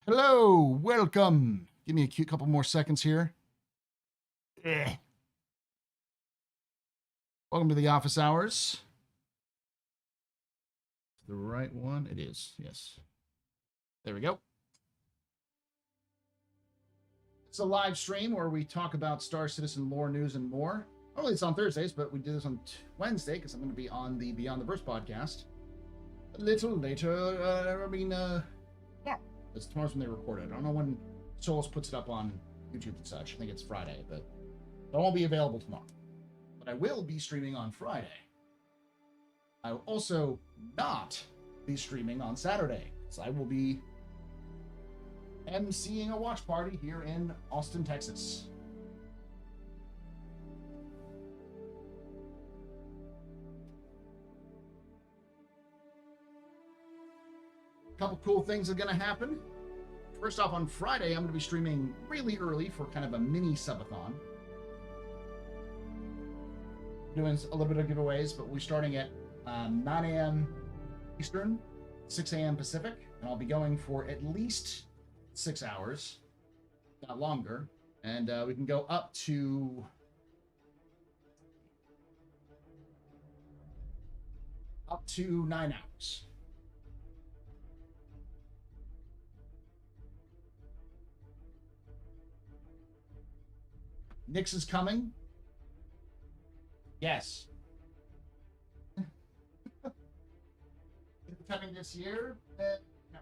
Hello, welcome. Give me a cute couple more seconds here. Welcome to the office hours. The right one? It is, yes. There we go. It's a live stream where we talk about Star Citizen lore, news, and more. Normally it's on Thursdays, but we do this on Wednesday because I'm going to be on the Beyond the Verse podcast a little later. Yeah, it's tomorrow's when they record it. I don't know when Souls puts it up on YouTube and such. I think it's Friday, but it won't be available tomorrow. But I will be streaming on Friday. I will also not be streaming on Saturday, so I will be emceeing a watch party here in Austin, Texas. A couple cool things are going to happen. First off, on Friday, I'm going to be streaming really early for kind of a mini subathon. Doing a little bit of giveaways, but we're starting at 9 a.m. Eastern, 6 a.m. Pacific, and I'll be going for at least 6 hours, not longer, and we can go up to up to 9 hours. Nyx is coming. Yes. Coming this year? No.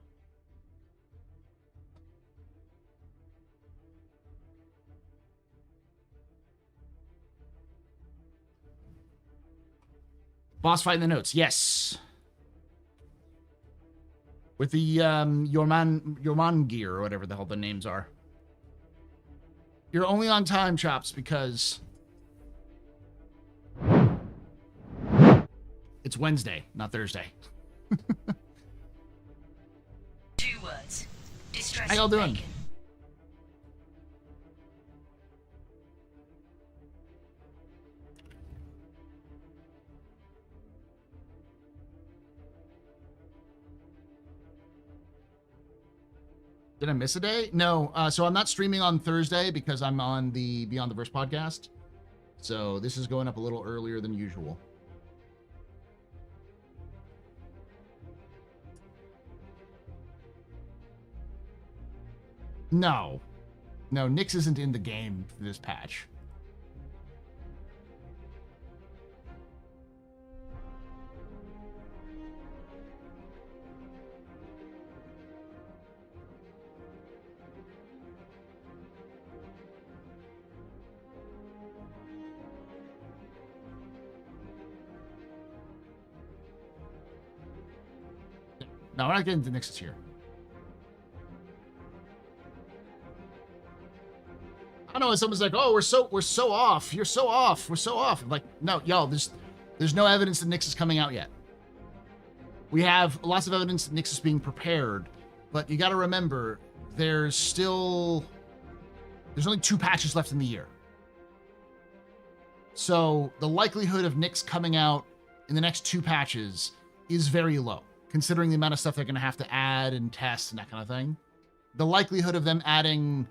Boss fight in the notes. Yes. With the Yorman gear or whatever the hell the names are. You're only on time, Chops, because it's Wednesday, not Thursday. 2 words. Distress. How y'all doing? Bacon. Did I miss a day? No. So I'm not streaming on Thursday because I'm on the Beyond the Verse podcast. So this is going up a little earlier than usual. No. No, Nyx isn't in the game for this patch. No, we're not getting to Nyx this year. I know someone's like, "Oh, we're so off. You're so off. We're so off." I'm like, no, y'all, there's no evidence that Nyx is coming out yet. We have lots of evidence that Nyx is being prepared, but you got to remember there's only 2 patches left in the year. So the likelihood of Nyx coming out in the next 2 patches is very low, considering the amount of stuff they're going to have to add and test and that kind of thing. The likelihood of them adding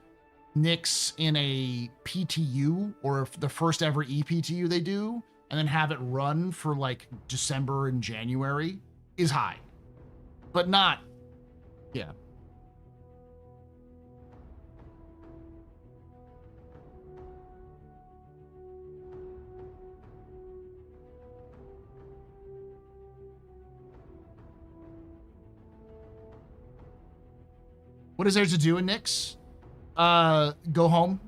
Nyx in a PTU or the first ever ePTU they do, and then have it run for like December and January is high, but not, yeah. What is there to do in Nyx? Go home.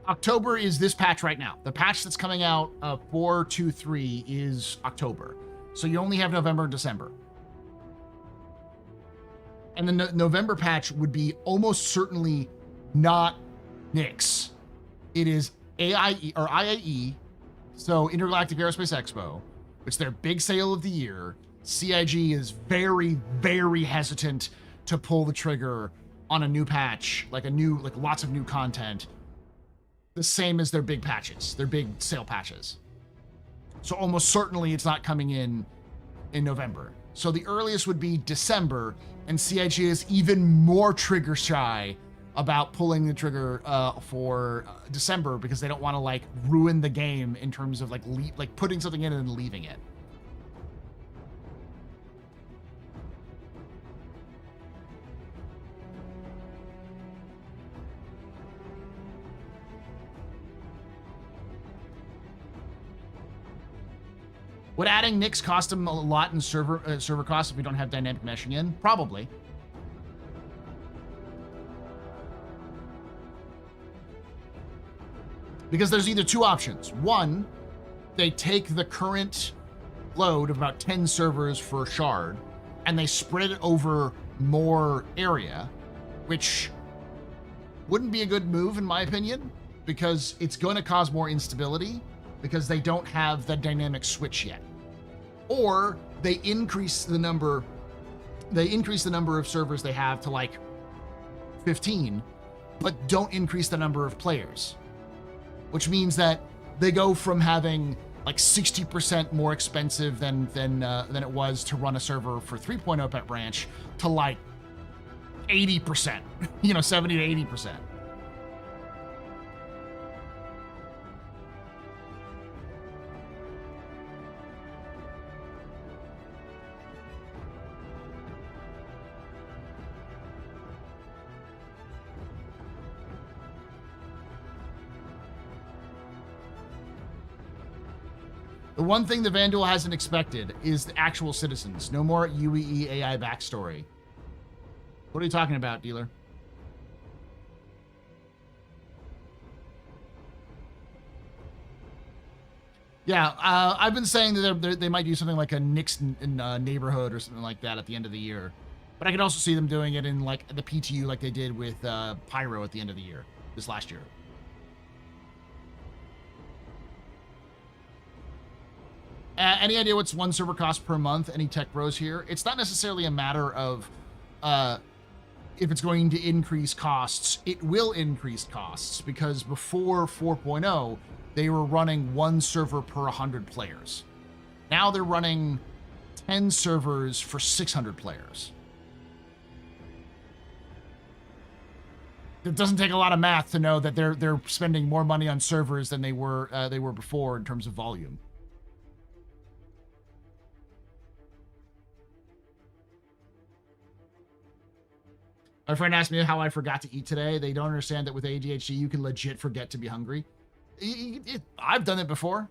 October is this patch right now. The patch that's coming out, 4.2.3 is October. So you only have November and December. And the November patch would be almost certainly not Nyx. It is AIE or IAE, so Intergalactic Aerospace Expo. It's their big sale of the year. CIG is very, very hesitant to pull the trigger on a new patch, like lots of new content, the same as their big patches, their big sale patches. So almost certainly it's not coming in November. So the earliest would be December, and CIG is even more trigger shy about pulling the trigger for December because they don't want to like ruin the game in terms of like putting something in and then leaving it. Would adding Nix cost them a lot in server costs if we don't have dynamic meshing in? Probably. Because there's either two options. One, they take the current load of about 10 servers for Shard, and they spread it over more area, which wouldn't be a good move in my opinion, because it's going to cause more instability, because they don't have the dynamic switch yet. Or they increase the number of servers they have to like 15, but don't increase the number of players. Which means that they go from having like 60% more expensive than it was to run a server for 3.0 pet branch to like 80%, 70 to 80%. The one thing the Vandal hasn't expected is the actual citizens. No more UEE AI backstory. What are you talking about, dealer? Yeah, I've been saying that they might do something like a Nix neighborhood or something like that at the end of the year. But I could also see them doing it in like the PTU like they did with Pyro at the end of the year, this last year. Any idea what's one server cost per month? Any tech bros here? It's not necessarily a matter of if it's going to increase costs. It will increase costs because before 4.0, they were running one server per 100 players. Now they're running 10 servers for 600 players. It doesn't take a lot of math to know that they're spending more money on servers than they were before in terms of volume. My friend asked me how I forgot to eat today. They don't understand that with ADHD, you can legit forget to be hungry. I've done it before.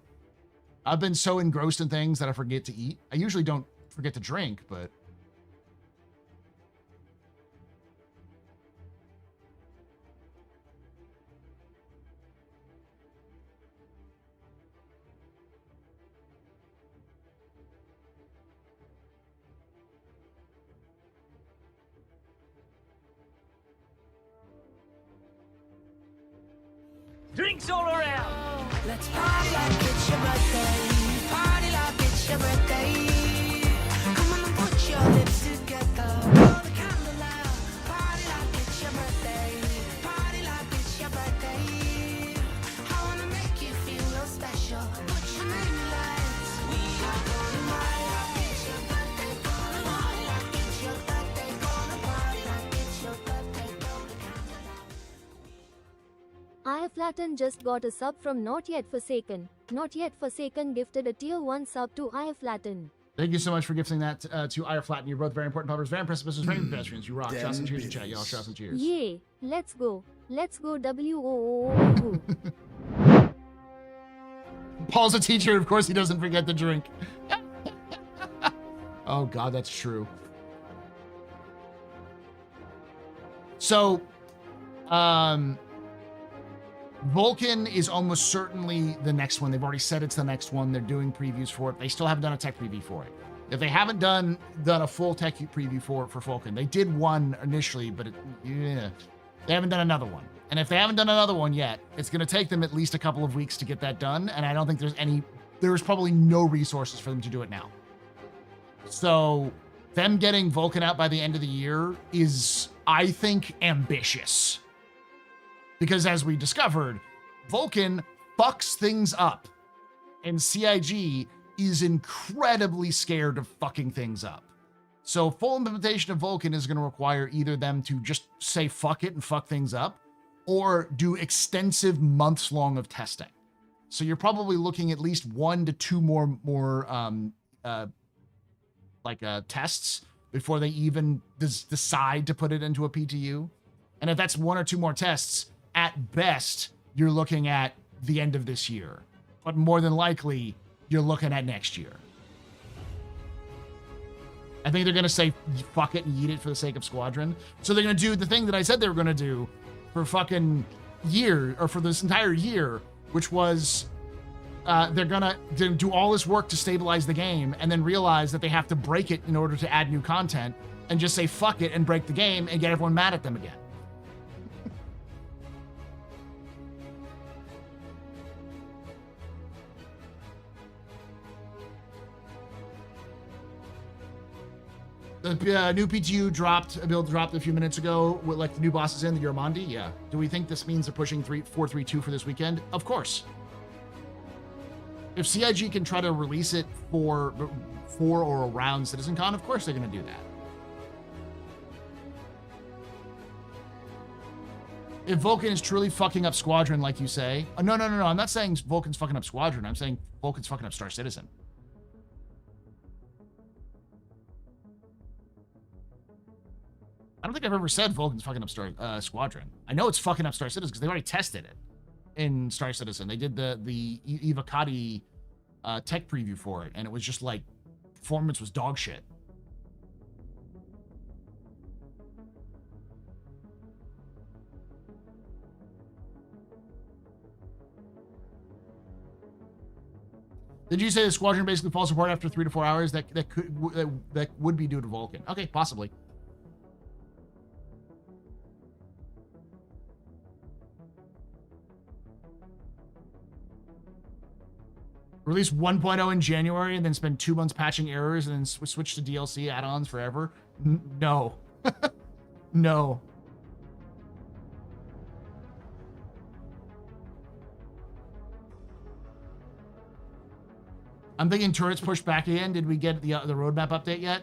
I've been so engrossed in things that I forget to eat. I usually don't forget to drink, but... Drinks all around. Let's party like it's your birthday. Party like it's your birthday. Come on and put your lips together. Blow the candle out. Party like it's your birthday. Party like it's your birthday. I wanna make you feel real special. Put your name in lights. We are gonna party like it's your birthday. Gonna party like it's your birthday. Gonna party like it's your birthday. Blow the candle out. iFlatten just got a sub from Not Yet Forsaken. Not Yet Forsaken gifted a tier 1 sub to iFlatten. Thank you so much for gifting that to iFlatten. You're both very important publishers, very precipices, very pedestrians. You rock. Shouts and cheers in chat, y'all. Shouts and cheers. Yay! Let's go. Let's go WOOOOO. Paul's a teacher. Of course he doesn't forget to drink. Oh, God, that's true. So, Vulcan is almost certainly the next one. They've already said it's the next one. They're doing previews for it. They still haven't done a tech preview for it. If they haven't done a full tech preview for Vulcan, they did one initially, but they haven't done another one. And if they haven't done another one yet, it's going to take them at least a couple of weeks to get that done. And I don't think there's probably no resources for them to do it now. So them getting Vulcan out by the end of the year is, I think, ambitious. Because as we discovered, Vulcan fucks things up. And CIG is incredibly scared of fucking things up. So full implementation of Vulkan is going to require either them to just say fuck it and fuck things up, or do extensive months long of testing. So you're probably looking at least 1 to 2 more tests before they even decide to put it into a PTU. And if that's 1 or 2 more tests, at best, you're looking at the end of this year. But more than likely, you're looking at next year. I think they're going to say fuck it and eat it for the sake of Squadron. So they're going to do the thing that I said they were going to do for fucking year, or for this entire year, which was they're going to do all this work to stabilize the game and then realize that they have to break it in order to add new content, and just say fuck it and break the game and get everyone mad at them again. The new PTU build dropped a few minutes ago with like the new bosses in the Yormandi. Yeah. Do we think this means they're pushing 4.3.2 for this weekend? Of course. If CIG can try to release it for or around CitizenCon, of course they're going to do that. If Vulkan is truly fucking up Squadron, like you say, no. I'm not saying Vulkan's fucking up Squadron. I'm saying Vulkan's fucking up Star Citizen. I don't think I've ever said Vulcan's fucking up Squadron. I know it's fucking up Star Citizen because they already tested it in Star Citizen. They did the Evocati tech preview for it, and it was just like performance was dog shit. Did you say the Squadron basically falls apart after 3 to 4 hours? That would be due to Vulkan. Okay, possibly. Release 1.0 in January and then spend 2 months patching errors and then switch to DLC add-ons forever? No. No. I'm thinking turrets pushed back again. Did we get the roadmap update yet?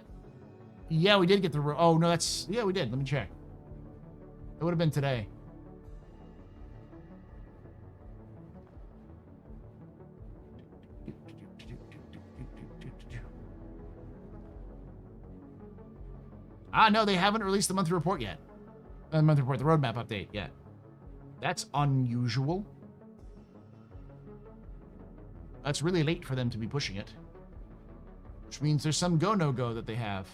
Yeah, we did get the... Oh, no, that's... Yeah, we did. Let me check. It would have been today. No, they haven't released the monthly report yet. The monthly report, the roadmap update yet. That's unusual. That's really late for them to be pushing it. Which means there's some go, no-go that they have.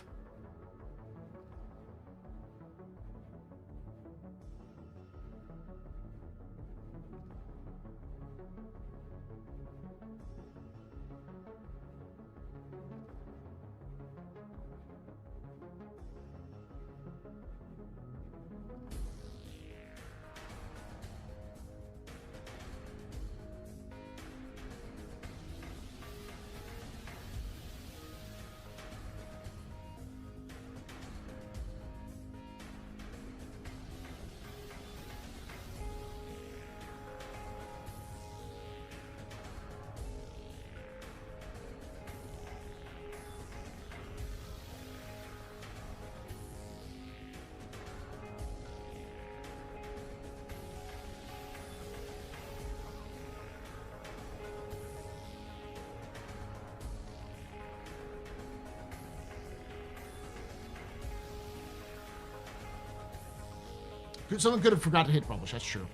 Someone could have forgot to hit publish. That's true.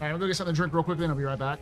All right, I'm gonna go get something to drink real quickly, and I'll be right back.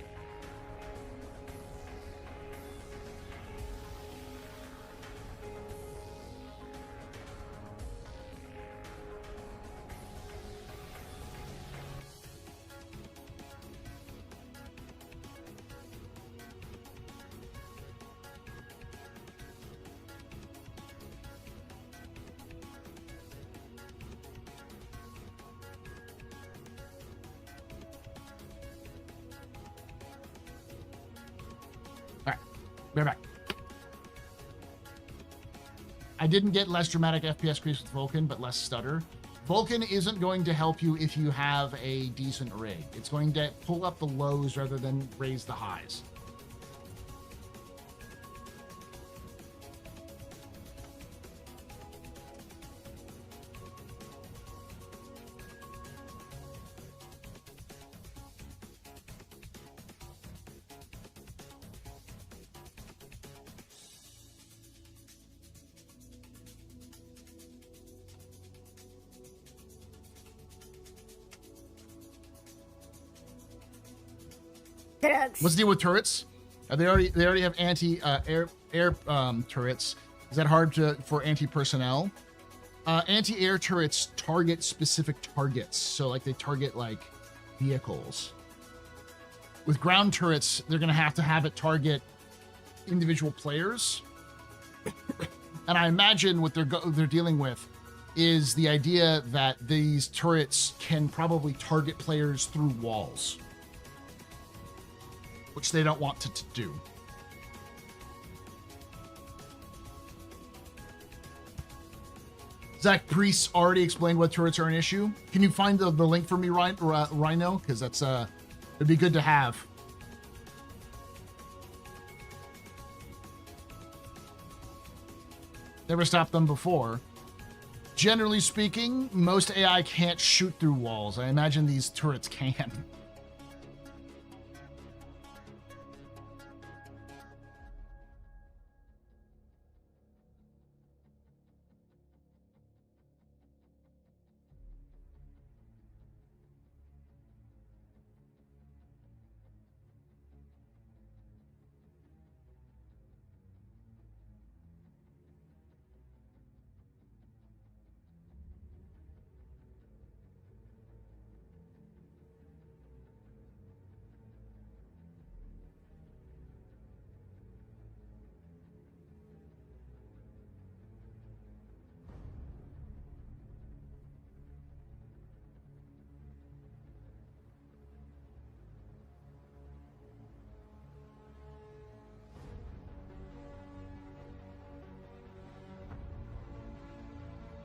Be right back. I didn't get less dramatic FPS creeps with Vulkan, but less stutter. Vulcan isn't going to help you if you have a decent rig. It's going to pull up the lows rather than raise the highs. What's the deal with turrets? They already have anti air turrets. Is that hard for anti personnel? Anti air turrets target specific targets, so like they target like vehicles. With ground turrets, they're gonna have it target individual players. And I imagine what they're dealing with is the idea that these turrets can probably target players through walls, which they don't want to do. Zach Priest already explained what turrets are an issue. Can you find the link for me, Rhino? Because that's it'd be good to have. Never stopped them before. Generally speaking, most AI can't shoot through walls. I imagine these turrets can.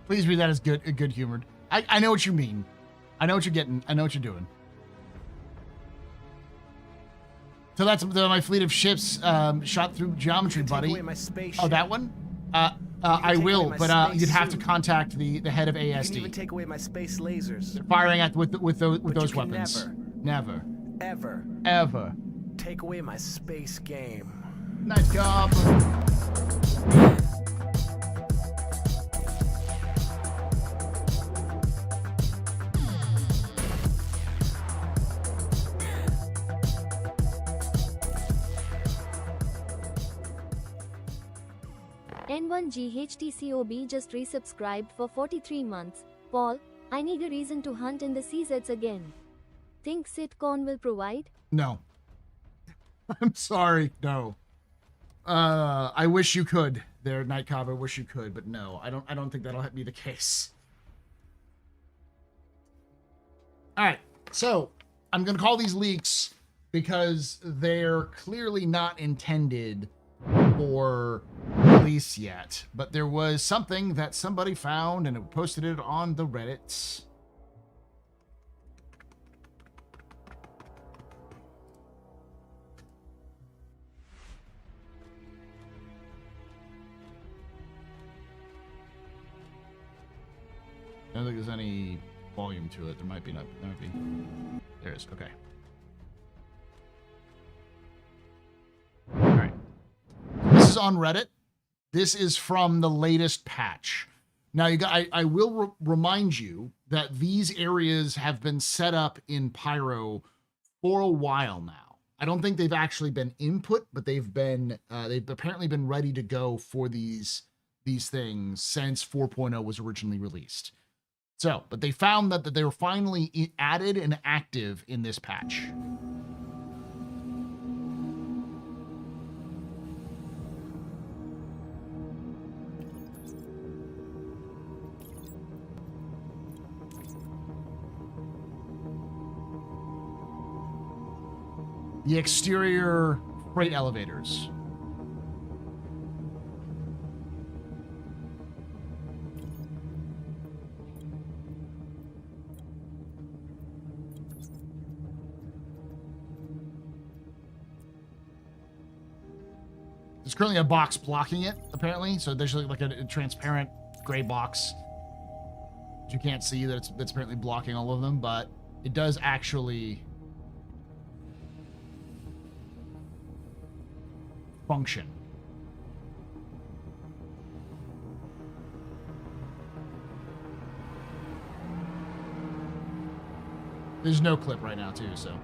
Please read that as good humored. I know what you mean. I know what you're getting. I know what you're doing. So that's my fleet of ships shot through geometry, buddy. Oh, that one? I will, but you'd have to contact the head of ASD. You can even take away my space lasers. They're firing at with those weapons. Never. Ever. Take away my space game. Nice job. N1GHTCOB just resubscribed for 43 months. Paul, I need a reason to hunt in the CZs again. Think CitizenCon will provide? No. I'm sorry, no. I wish you could there, Nightcob. I wish you could, but no. I don't think that'll be the case. Alright, so I'm gonna call these leaks because they're clearly not intended for release yet, but there was something that somebody found and it posted it on the Reddits. I don't think there's any volume to it. There might be. There is. Okay. All right. This is on Reddit. This is from the latest patch. Now, I will remind you that these areas have been set up in Pyro for a while now. I don't think they've actually been input, but they've apparently been ready to go for these things since 4.0 was originally released. So, but they found that they were finally added and active in this patch. The exterior freight elevators. There's currently a box blocking it, apparently. So there's like a transparent gray box. You can't see that it's apparently blocking all of them, but it does actually function. There's no clip right now, too, so.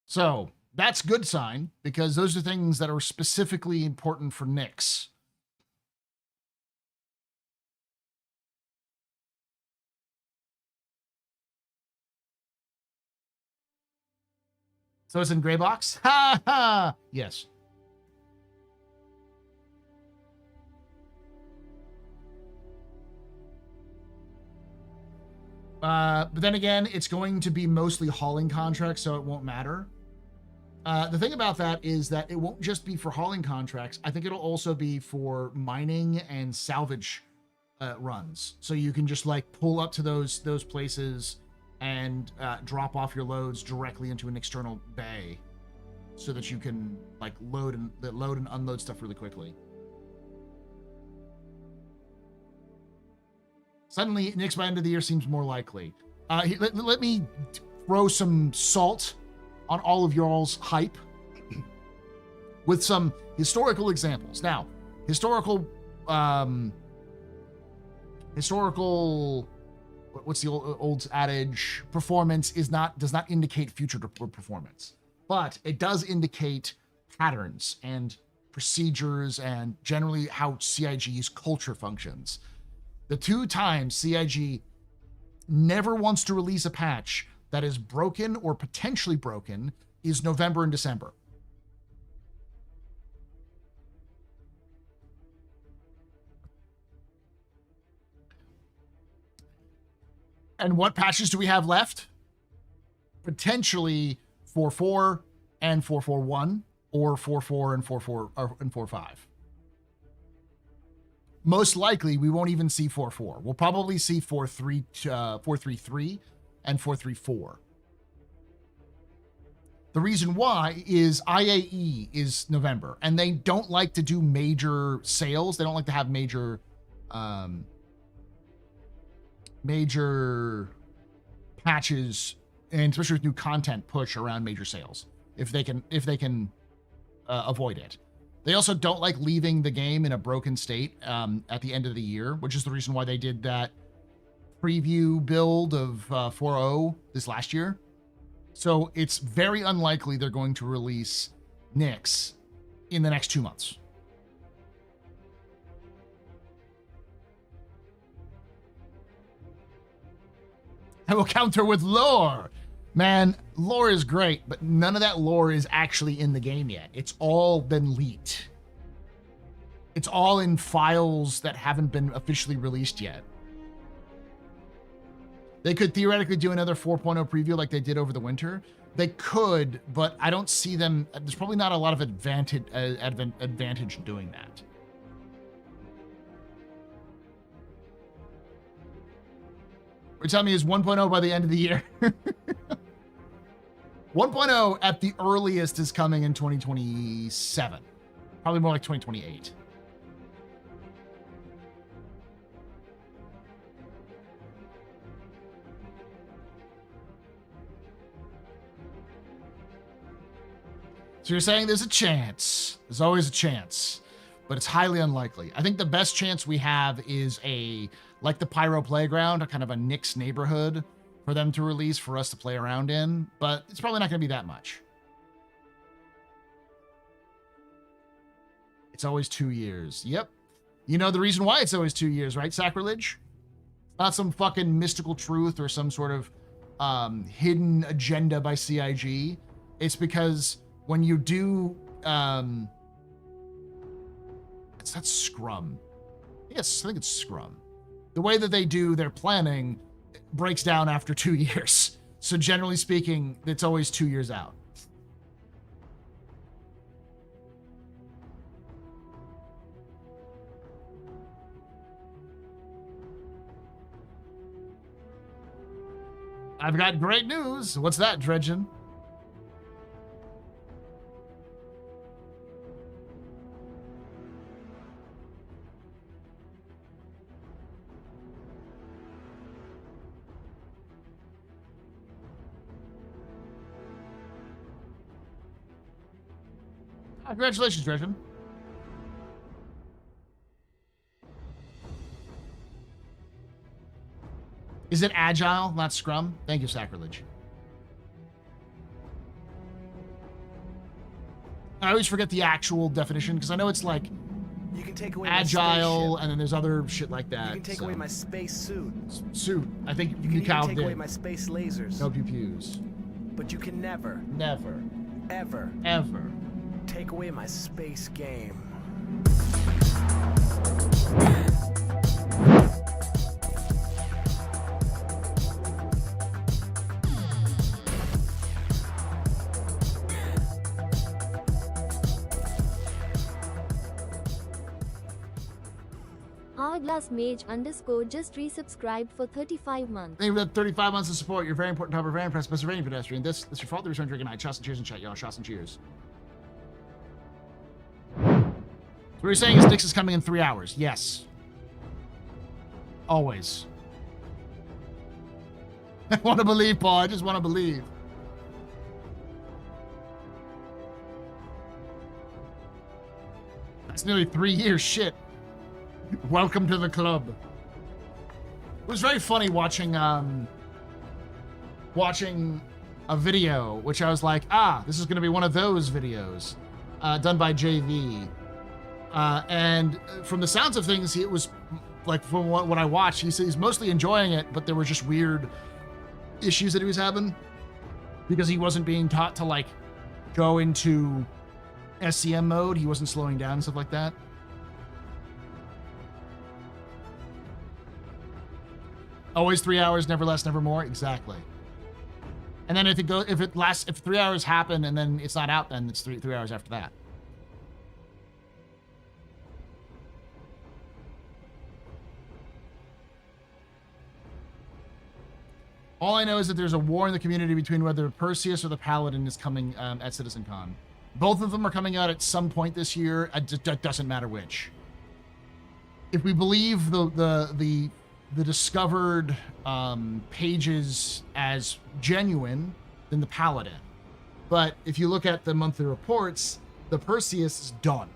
So that's good sign, because those are things that are specifically important for Nyx. So it's in gray box? Ha ha! Yes. But then again, it's going to be mostly hauling contracts, so it won't matter. The thing about that is that it won't just be for hauling contracts. I think it'll also be for mining and salvage runs. So you can just like pull up to those places and drop off your loads directly into an external bay, so that you can like load and unload stuff really quickly. Suddenly, Nyx by end of the year seems more likely. Let me throw some salt on all of y'all's hype with some historical examples. Now, historical, what's the old adage? Performance does not indicate future performance, but it does indicate patterns and procedures and generally how CIG's culture functions. The two times CIG never wants to release a patch that is broken or potentially broken is November and December. And what patches do we have left? Potentially 4.4 and 4.4.1, or 4.4 and 4.4 and 4.5. Most likely, we won't even see 4.4. We'll probably see 4.3 and 4.3.4. The reason why is IAE is November, and they don't like to do major sales. They don't like to have major patches, and especially with new content push around major sales, if they can avoid it. They also don't like leaving the game in a broken state at the end of the year, which is the reason why they did that preview build of 4.0 this last year. So it's very unlikely they're going to release Nyx in the next 2 months. I will counter with lore. Man, lore is great, but none of that lore is actually in the game yet. It's all been leaked. It's all in files that haven't been officially released yet. They could theoretically do another 4.0 preview like they did over the winter. They could, but I don't see them. There's probably not a lot of advantage in doing that. What you're telling me is 1.0 by the end of the year. 1.0 at the earliest is coming in 2027. Probably more like 2028. So you're saying there's a chance. There's always a chance, but it's highly unlikely. I think the best chance we have is like the Pyro Playground, a kind of a Nyx neighborhood for them to release for us to play around in, but it's probably not going to be that much. It's always 2 years. Yep. You know the reason why it's always 2 years, right? Sacrilege? Not some fucking mystical truth or some sort of hidden agenda by CIG. It's because when you do, that's Scrum. Yes, I think it's Scrum. The way that they do their planning breaks down after 2 years. So generally speaking, it's always 2 years out. I've got great news. What's that, Dredgen? Congratulations, Dredgen. Is it Agile, not Scrum? Thank you, Sacrilege. I always forget the actual definition because I know it's like You can take away Agile, my spaceship. and then there's other shit like that. You can take away my space suit. Suit. I think You can even counted take away in. my space lasers. No pew-pews. But you can never, Never. ever Ever. take away my space game. Hourglass Mage _ just resubscribed for 35 months. Thank you for that 35 months of support. You're very important, top, very impressed, Pennsylvania pedestrian. This your fault. The return drinking night. Shots and cheers in chat, y'all. Shots and cheers. So what you're saying is Dix is coming in 3 hours. Yes. Always. I want to believe, Paul. I just want to believe. That's nearly 3 years. Shit. Welcome to the club. It was very funny watching a video, which I was like, this is going to be one of those videos done by JV. And from the sounds of things, it was like, from what I watched, he said he's mostly enjoying it, but there were just weird issues that he was having because he wasn't being taught to like go into SCM mode. He wasn't slowing down and stuff like that. Always 3 hours, never less, never more. Exactly. And then if 3 hours happen and then it's not out, then it's three hours after that. All I know is that there's a war in the community between whether Perseus or the Paladin is coming at CitizenCon. Both of them are coming out at some point this year. It doesn't matter which. If we believe the discovered pages as genuine, then the Paladin. But if you look at the monthly reports, the Perseus is done.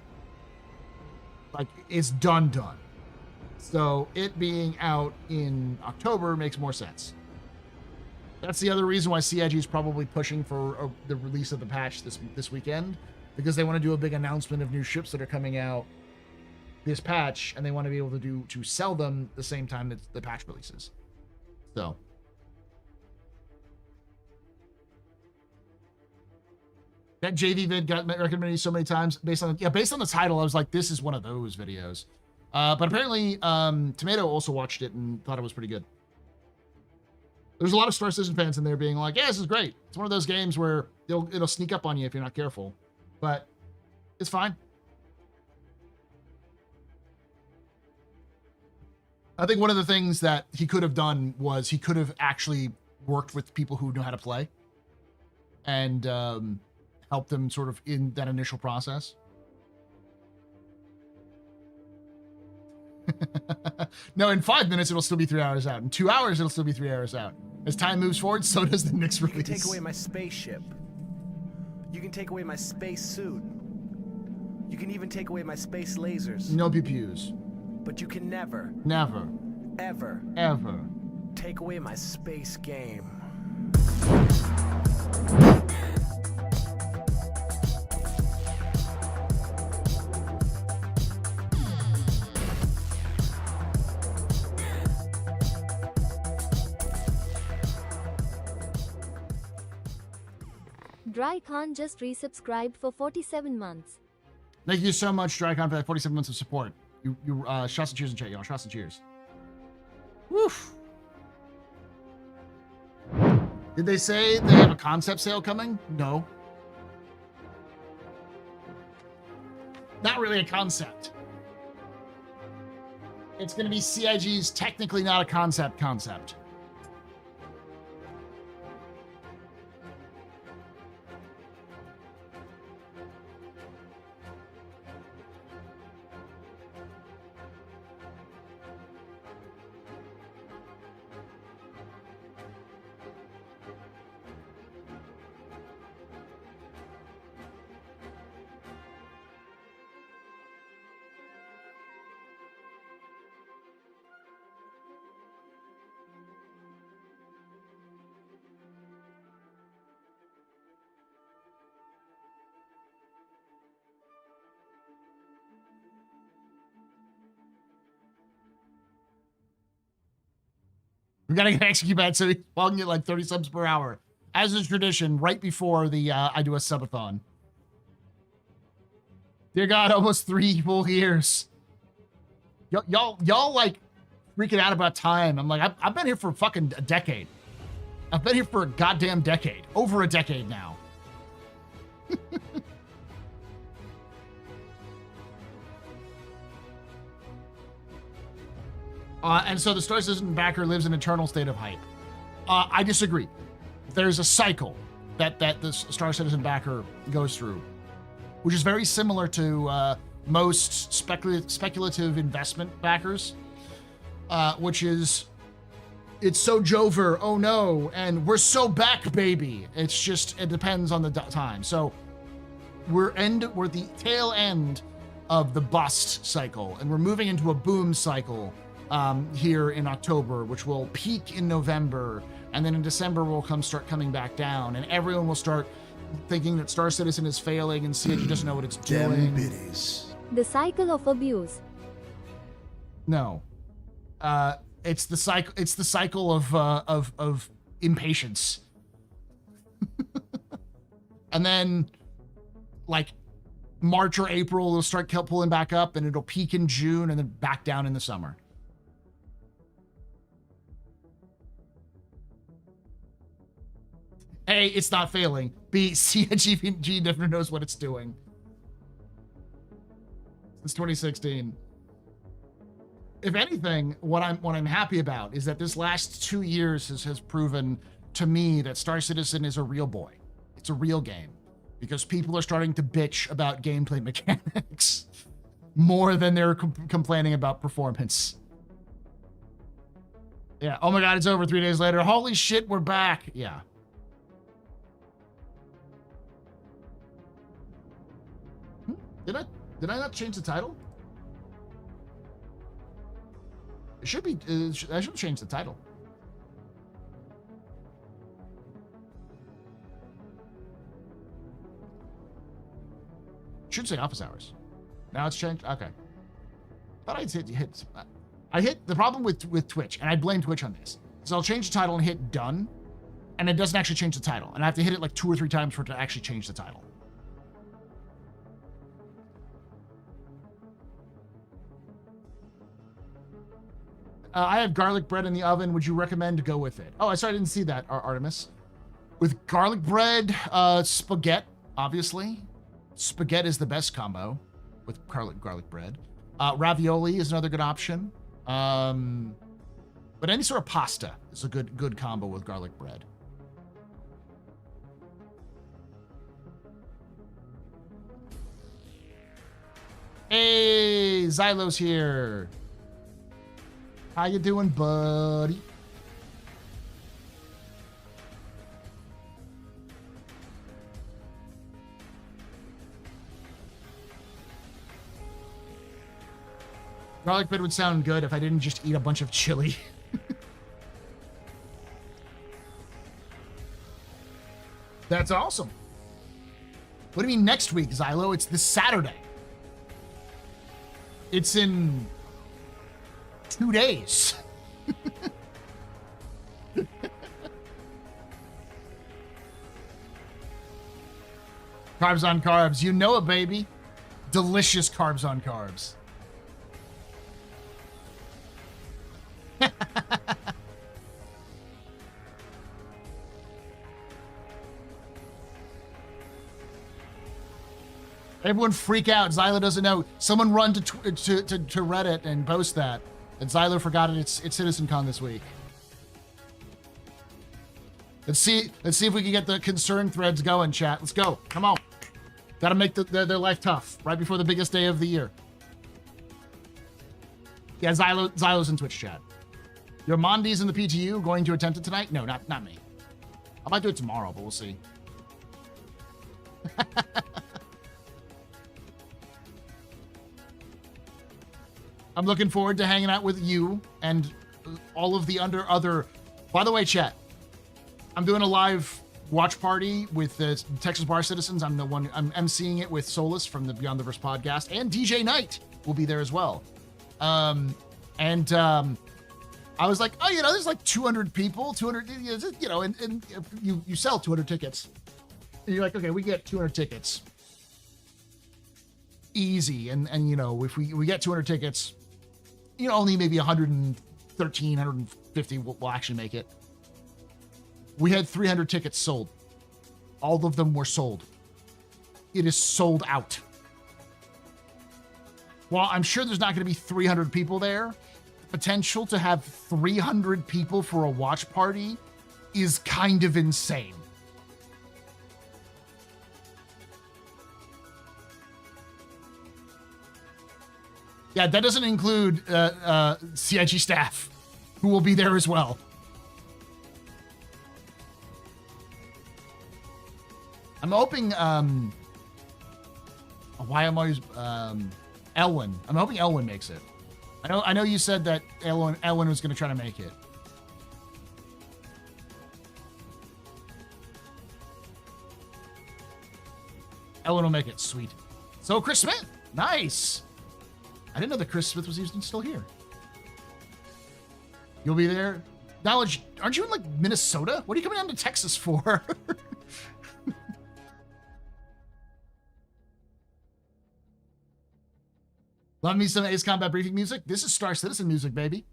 Like, it's done. So it being out in October makes more sense. That's the other reason why CIG is probably pushing for the release of the patch this weekend, because they want to do a big announcement of new ships that are coming out this patch, and they want to be able to sell them the same time that the patch releases. So that JV vid got recommended so many times based on the title. I was like, this is one of those videos. But apparently Tomato also watched it and thought it was pretty good. There's a lot of Star Citizen fans in there being like, yeah, this is great. It's one of those games where it'll sneak up on you if you're not careful, but it's fine. I think one of the things that he could have done was he could have actually worked with people who know how to play and helped them sort of in that initial process. No, in 5 minutes, it'll still be 3 hours out. In 2 hours, it'll still be 3 hours out. As time moves forward, so does the next release. You can take away my spaceship. You can take away my space suit. You can even take away my space lasers. No pew-pews. But you can never, ever take away my space game. Dry Khan just resubscribed for 47 months. Thank you so much, Drycon, for that 47 months of support. You shots and cheers in chat, y'all. Shots and cheers. Woof. Did they say they have a concept sale coming? No. Not really a concept. It's going to be CIG's technically not a concept. We gotta get execute bad so we can get like 30 subs per hour. As is tradition, right before the I do a subathon. Dear God, almost 3 full years. Y'all like freaking out about time. I'm like, I've been here for fucking a decade. I've been here for a goddamn decade. Over a decade now. And so the Star Citizen backer lives in eternal state of hype. I disagree. There's a cycle that the Star Citizen backer goes through, which is very similar to most speculative investment backers, which is, it's so Jover, oh no, and we're so back, baby. It's just, it depends on the time. So we're the tail end of the bust cycle, and we're moving into a boom cycle here in October, which will peak in November, and then in December will start coming back down, and everyone will start thinking that Star Citizen is failing and CIG doesn't know what it's doing. The cycle of abuse. No, it's the cycle. It's the cycle of impatience, and then like March or April, it'll start pulling back up, and it'll peak in June, and then back down in the summer. A, it's not failing. B, CIG never knows what it's doing. Since 2016. If anything, what I'm happy about is that this last 2 years has proven to me that Star Citizen is a real boy. It's a real game. Because people are starting to bitch about gameplay mechanics more than they're complaining about performance. Yeah, oh my god, it's over 3 days later. Holy shit, we're back. Yeah. Did I not change the title? It should be. I should change the title. Should say office hours. Now it's changed. Okay. Thought I'd hit. I hit the problem with Twitch, and I blame Twitch on this. So I'll change the title and hit done, and it doesn't actually change the title, and I have to hit it like 2 or 3 times for it to actually change the title. I have garlic bread in the oven. Would you recommend to go with it? Oh, I didn't see that, Artemis. With garlic bread, spaghetti, obviously. Spaghetti is the best combo with garlic bread. Ravioli is another good option. But any sort of pasta is a good combo with garlic bread. Hey, Xylo's here. How you doing, buddy? Garlic bread would sound good if I didn't just eat a bunch of chili. That's awesome. What do you mean next week, Xylo? It's this Saturday. It's in 2 days. Carbs on carbs. You know it, baby. Delicious carbs on carbs. Everyone freak out. Xylo doesn't know. Someone run to Reddit and post that Xylo forgot it's CitizenCon this week. Let's see if we can get the concern threads going, chat. Let's go. Come on. Gotta make their life tough right before the biggest day of the year. Yeah, Xylo's in Twitch chat. Your Mondi's in the PTU going to attempt it tonight? No, not me. I might do it tomorrow, but we'll see. I'm looking forward to hanging out with you and all of the other. By the way, chat, I'm doing a live watch party with the Texas Bar Citizens. I'm emceeing it with Solus from the Beyond the Verse podcast, and DJ Knight will be there as well. I was like, oh, there's like 200 people, 200, and you sell 200 tickets. And you're like, okay, we get 200 tickets. Easy. And if we get 200 tickets, only maybe 113, 150 will actually make it. We had 300 tickets sold. All of them were sold. It is sold out. While I'm sure there's not going to be 300 people there, the potential to have 300 people for a watch party is kind of insane. Yeah, that doesn't include CIG staff, who will be there as well. I'm hoping, why am I always, Elwin. I'm hoping Elwin makes it. I know you said that Elwin was going to try to make it. Elwin will make it. Sweet. So Chris Smith. Nice. I didn't know that Chris Smith was even still here. You'll be there. Knowledge, aren't you in like Minnesota? What are you coming down to Texas for? Love me some Ace Combat briefing music. This is Star Citizen music, baby.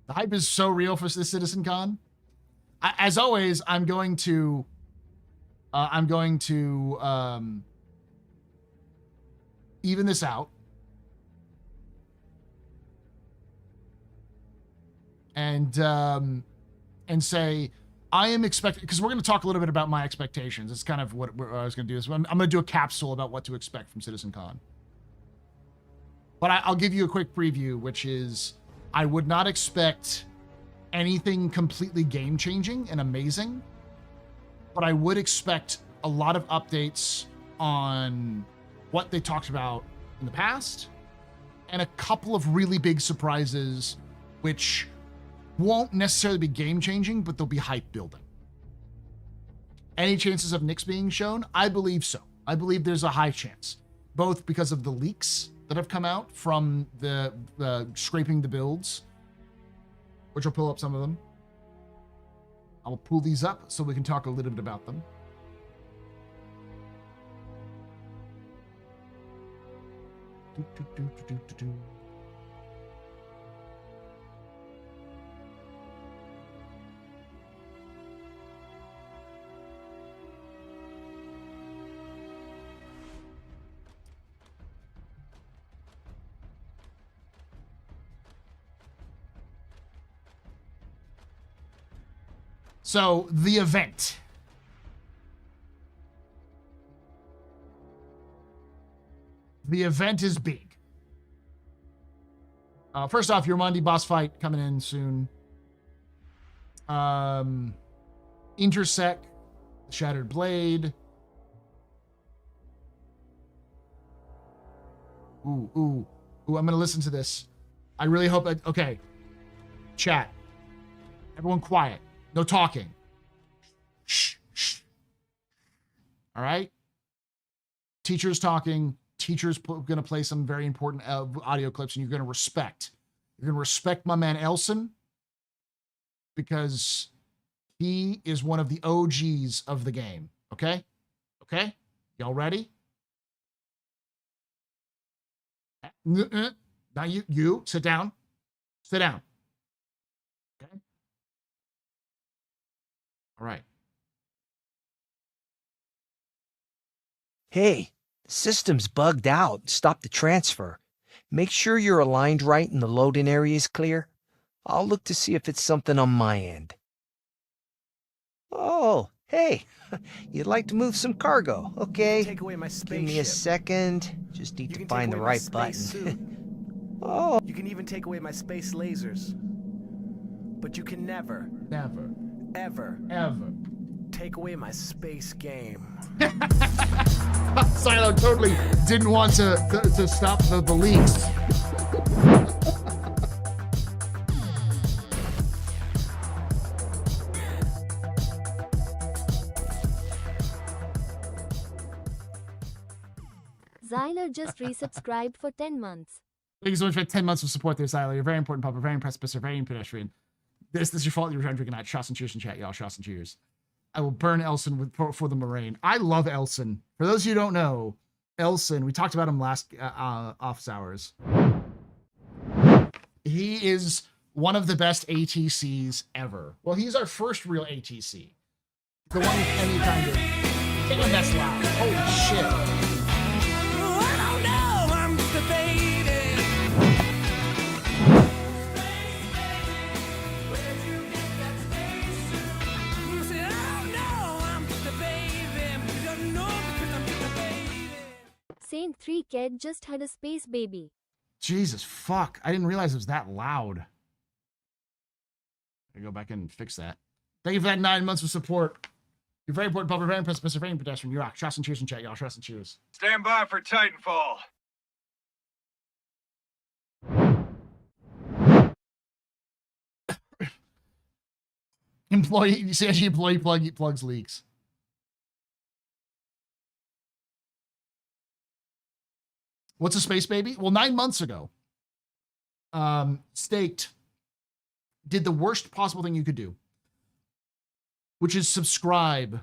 The hype is so real for this CitizenCon. As always, I'm going to even this out and say I am expecting, because we're going to talk a little bit about my expectations. It's kind of what I was going to do. I'm going to do a capsule about what to expect from CitizenCon. But I'll give you a quick preview, which is I would not expect anything completely game-changing and amazing, but I would expect a lot of updates on what they talked about in the past and a couple of really big surprises, which won't necessarily be game-changing, but they'll be hype-building. Any chances of Nyx being shown? I believe so. I believe there's a high chance, both because of the leaks that have come out from the scraping the builds, which will pull up some of them. I will pull these up so we can talk a little bit about them. So, the event. The event is big. First off, your Mondi boss fight coming in soon. Intersect, Shattered Blade. Ooh, I'm going to listen to this. I really hope that, okay. Chat. Everyone quiet. No talking. Shh. All right? Teacher's talking. Teacher's going to play some very important audio clips, and you're going to respect. You're going to respect my man Elson, because he is one of the OGs of the game. Okay? Okay? Y'all ready? Now you sit down. Sit down. Okay? All right. Hey, the system's bugged out. Stop the transfer. Make sure you're aligned right and the loading area is clear. I'll look to see if it's something on my end. Oh, hey, you'd like to move some cargo. Okay, Take away my spaceship. give me a second. Just need You to can find take the away my right space button. suit. Oh, You can even take away my space lasers. But you can never, Never, ever ever. take away my space game. Silo totally didn't want to stop the leaks. Zyler just resubscribed for 10 months. Thank you so much for 10 months of support there, Silo. You're a very important pupper, very precipice, very pedestrian. This is your fault. You're trying to drink a night. Shots and cheers in chat, y'all. Shots and cheers. I will burn Elson for the Moraine. I love Elson. For those of you who don't know, Elson, we talked about him last office hours. He is one of the best ATCs ever. Well, he's our first real ATC. The one with any kind of... Damn, that's loud. Holy shit. I don't know, I'm just a baby. You say, I don't know, I'm just a baby. You don't know because I'm just a baby. Saint 3 Kid just had a space baby. Jesus, fuck. I didn't realize it was that loud. I go back in and fix that. Thank you for that 9 months of support. You're very important, public, very precipice, very pedestrian. You rock. Shots and cheers in chat, y'all. Shots and cheers. Stand by for Titanfall. Employee, CSG employee plugs leaks. What's a space baby? Well, 9 months ago, Staked did the worst possible thing you could do, which is subscribe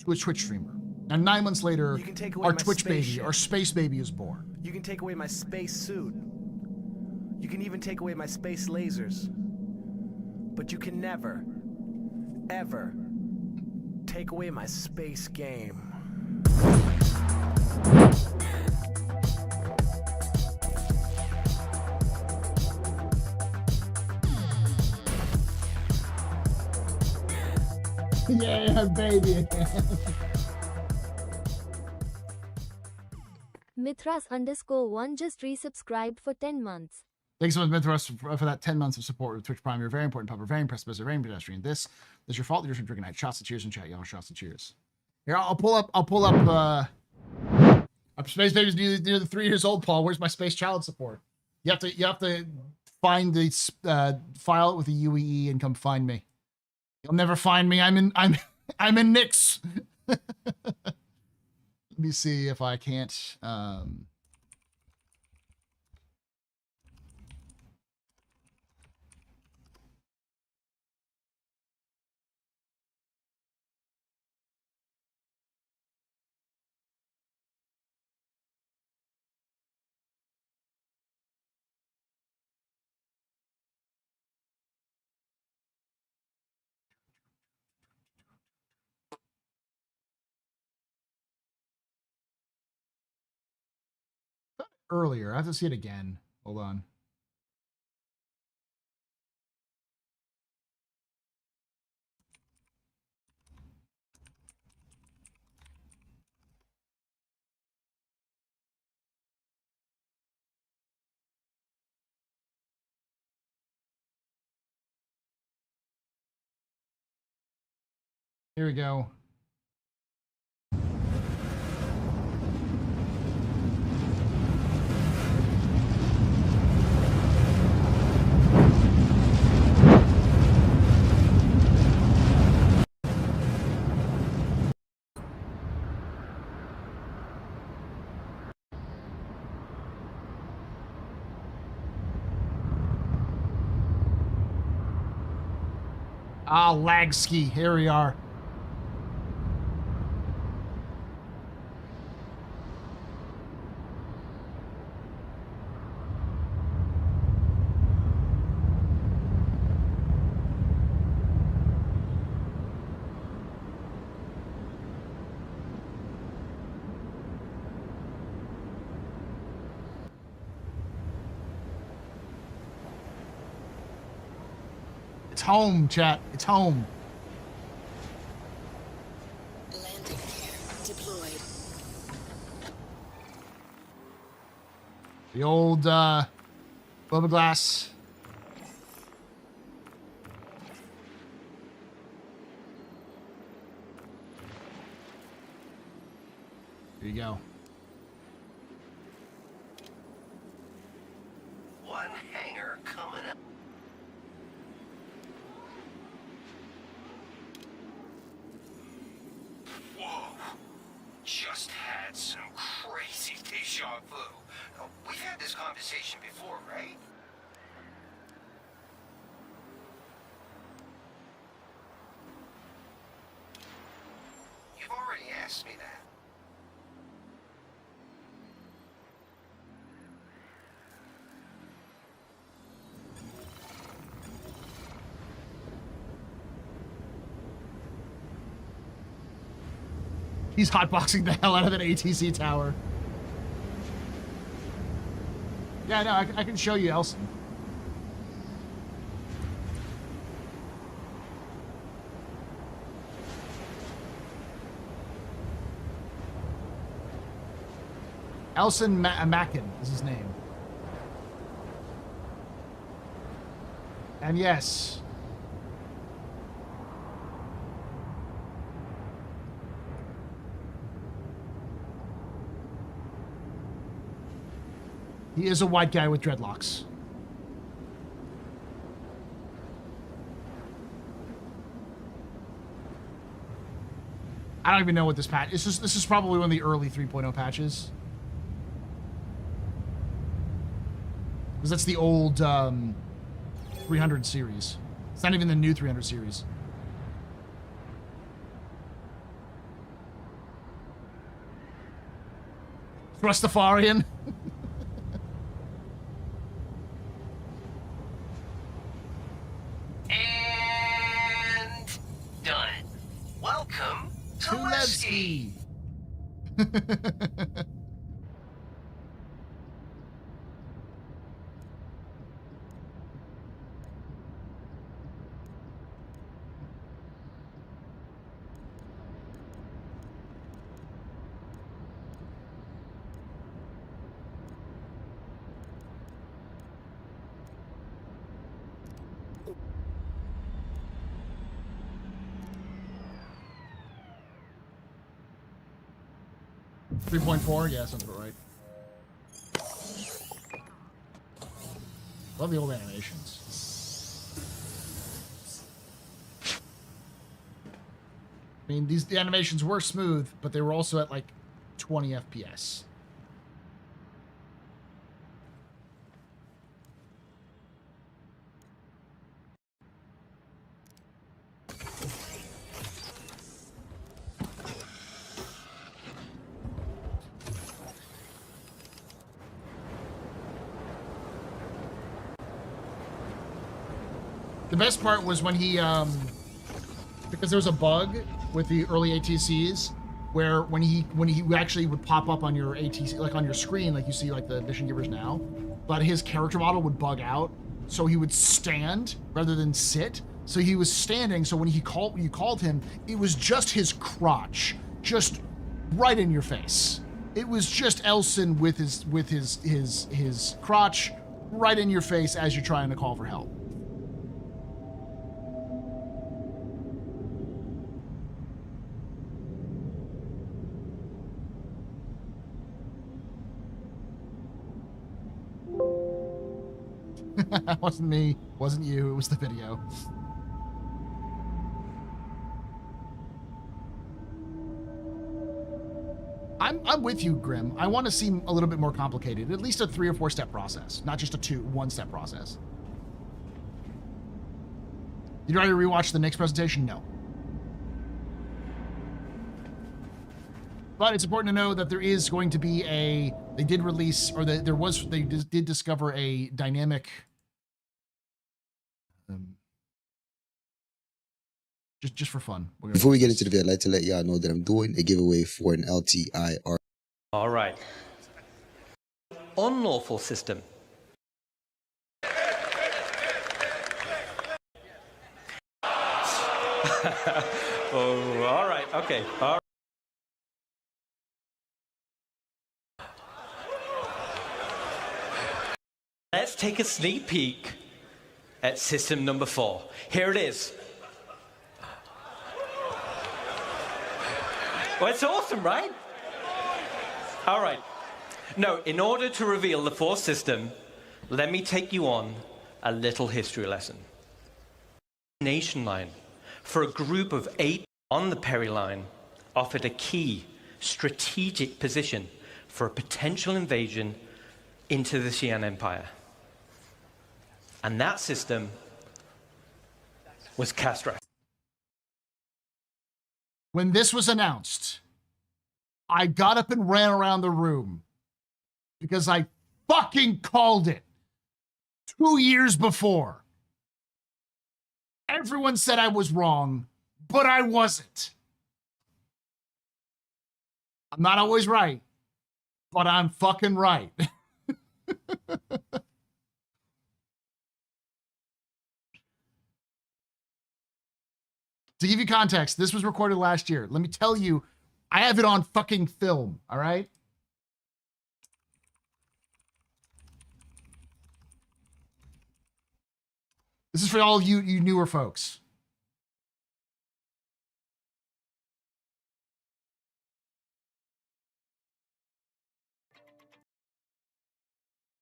to a Twitch streamer. And 9 months later, You can take away our my Twitch baby, spaceship. our space baby is born. You can take away my space suit. You can even take away my space lasers. But you can never, ever take away my space game. Yeah, baby. Mithras_1 just resubscribed for 10 months. Thanks so much, Mithras, for that 10 months of support with Twitch Prime. You're a very important pupper, very precipice, very pedestrian. This is your fault. You're just drinking night. Shots and cheers in chat, y'all. Shots and cheers. Here, I'll pull up. Our space baby's near the 3 years old. Paul, where's my space child support? You have to find the file it with a UEE and come find me. You'll never find me. I'm in Nyx. Let me see if I can't. Earlier. I have to see it again. Hold on. Here we go. Ah, lag ski. Here we are. It's home, chat. It's home. Landing gear deployed. The old Boba Glass. Here you go. One hanger coming up. Whoa. Just had some crazy deja vu. We've had this conversation before, right? You've already asked me that. He's hotboxing the hell out of that ATC tower. Yeah, no, I can show you Elson. Elson Mackin is his name. And yes. He is a white guy with dreadlocks. I don't even know what this patch is. This is probably one of the early 3.0 patches. Because that's the old 300 series. It's not even the new 300 series. Rastafarian. And done. Welcome to Levski. .4, yeah, sounds about right. Love the old animations. I mean, the animations were smooth, but they were also at like 20 FPS. The best part was when he, because there was a bug with the early ATCs where when he actually would pop up on your ATC, like on your screen, like you see like the mission givers now, but his character model would bug out, so he would stand rather than sit. So he was standing. So when you called him, it was just his crotch, just right in your face. It was just Elson with his crotch right in your face as you're trying to call for help. Wasn't me, wasn't you, it was the video. I'm with you, Grim. I want to seem a little bit more complicated, at least a 3 or 4 step process, not just a 1 step process. Did you already rewatch the next presentation? No. But it's important to know that there is going to be they did release, or they did discover a dynamic, just for fun. Before we get into the video, I'd like to let y'all know that I'm doing a giveaway for an LTIR. All right. Unlawful system. Oh, all right, okay. All right. Let's take a sneak peek at system number 4. Here it is. Well, it's awesome, right? All right. No, in order to reveal the 4th system, let me take you on a little history lesson. Nation line for a group of 8 on the Perry line offered a key strategic position for a potential invasion into the Xi'an Empire. And that system was Castra. When this was announced, I got up and ran around the room because I fucking called it 2 years before. Everyone said I was wrong, but I wasn't. I'm not always right, but I'm fucking right. To give you context, this was recorded last year. Let me tell you, I have it on fucking film, all right? This is for all you newer folks.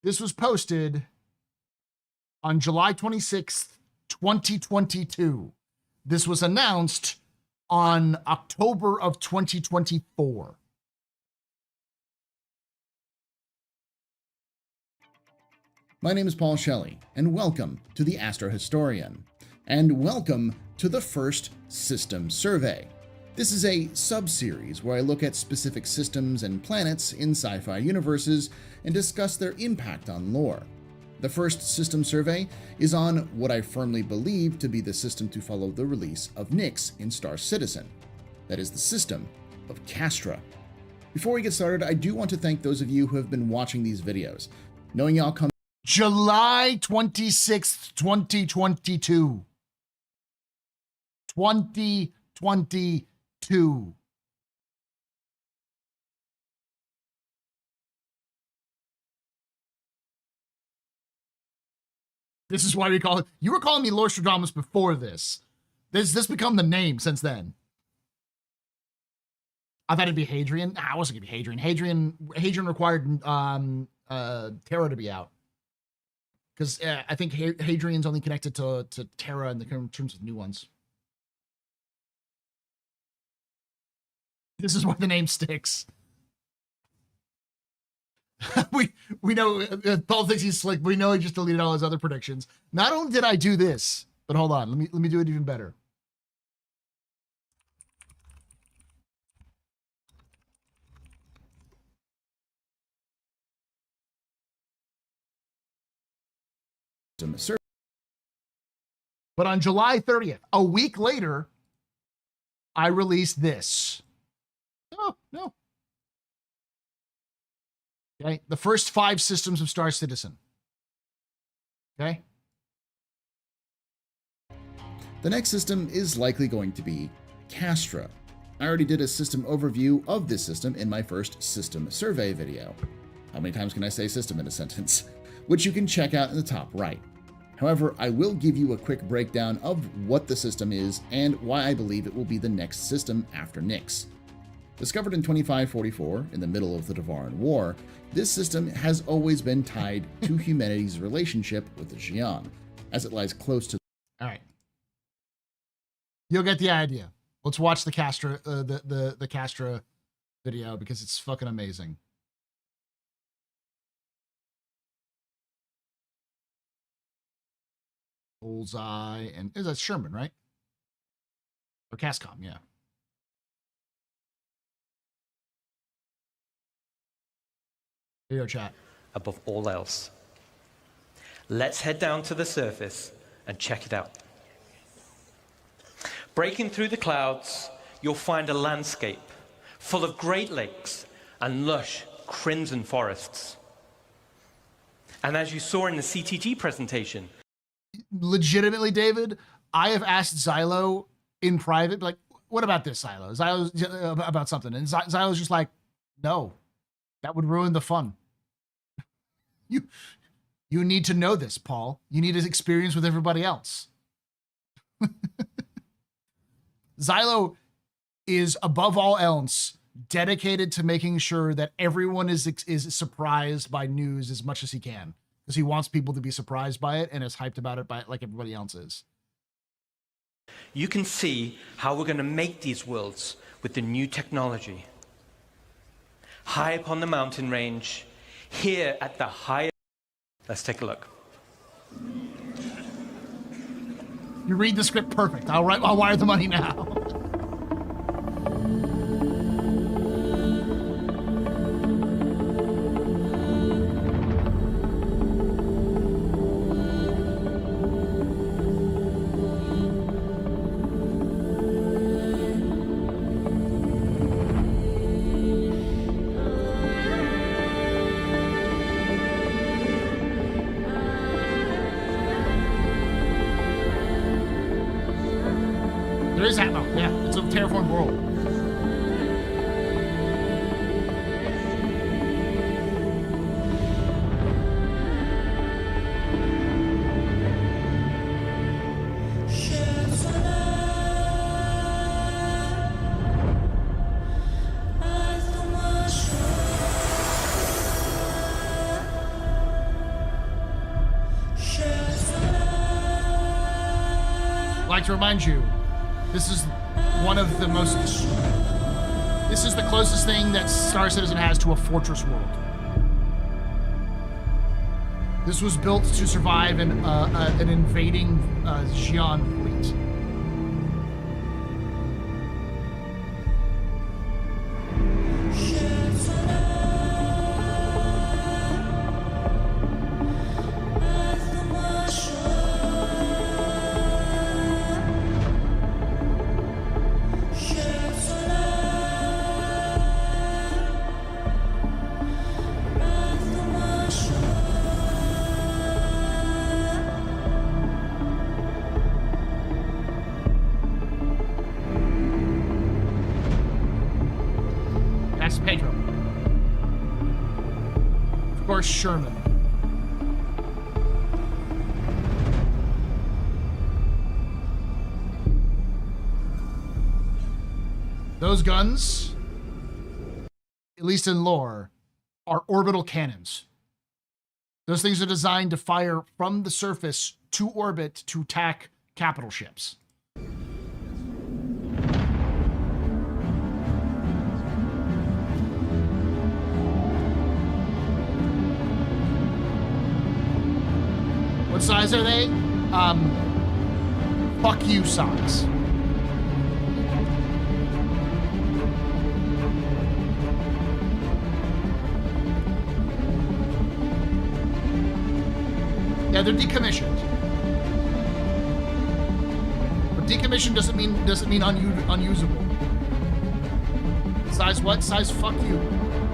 This was posted on July 26th, 2022. This was announced on October of 2024. My name is Paul Shelley, and welcome to the Astro Historian, and welcome to the first System Survey. This is a sub-series where I look at specific systems and planets in sci-fi universes and discuss their impact on lore. The first system survey is on what I firmly believe to be the system to follow the release of Nyx in Star Citizen. That is the system of Castra. Before we get started, I do want to thank those of you who have been watching these videos. Knowing y'all come July 26th, 2022. 2022. This is why we call it. You were calling me Lorstradamus before this. This become the name since then. I thought it'd be Hadrian. Nah, I wasn't gonna be Hadrian. Hadrian required Terra to be out. Because I think Hadrian's only connected to Terra in terms of new ones. This is why the name sticks. we know Paul thinks he's slick. We know he just deleted all his other predictions. Not only did I do this, but hold on, let me do it even better. But on July 30th, a week later, I released this. Oh, no. Okay, the first 5 systems of Star Citizen. Okay. The next system is likely going to be Castra. I already did a system overview of this system in my first system survey video. How many times can I say system in a sentence? Which you can check out in the top right. However, I will give you a quick breakdown of what the system is and why I believe it will be the next system after Nyx. Discovered in 2544, in the middle of the Devaran War, this system has always been tied to humanity's relationship with the Xi'an, as it lies close to. All right, you'll get the idea. Let's watch the Castra, the Castra video because it's fucking amazing. Bullseye and is that Sherman, right? Or Cascom, yeah. Here you go, chat. Above all else, let's head down to the surface and check it out. Breaking through the clouds, you'll find a landscape full of great lakes and lush crimson forests. And as you saw in the CTG presentation, legitimately, David, I have asked Xylo in private, like, what about this, Xylo? Xylo's about something. And Xylo's just like, no, that would ruin the fun. You need to know this, Paul. You need to experience with everybody else. Xylo is, above all else, dedicated to making sure that everyone is surprised by news as much as he can, because he wants people to be surprised by it and is hyped about it like everybody else is. You can see how we're going to make these worlds with the new technology. High up on the mountain range, here at the highest... Let's take a look. You read the script perfect. I'll wire the money now. There is Atmo, yeah. It's a terraformed world. I'd like to remind you, this is one of the most... This is the closest thing that Star Citizen has to a fortress world. This was built to survive an invading Xi'an fleet. That's Pedro. Of course, Sherman. Those guns, at least in lore, are orbital cannons. Those things are designed to fire from the surface to orbit to attack capital ships. What size are they? Fuck you size. Yeah, they're decommissioned. But decommissioned doesn't mean unusable. Size what? Size fuck you.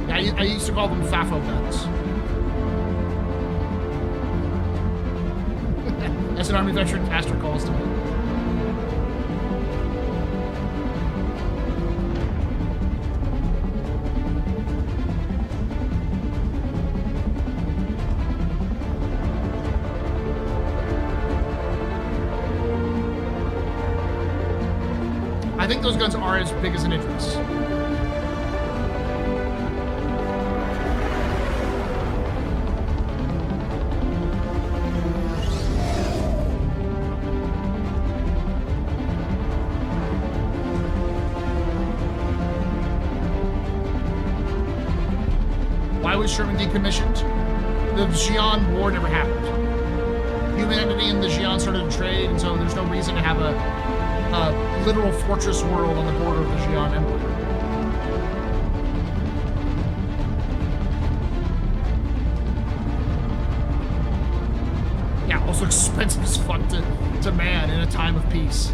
Yeah, I used to call them FAFO guns. That's an Army veteran Pastor calls to me. I think those guns are as big as an Idris. Why was Sherman decommissioned? The Xi'an War never happened. Humanity and the Xi'an started to trade, and so there's no reason to have a literal fortress world on the border of the Xi'an Empire. Yeah, also expensive as fuck to man in a time of peace.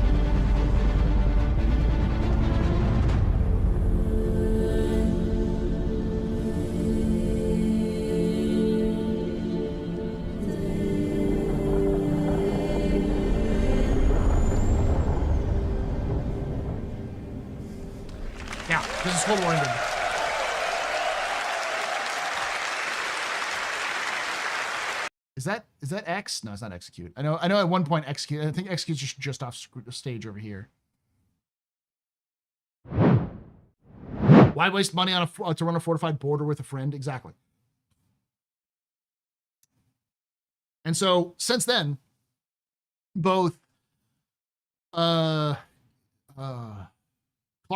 Cold War ended. Is that X? No, it's not execute. I know at one point execute. I think execute's just off stage over here. Why waste money on to run a fortified border with a friend? Exactly. And so since then, both Clark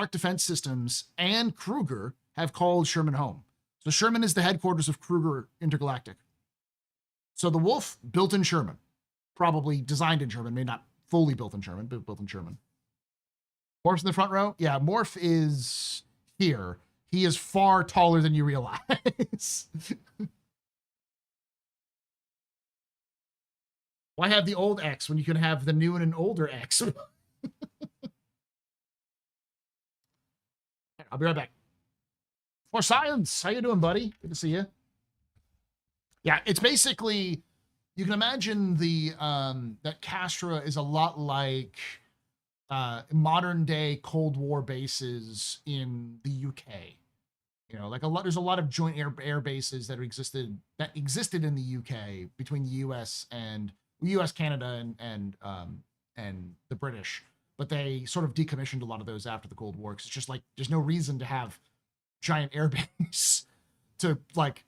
Defense Systems and Kruger have called Sherman home. So Sherman is the headquarters of Kruger Intergalactic. So the Wolf built in Sherman, probably designed in Sherman, maybe not fully built in Sherman, but built in Sherman. Morph's in the front row. Yeah, Morph is here. He is far taller than you realize. Why have the old X when you can have the new and an older X? I'll be right back. For science, how you doing, buddy? Good to see you. Yeah, it's basically, you can imagine the that Castra is a lot like modern day Cold War bases in the UK. You know, like there's a lot of joint air bases that existed in the UK between the US, Canada, and the British. But they sort of decommissioned a lot of those after the Cold War because it's just like there's no reason to have giant air base to like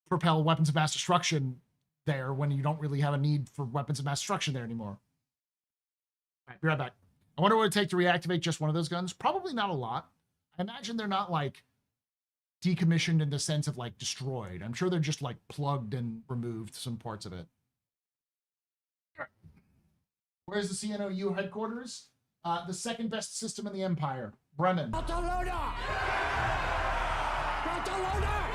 propel weapons of mass destruction there when you don't really have a need for weapons of mass destruction there anymore. All right, be right back. I wonder what it would take to reactivate just one of those guns. Probably not a lot. I imagine they're not like decommissioned in the sense of like destroyed. I'm sure they're just like plugged and removed some parts of it. Where's the CNOU headquarters? The second best system in the Empire, Bremen. Barcelona! Barcelona!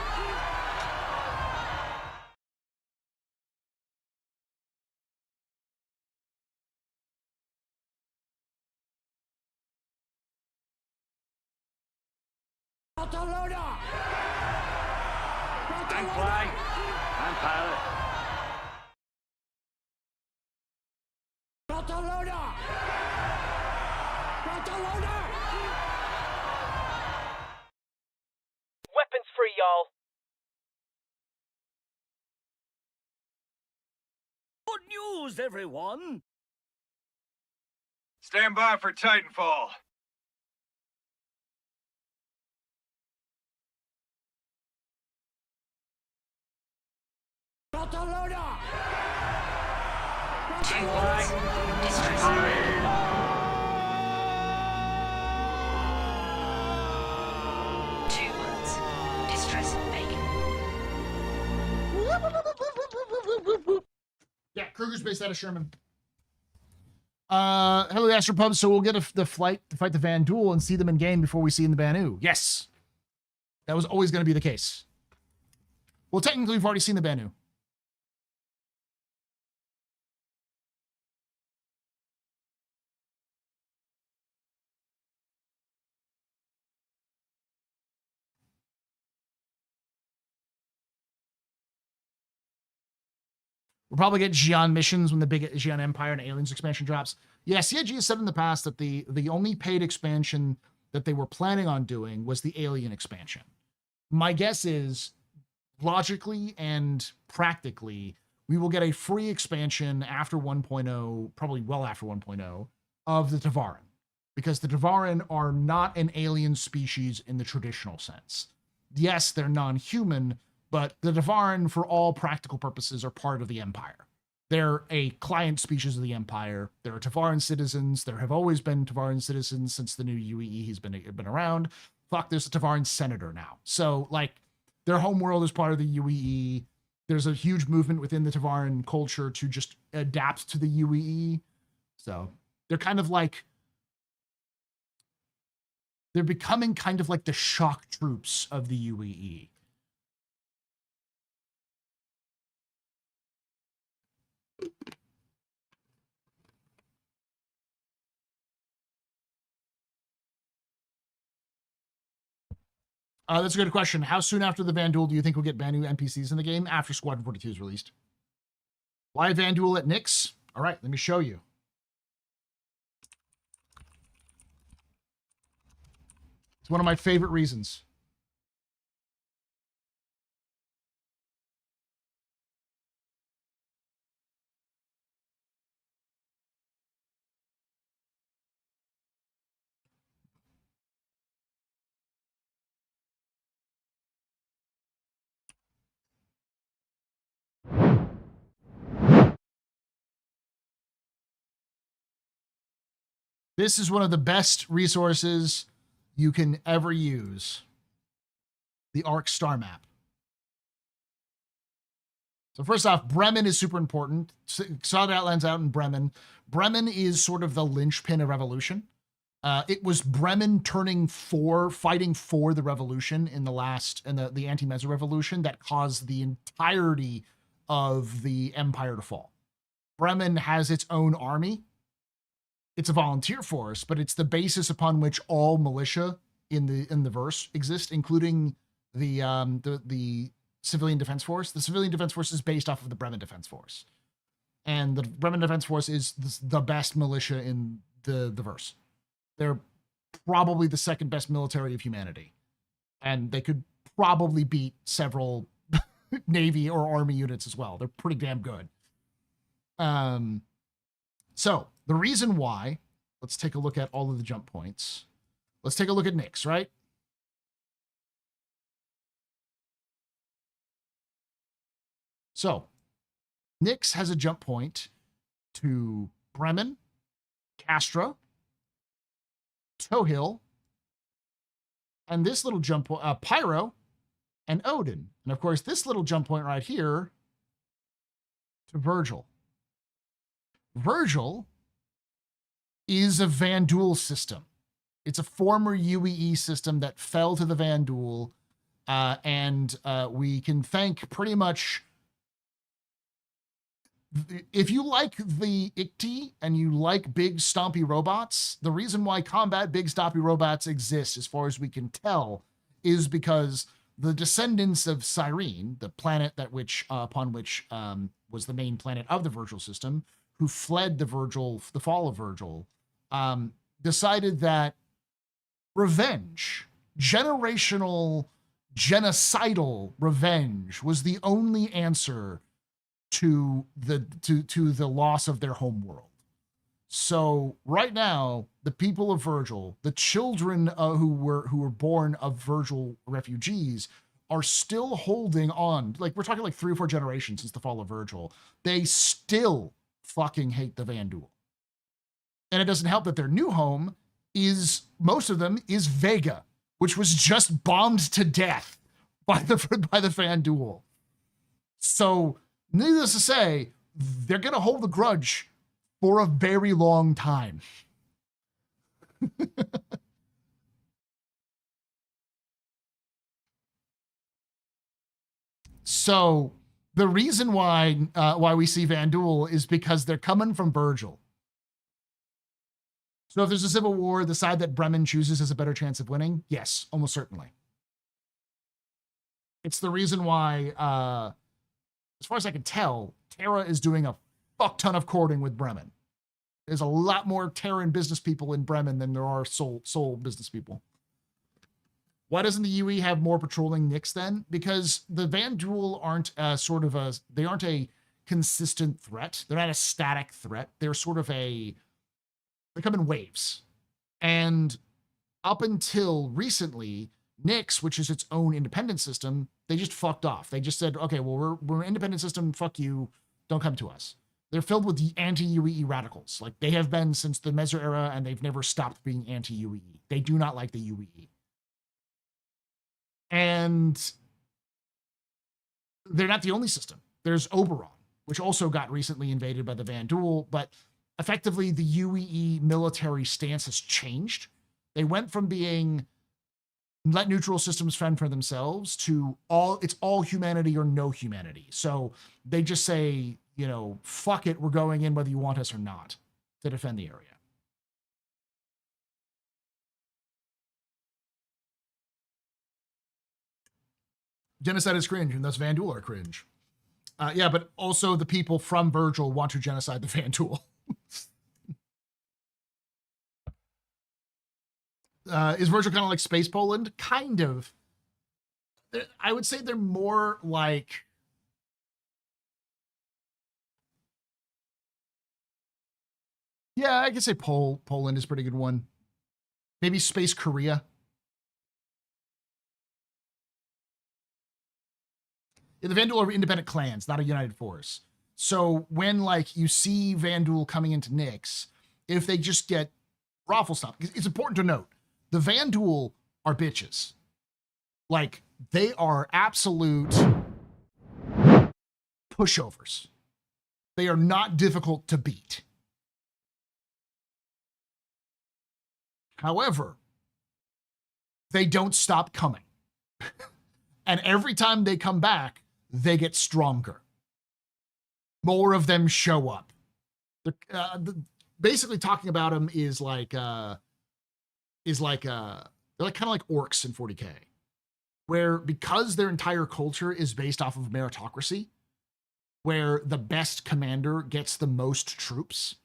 Barcelona! I'm flying. I'm pilot. Barcelona! Barcelona! Weapons free, y'all. Good news, everyone. Stand by for Titanfall. Barcelona! Two words. Distress. Two words. Distress bacon. Yeah, Kruger's based out of Sherman. Hello, the AstroPub. So we'll get the flight to fight the Van Duel and see them in game before we see in the Banu. Yes. That was always going to be the case. Well, technically, we've already seen the Banu. We'll probably get Xi'an missions when the big Xi'an Empire and Aliens expansion drops. Yeah, CIG has said in the past that the only paid expansion that they were planning on doing was the Alien expansion. My guess is, logically and practically, we will get a free expansion after 1.0, probably well after 1.0, of the Tavaran. Because the Tavaran are not an alien species in the traditional sense. Yes, they're non-human, but the Tavaran, for all practical purposes, are part of the Empire. They're a client species of the Empire. There are Tavaran citizens. There have always been Tavaran citizens since the new UEE has been around. Fuck, there's a Tavaran senator now. So, like, their homeworld is part of the UEE. There's a huge movement within the Tavaran culture to just adapt to the UEE. So, they're kind of like... They're becoming kind of like the shock troops of the UEE. That's a good question. How soon after the Van Duel do you think we'll get Banu NPCs in the game? After Squadron 42 is released. Why Van Duel at Nyx? All right, let me show you. It's one of my favorite reasons. This is one of the best resources you can ever use. The ARC star map. So first off, Bremen is super important. Solid Outlands out in Bremen. Bremen is sort of the linchpin of revolution. It was Bremen fighting for the revolution in the anti-Mezzo revolution that caused the entirety of the empire to fall. Bremen has its own army. It's a volunteer force, but it's the basis upon which all militia in the verse exist, including the civilian defense force. The civilian defense force is based off of the Bremen Defense Force, and the Bremen Defense Force is the best militia in the verse. They're probably the second best military of humanity, and they could probably beat several Navy or Army units as well. They're pretty damn good. So the reason why, let's take a look at all of the jump points. Let's take a look at Nyx, right? So Nyx has a jump point to Bremen, Castra, Tohill, and this little jump point, Pyro, and Odin. And of course, this little jump point right here to Virgil. Virgil is a Vanduul system. It's a former UEE system that fell to the Vanduul, and we can thank pretty much. If you like the Ikti and you like big stompy robots, the reason why combat big stompy robots exists, as far as we can tell, is because the descendants of Cyrene, the planet upon which was the main planet of the Virgil system, who fled the fall of Virgil, decided that revenge, generational, genocidal revenge, was the only answer to the loss of their home world. So right now, the people of Virgil, the children who were born of Virgil refugees, are still holding on. Like, we're talking like 3 or 4 generations since the fall of Virgil. They still fucking hate the Vanduul. And it doesn't help that their new home most of them is Vega, which was just bombed to death by the Vanduul. So needless to say, they're going to hold the grudge for a very long time. So the reason why we see Vanduul is because they're coming from Virgil. So if there's a civil war, the side that Bremen chooses has a better chance of winning? Yes, almost certainly. It's the reason why, as far as I can tell, Terra is doing a fuck ton of courting with Bremen. There's a lot more Terran business people in Bremen than there are Sol business people. Why doesn't the UE have more patrolling Nyx then? Because the Vanduul aren't they aren't a consistent threat. They're not a static threat. They're they come in waves. And up until recently, Nyx, which is its own independent system, they just fucked off. They just said, okay, well, we're an independent system. Fuck you. Don't come to us. They're filled with the anti-UEE radicals. Like, they have been since the Mezzo era, and they've never stopped being anti-UEE. They do not like the UEE. And they're not the only system. There's Oberon, which also got recently invaded by the Vanduul, but effectively the UEE military stance has changed. They went from being let neutral systems fend for themselves to it's all humanity or no humanity. So they just say, fuck it, we're going in whether you want us or not to defend the area. Genocide is cringe, and thus Vanduul are cringe. Yeah, but also the people from Virgil want to genocide the Vanduul. Is Virgil kind of like Space Poland? Kind of. I would say they're more like... Yeah, I could say Poland is a pretty good one. Maybe Space Korea. The Vanduul are independent clans, not a united force. So when like you see Vanduul coming into Nyx, if they just get raffle stop, it's important to note the Vanduul are bitches. Like they are absolute pushovers. They are not difficult to beat. However, they don't stop coming. And every time they come back, they get stronger. More of them show up. Basically talking about them is like they're like kind of like orcs in 40K, where because their entire culture is based off of meritocracy, where the best commander gets the most troops,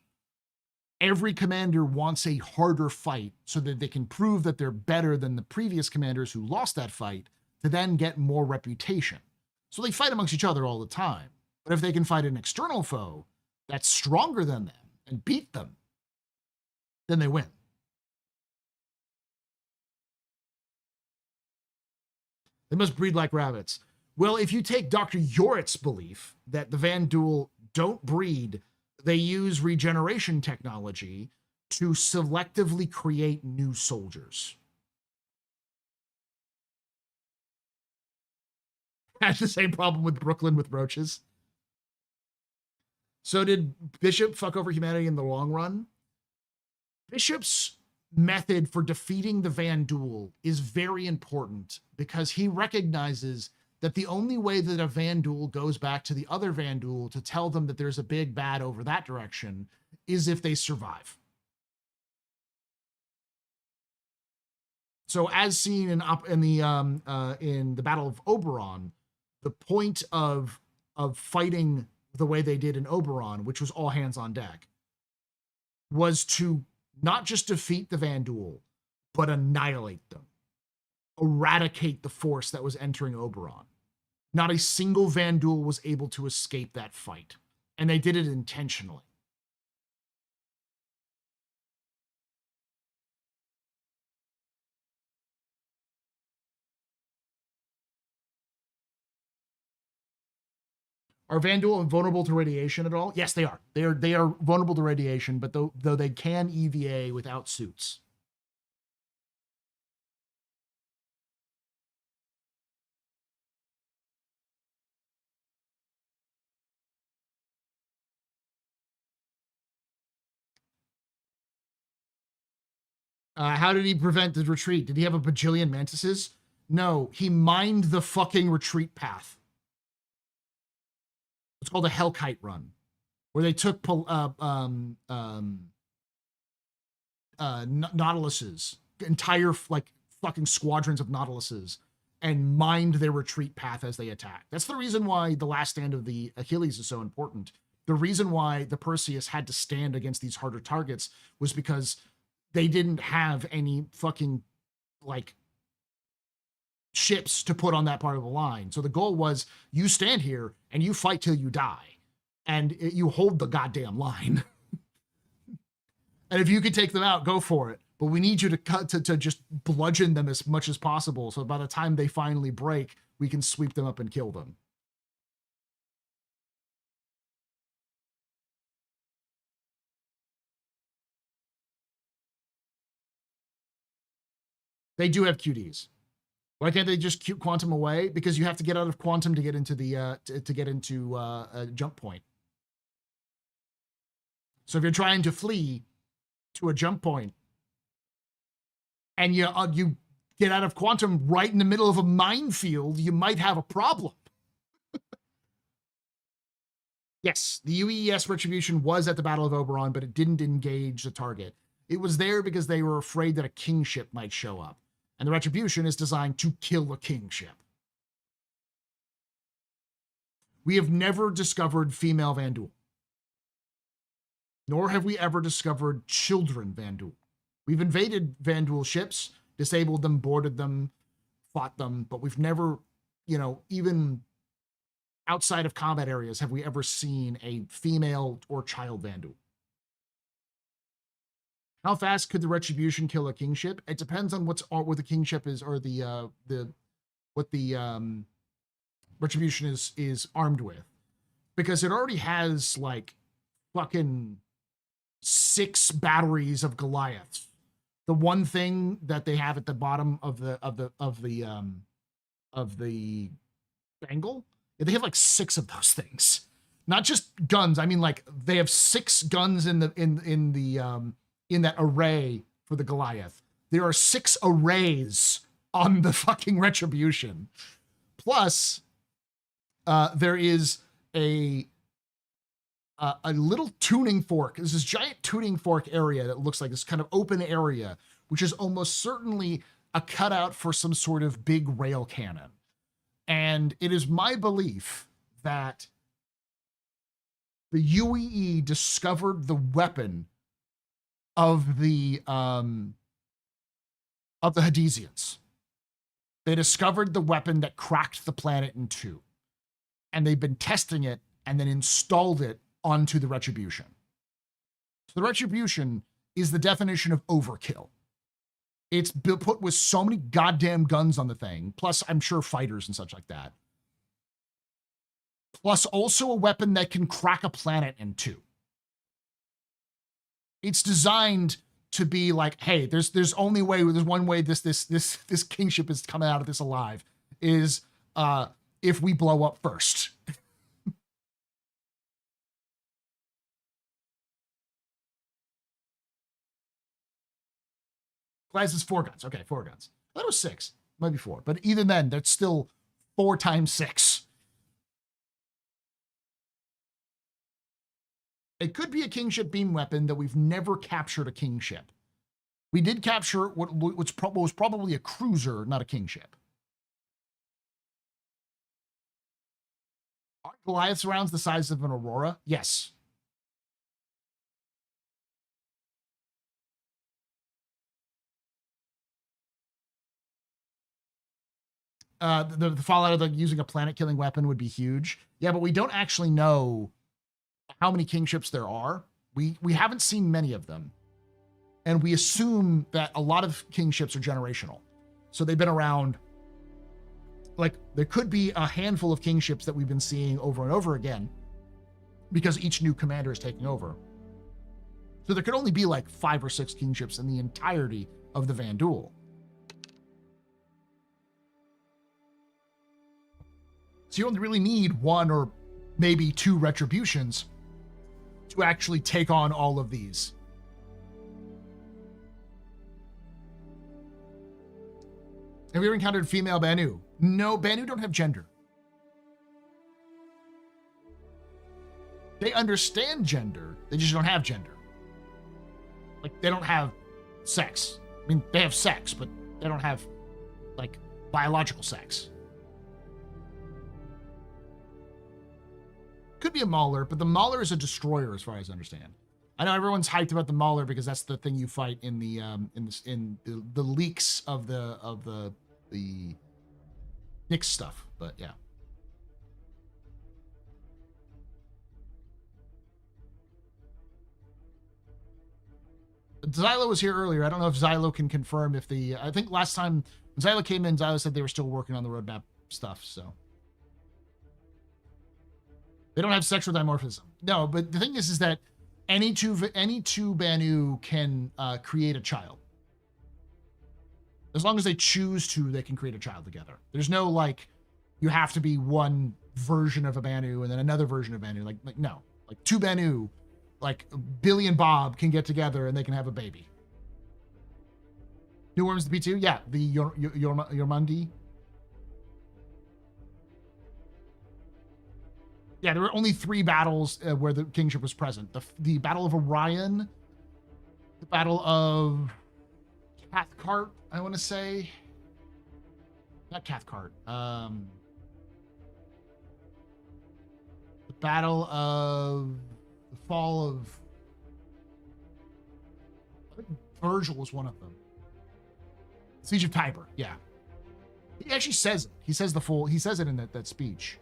every commander wants a harder fight so that they can prove that they're better than the previous commanders who lost that fight to then get more reputation. So they fight amongst each other all the time. But if they can fight an external foe that's stronger than them and beat them, then they win. They must breed like rabbits. Well, if you take Dr. Yoritz's belief that the Vanduul don't breed, they use regeneration technology to selectively create new soldiers. Has the same problem with Brooklyn with roaches. So did Bishop fuck over humanity in the long run? Bishop's method for defeating the Vanduul is very important because he recognizes that the only way that a Vanduul goes back to the other Vanduul to tell them that there's a big bad over that direction is if they survive. So as seen in the Battle of Oberon, the point of fighting the way they did in Oberon, which was all hands on deck, was to not just defeat the Vanduul, but annihilate them. Eradicate the force that was entering Oberon. Not a single Vanduul was able to escape that fight. And they did it intentionally. Are Vanduul invulnerable to radiation at all? Yes, they are. They are vulnerable to radiation, but though they can EVA without suits. How did he prevent the retreat? Did he have a bajillion mantises? No, he mined the fucking retreat path. It's called a Hellkite run, where they took Nautiluses, entire like fucking squadrons of Nautiluses, and mined their retreat path as they attacked. That's the reason why the last stand of the Achilles is so important. The reason why the Perseus had to stand against these harder targets was because they didn't have any fucking like ships to put on that part of the line. So the goal was you stand here and you fight till you die and you hold the goddamn line. And if you can take them out, go for it. But we need you to just bludgeon them as much as possible. So by the time they finally break, we can sweep them up and kill them. They do have QDs. Why can't they just quantum away? Because you have to get out of quantum to get into the a jump point. So if you're trying to flee to a jump point and you get out of quantum right in the middle of a minefield, you might have a problem. Yes, the UES Retribution was at the Battle of Oberon, but it didn't engage the target. It was there because they were afraid that a kingship might show up. And the Retribution is designed to kill a kingship. We have never discovered female Vanduul. Nor have we ever discovered children Vanduul. We've invaded Vanduul ships, disabled them, boarded them, fought them, but we've never, even outside of combat areas, have we ever seen a female or child Vanduul. How fast could the Retribution kill a kingship? It depends on what the kingship is, or what the Retribution is armed with, because it already has like fucking 6 batteries of Goliaths. The one thing that they have at the bottom of the bangle, they have like 6 of those things. Not just guns. I mean, like they have 6 guns in that array for the Goliath. There are 6 arrays on the fucking Retribution. Plus, there is a little tuning fork. There's this giant tuning fork area that looks like this kind of open area, which is almost certainly a cutout for some sort of big rail cannon. And it is my belief that the UEE discovered the weapon of the Hadesians. They discovered the weapon that cracked the planet in 2. And they've been testing it and then installed it onto the Retribution. So the Retribution is the definition of overkill. It's put with so many goddamn guns on the thing, plus I'm sure fighters and such like that. Plus also a weapon that can crack a planet in 2. It's designed to be like, hey, there's one way this kingship is coming out of this alive, is if we blow up first. Glass is 4 guns. Okay, 4 guns. I thought it was 6. Might be 4. But even then, that's still 4 times 6. It could be a kingship beam weapon that we've never captured a kingship. We did capture what was probably a cruiser, not a kingship. Are Goliath's rounds the size of an Aurora? Yes. The fallout of using a planet-killing weapon would be huge. Yeah, but we don't actually know how many kingships there are. We haven't seen many of them. And we assume that a lot of kingships are generational. So they've been around. Like, there could be a handful of kingships that we've been seeing over and over again because each new commander is taking over. So there could only be like 5 or 6 kingships in the entirety of the Vanduul. So you only really need 1 or maybe 2 Retributions to actually take on all of these. Have you ever encountered female Banu? No, Banu don't have gender. They understand gender, they just don't have gender. Like, they don't have sex. I mean, they have sex, but they don't have, like, biological sex. Could be a Mauler, but the Mauler is a destroyer, as far as I understand. I know everyone's hyped about the Mauler because that's the thing you fight in the leaks of the Nyx stuff. But yeah. Xylo was here earlier. I don't know if Xylo can confirm if I think last time Xylo came in, Xylo said they were still working on the roadmap stuff, so. They don't have sexual dimorphism. No, but the thing is that any two Banu can create a child. As long as they choose to, they can create a child together. There's no, like, you have to be one version of a Banu and then another version of Banu. Like no. Like, 2 Banu, like Billy and Bob, can get together and they can have a baby. New Worms the P2? Yeah, the Yormundi. Yeah, there were only 3 battles where the kingship was present. The Battle of Orion, the Battle of Cathcart, I want to say. Not Cathcart. The Battle of the Fall of... Virgil was one of them. Siege of Tiber, yeah. He actually says it. He says it in that speech.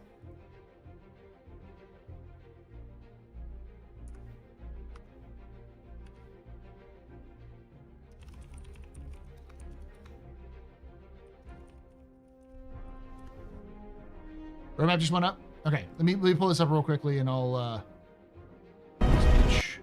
Roadmap just went up? Okay, let me pull this up real quickly and I'll speech.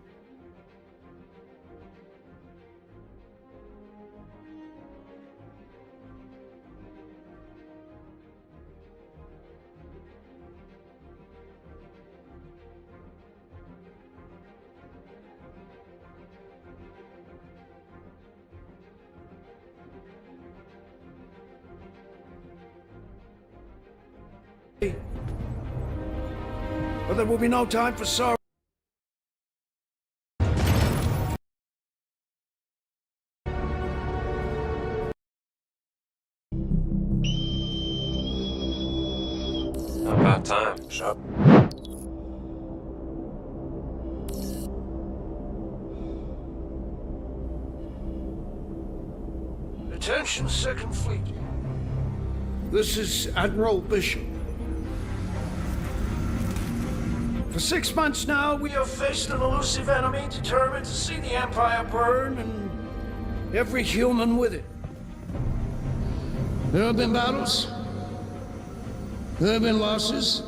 But there will be no time for sorrow. About time. Shut. Attention, Second Fleet. This is Admiral Bishop. For 6 months now, we have faced an elusive enemy determined to see the Empire burn and every human with it. There have been battles. There have been losses.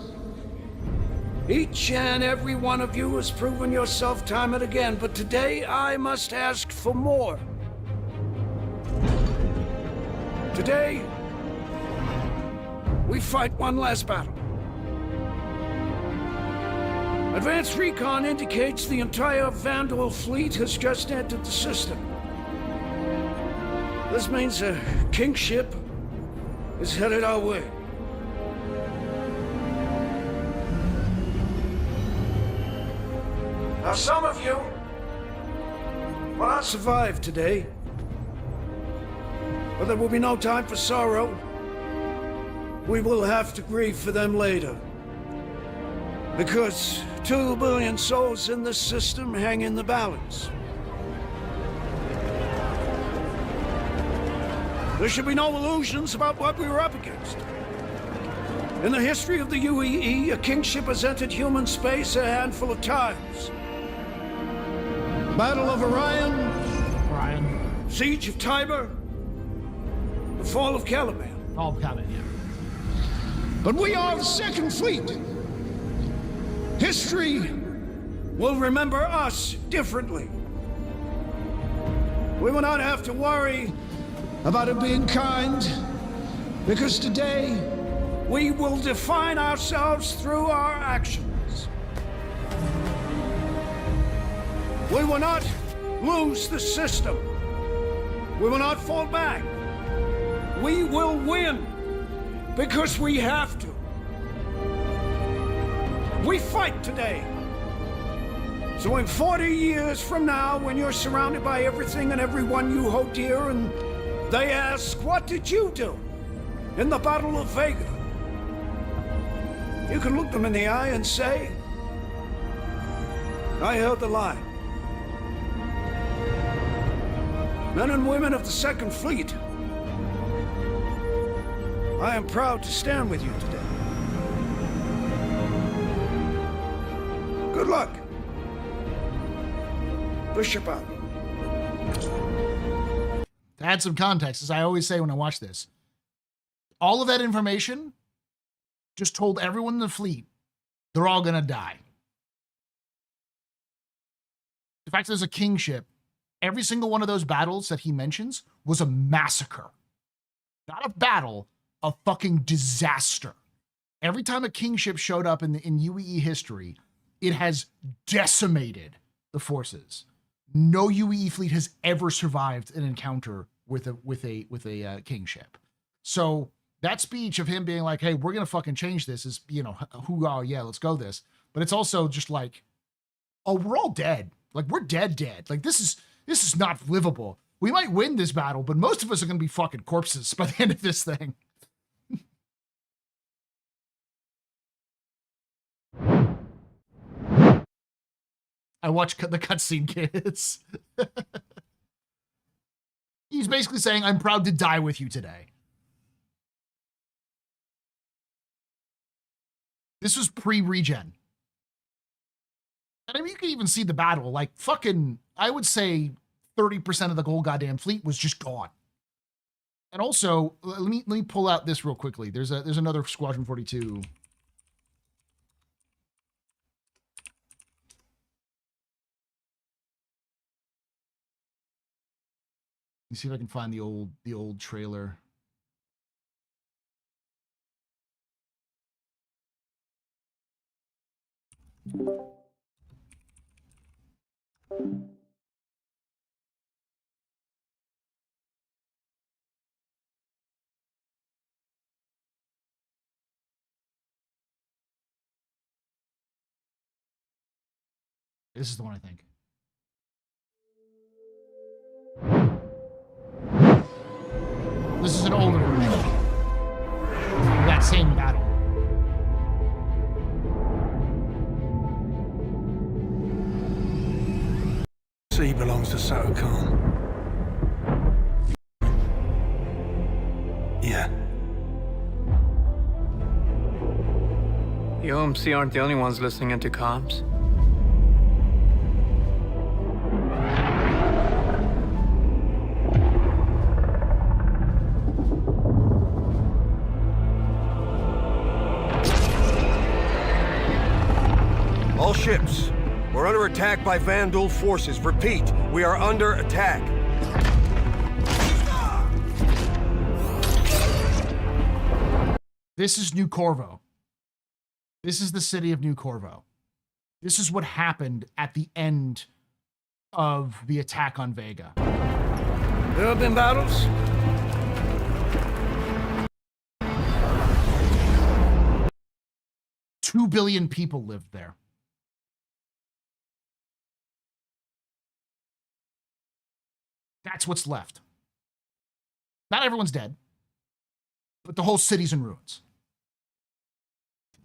Each and every one of you has proven yourself time and again, but today I must ask for more. Today, we fight one last battle. Advanced recon indicates the entire Vandal fleet has just entered the system. This means a kingship is headed our way. Now, some of you will not survive today, but there will be no time for sorrow. We will have to grieve for them later. Because 2 billion souls in this system hang in the balance. There should be no illusions about what we were up against. In the history of the UEE, a kingship has entered human space a handful of times. Battle of Orion, Siege of Tiber, the fall of Caliban. Fall of Caliban, yeah. But we are the Second Fleet. History will remember us differently. We will not have to worry about it being kind, because today we will define ourselves through our actions. We will not lose the system. We will not fall back. We will win because we have to. We fight today. So in 40 years from now, when you're surrounded by everything and everyone you hold dear, and they ask, what did you do in the Battle of Vega? You can look them in the eye and say, I held the line. Men and women of the Second Fleet, I am proud to stand with you today. Good luck. Bishop out. To add some context, as I always say when I watch this, all of that information just told everyone in the fleet they're all going to die. The fact there's a kingship, every single one of those battles that he mentions was a massacre. Not a battle, a fucking disaster. Every time a kingship showed up in UEE history, it has decimated the forces. No UEE fleet has ever survived an encounter with a kingship. So that speech of him being like, "Hey, we're gonna fucking change this," is, you know, hoorah, yeah, let's go this. But it's also just like, oh, we're all dead. Like, we're dead. Like, this is not livable. We might win this battle, but most of us are gonna be fucking corpses by the end of this thing. I watch the cutscene, kids. He's basically saying, I'm proud to die with you today. This was pre-regen. And I mean, you can even see the battle. Like, fucking, I would say 30% of the whole goddamn fleet was just gone. And also, let me pull out this real quickly. There's another Squadron 42. Let me see if I can find the old trailer. This is the one I think. This is an older version of that same battle. Sea belongs to CitizenCon. Yeah. The OMC aren't the only ones listening into comms. All ships, we're under attack by Vandal forces. Repeat, we are under attack. This is New Corvo. This is the city of New Corvo. This is what happened at the end of the attack on Vega. There have been battles. 2 billion people lived there. That's what's left. Not everyone's dead, but the whole city's in ruins.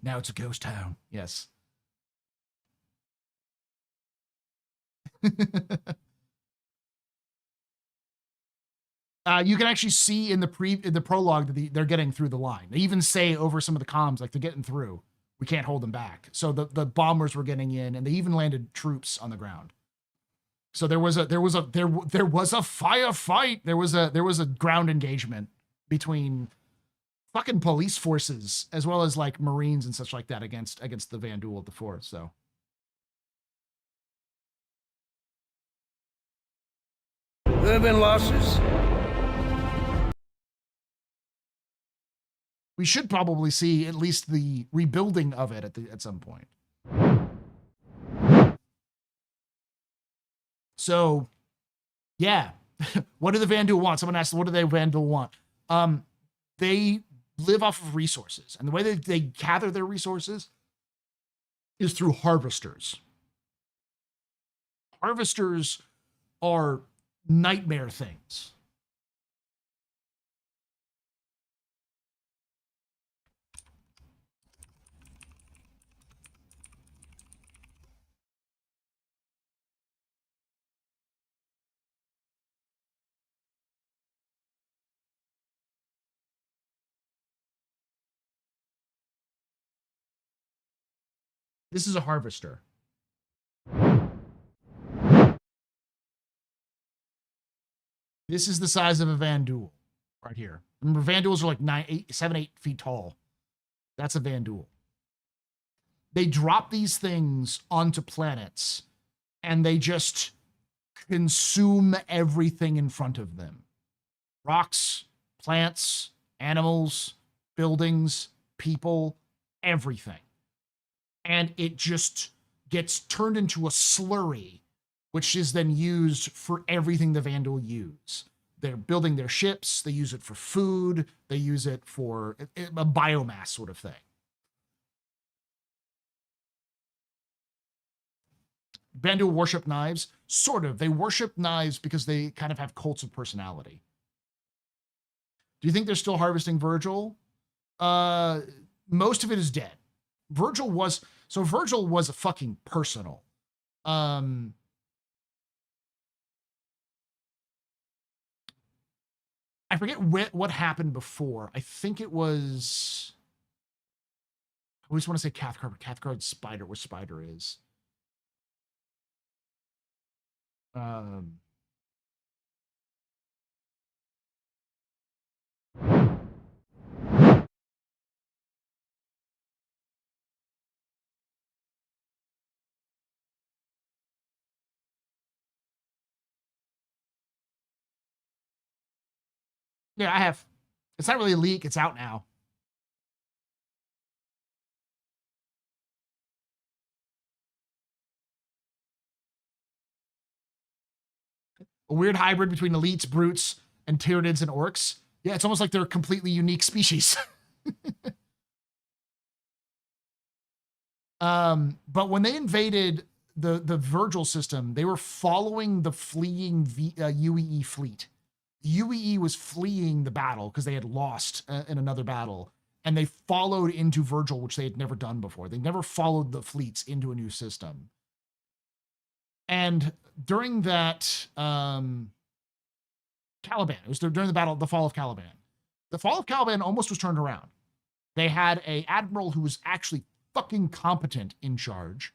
Now it's a ghost town. Yes. You can actually see in the prologue that they're getting through the line. They even say over some of the comms, like, they're getting through. We can't hold them back. So the bombers were getting in, and they even landed troops on the ground. So there was a firefight. There was a ground engagement between fucking police forces as well as like Marines and such like that against the Vandal of the Force. So There have been losses. we should probably see at least the rebuilding of it at some point. So, yeah. What do the Vandal want? Someone asked, what do the Vandal want? They live off of resources. And the way that they gather their resources is through harvesters. Harvesters are nightmare things. This is a harvester. This is the size of a Vandal right here. Remember, Vandals are like 7, 8 feet tall. That's a Vandal. They drop these things onto planets and they just consume everything in front of them. Rocks, plants, animals, buildings, people, everything. And it just gets turned into a slurry, which is then used for everything the Vandal use. They're building their ships, they use it for food, they use it for a biomass sort of thing. Vandal worship knives, sort of. They worship knives because they kind of have cults of personality. Do you think they're still harvesting Virgil? Most of it is dead. Virgil was a fucking personal. I forget what happened before. I think it was. I always want to say Cathcart, but Cathcart's Spider, where Spider is. Yeah, I have. It's not really a leak. It's out now. A weird hybrid between elites, brutes, and Tyranids and orcs. Yeah, it's almost like they're a completely unique species. But when they invaded the Virgil system, they were following the fleeing UEE fleet. UEE was fleeing the battle because they had lost in another battle, and they followed into Virgil, which they had never done before. They never followed the fleets into a new system. And during that Caliban, it was during the battle, the fall of Caliban. The fall of Caliban almost was turned around. They had a admiral who was actually fucking competent in charge,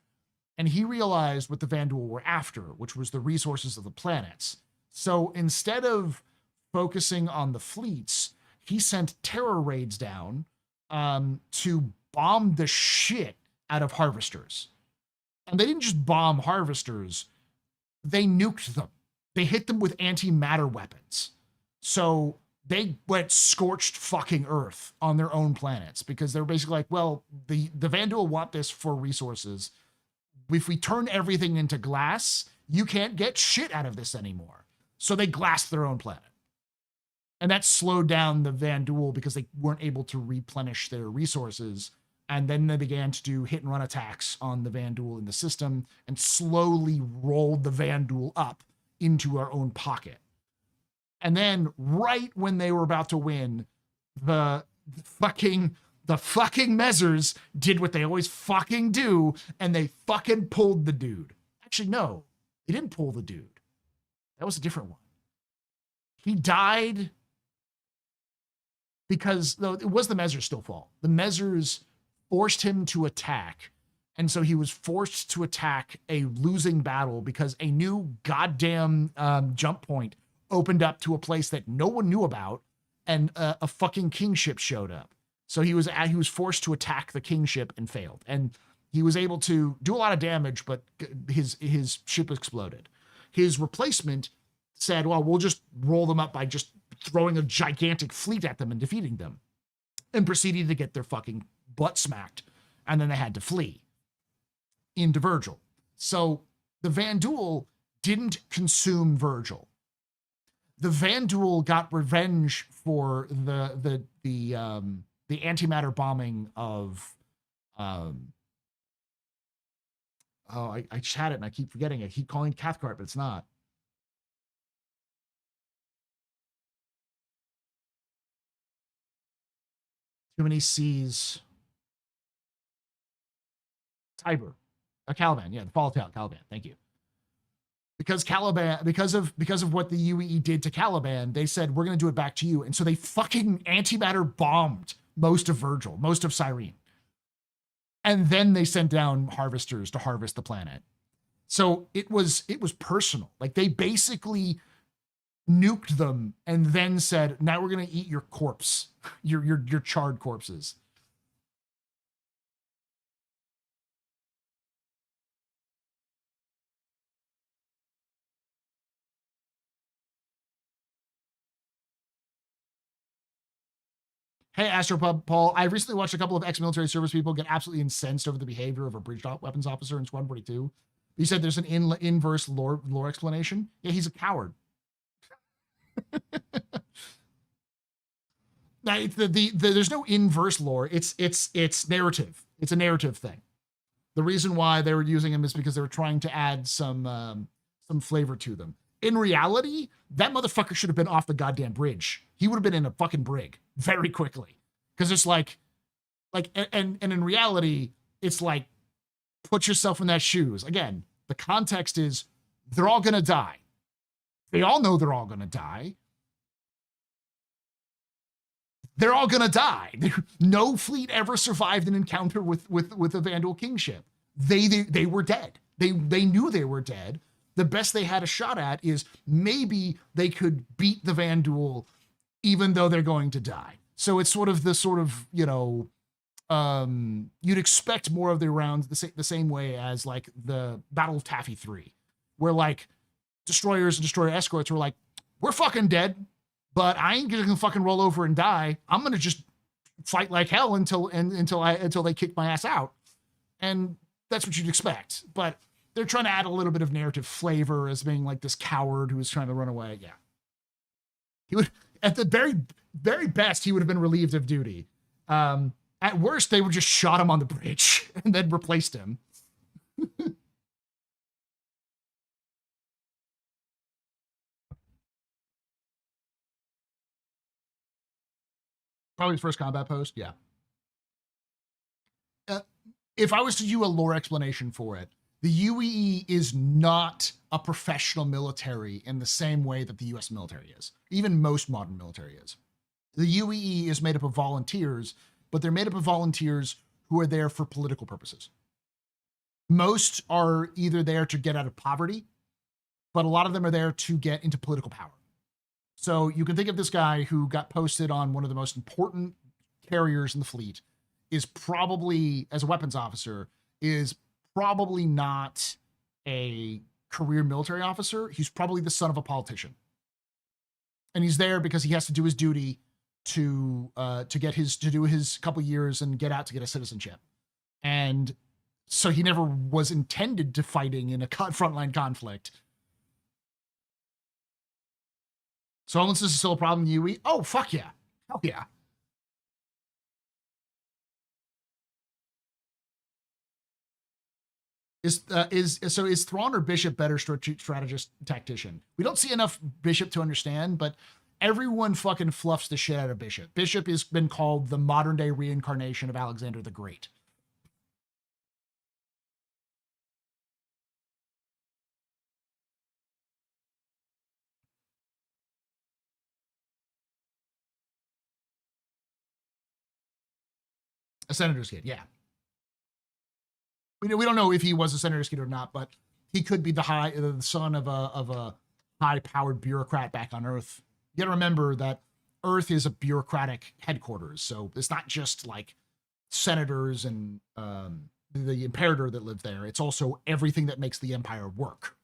and he realized what the Vanduul were after, which was the resources of the planets. So instead of focusing on the fleets, he sent terror raids down to bomb the shit out of harvesters. And they didn't just bomb harvesters, they nuked them. They hit them with antimatter weapons. So they went scorched fucking Earth on their own planets because they're basically like, well, the Vanduul want this for resources. If we turn everything into glass, you can't get shit out of this anymore. So they glassed their own planet. And that slowed down the Vanduul because they weren't able to replenish their resources. And then they began to do hit and run attacks on the Vanduul in the system and slowly rolled the Vanduul up into our own pocket. And then right when they were about to win, the fucking Mezzers did what they always fucking do, and they fucking pulled the dude. Actually, no, they didn't pull the dude. That was a different one. He died because, though it was the Mezzers' still fault. The Mezzers forced him to attack, and so he was forced to attack a losing battle because a new goddamn jump point opened up to a place that no one knew about, and a fucking kingship showed up. So he was forced to attack the kingship and failed, and he was able to do a lot of damage, but his ship exploded. His replacement said, well, we'll just roll them up by just throwing a gigantic fleet at them and defeating them, and proceeded to get their fucking butt smacked, and then they had to flee into Virgil. So the Vanduul didn't consume Virgil. The Vanduul got revenge for the antimatter bombing of I just had it and I keep forgetting it. I keep calling it Cathcart, but it's not. Too many C's. Tiber. Caliban, yeah, the fall of Caliban. Thank you. Because Caliban, because of what the UEE did to Caliban, they said, we're going to do it back to you. And so they fucking antimatter bombed most of Virgil, most of Cyrene. And then they sent down harvesters to harvest the planet. So it was personal. Like, they basically nuked them and then said, now we're going to eat your corpse, your charred corpses. Hey, AstroPub, Paul, I recently watched a couple of ex-military service people get absolutely incensed over the behavior of a bridge weapons officer in Squad 42. He said there's an inverse lore explanation. Yeah, he's a coward. Now, there's no inverse lore. It's narrative. It's a narrative thing. The reason why they were using him is because they were trying to add some flavor to them. In reality, that motherfucker should have been off the goddamn bridge. He would have been in a fucking brig very quickly. Because it's and in reality, it's like, put yourself in that shoes. Again, the context is they're all going to die. They all know they're all going to die. they're all gonna die. No fleet ever survived an encounter with a Vandal kingship. They were dead. They knew they were dead. The best they had a shot at is maybe they could beat the Vandal even though they're going to die. So it's sort of you'd expect more of the rounds the same way as like the Battle of Taffy 3, where like destroyers and destroyer escorts were like, we're fucking dead, but I ain't gonna fucking roll over and die. I'm gonna just fight like hell until they kick my ass out. And that's what you'd expect. But they're trying to add a little bit of narrative flavor as being like this coward who was trying to run away. Yeah. He would, at the very, very best, he would have been relieved of duty. At worst, they would just shot him on the bridge and then replaced him. Probably his first combat post, yeah. If I was to do a lore explanation for it, the UEE is not a professional military in the same way that the US military is. Even most modern military is. The UEE is made up of volunteers, but they're made up of volunteers who are there for political purposes. Most are either there to get out of poverty, but a lot of them are there to get into political power. So you can think of this guy who got posted on one of the most important carriers in the fleet, is probably, as a weapons officer, is probably not a career military officer. He's probably the son of a politician. And he's there because he has to do his duty to do his couple years and get out to get a citizenship. And so he never was intended to fighting in a frontline conflict. So homelessness is still a problem in the UE? Oh, fuck yeah. Hell yeah. Is Thrawn or Bishop better strategist tactician? We don't see enough Bishop to understand, but everyone fucking fluffs the shit out of Bishop. Bishop has been called the modern day reincarnation of Alexander the Great. A senator's kid, yeah. We don't know if he was a senator's kid or not, but he could be the son of a high-powered bureaucrat back on Earth. You got to remember that Earth is a bureaucratic headquarters, so it's not just like senators and the imperator that live there. It's also everything that makes the empire work.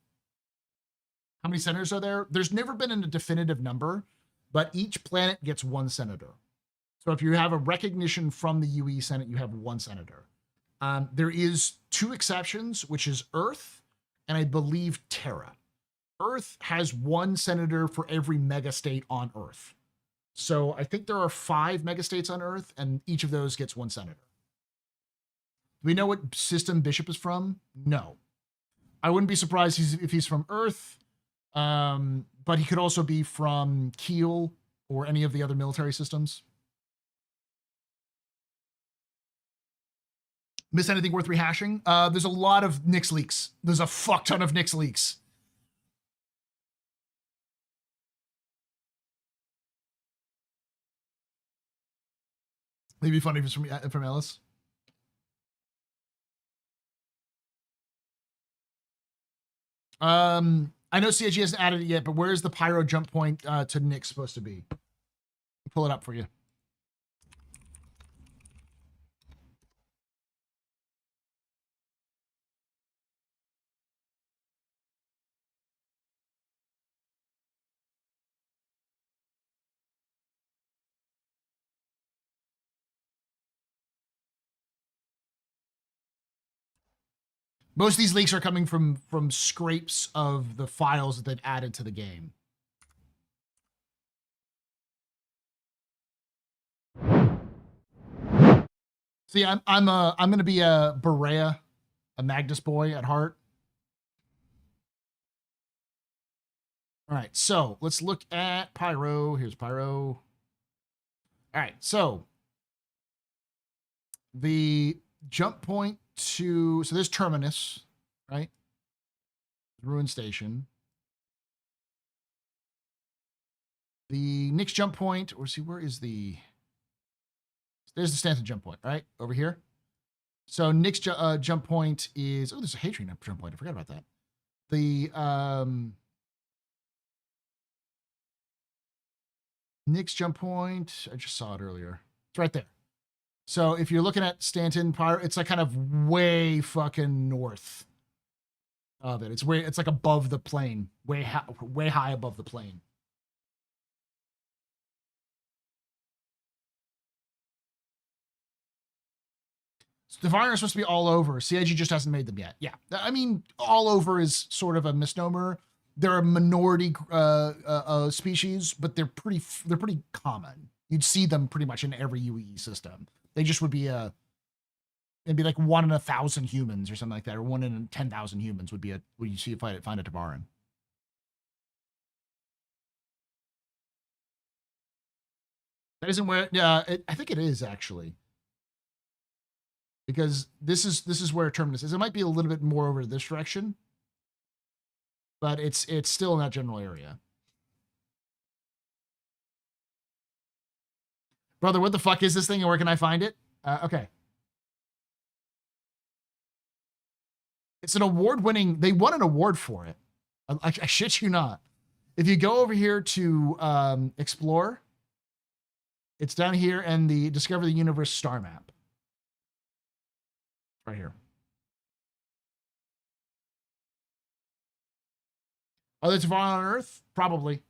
How many senators are there? There's never been a definitive number, but each planet gets one senator. So if you have a recognition from the UE Senate, you have one senator. There is two exceptions, which is Earth and I believe Terra. Earth has one senator for every megastate on Earth. So I think there are 5 megastates on Earth, and each of those gets one senator. Do we know what system Bishop is from? No. I wouldn't be surprised if he's from Earth, but he could also be from Keel or any of the other military systems. Miss anything worth rehashing? There's a lot of Nyx leaks. There's a fuck ton of Nyx leaks. It'd be funny if it's from Ellis. I know CIG hasn't added it yet, but where is the pyro jump point to Nyx supposed to be? I'll pull it up for you. Most of these leaks are coming from scrapes of the files that they've added to the game. See, I'm gonna be a Berea, a Magnus boy at heart. All right, so let's look at Pyro. Here's Pyro. All right, so the jump point so there's Terminus, right? Ruin Station. The Nyx jump point, or see, where is the there's the Stanton jump point, right? Over here. So Nick's jump point is, oh, there's a Hadrian jump point. I forgot about that. The Nick's jump point, I just saw it earlier. It's right there. So if you're looking at Stanton, it's like kind of way fucking north of it. It's like above the plane, way high above the plane. Devarn are supposed to be all over. CIG just hasn't made them yet. Yeah, I mean, all over is sort of a misnomer. They're a minority species, but they're pretty common. You'd see them pretty much in every UE system. They just would be it'd be like 1 in 1,000 humans or something like that, or 1 in 10,000 humans would you see find a Devarn. That isn't where. Yeah, I think it is actually. Because this is where Terminus is. It might be a little bit more over this direction, but it's still in that general area. Brother, what the fuck is this thing and where can I find it? Okay. It's an award-winning, they won an award for it. I shit you not. If you go over here to explore, it's down here and the Discover the Universe star map. Right here. Are there Devarn on Earth? Probably.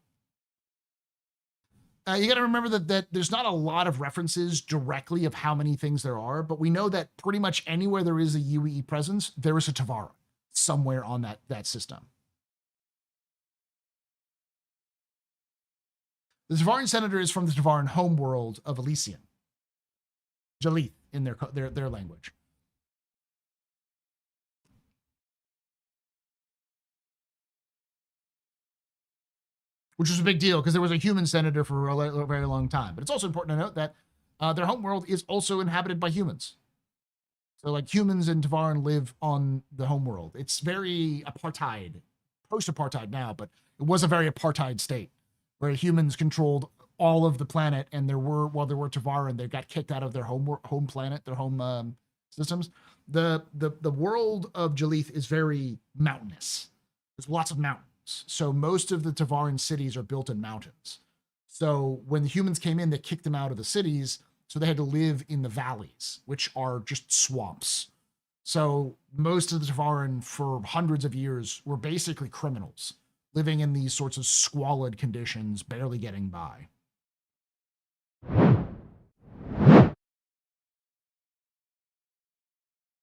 You got to remember that there's not a lot of references directly of how many things there are, but we know that pretty much anywhere there is a UE presence, there is a Devarn somewhere on that system. The Devarn senator is from the Devarn homeworld of Elysian. Jalith in their language. Which was a big deal because there was a human senator for a very long time. But it's also important to note that their homeworld is also inhabited by humans. So like humans and Devarn live on the homeworld. It's very apartheid, post-apartheid now, but it was a very apartheid state where humans controlled all of the planet, and there were Devarn, they got kicked out of their home planet, their home systems. The world of Jalith is very mountainous. There's lots of mountains. So most of the Devarn cities are built in mountains. So when the humans came in, they kicked them out of the cities. So they had to live in the valleys, which are just swamps. So most of the Devarn for hundreds of years were basically criminals, living in these sorts of squalid conditions, barely getting by.